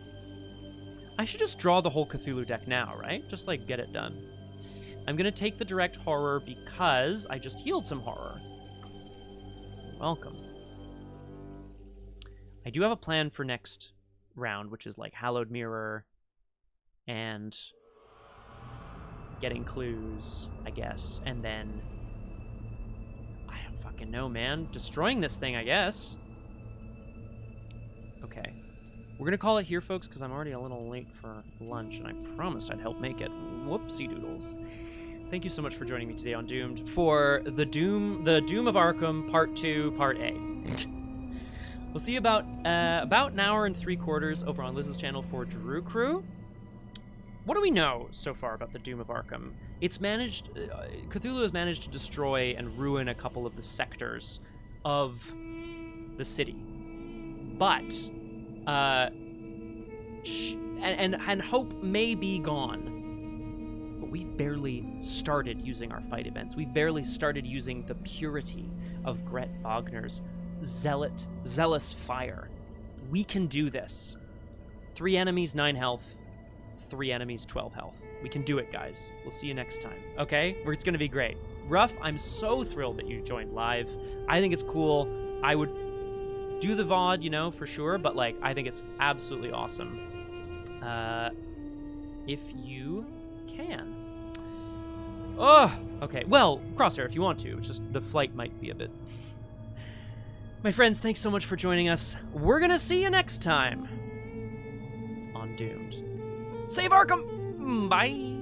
S1: I should just draw the whole Cthulhu deck now, right? Just, like, get it done. I'm going to take the direct horror because I just healed some horror. Welcome. I do have a plan for next round, which is, like, Hallowed Mirror and getting clues, I guess. And then... I don't fucking know, man. Destroying this thing, I guess. Okay. We're going to call it here, folks, because I'm already a little late for lunch, and I promised I'd help make it. Whoopsie doodles. Thank you so much for joining me today on Doomed for the Doom of Arkham Part 2, Part A. We'll see you about an hour and 3/4 over on Liz's channel for Drew Crew. What do we know so far about the Doom of Arkham? It's managed... Cthulhu has managed to destroy and ruin a couple of the sectors of the city. But... and hope may be gone, but we've barely started using our fight events. We've barely started using the purity of Gret Wagner's zealous fire. We can do this. 3 enemies, 9 health. 3 enemies, 12 health. We can do it, guys. We'll see you next time. Okay? It's gonna be great. Ruff, I'm so thrilled that you joined live. I think it's cool. I would do the VOD, you know, for sure, but, like, I think it's absolutely awesome. If you can. Oh, okay. Well, Crosshair, if you want to. It's just the flight might be a bit... My friends, thanks so much for joining us. We're gonna see you next time on Doomed. Save Arkham! Bye!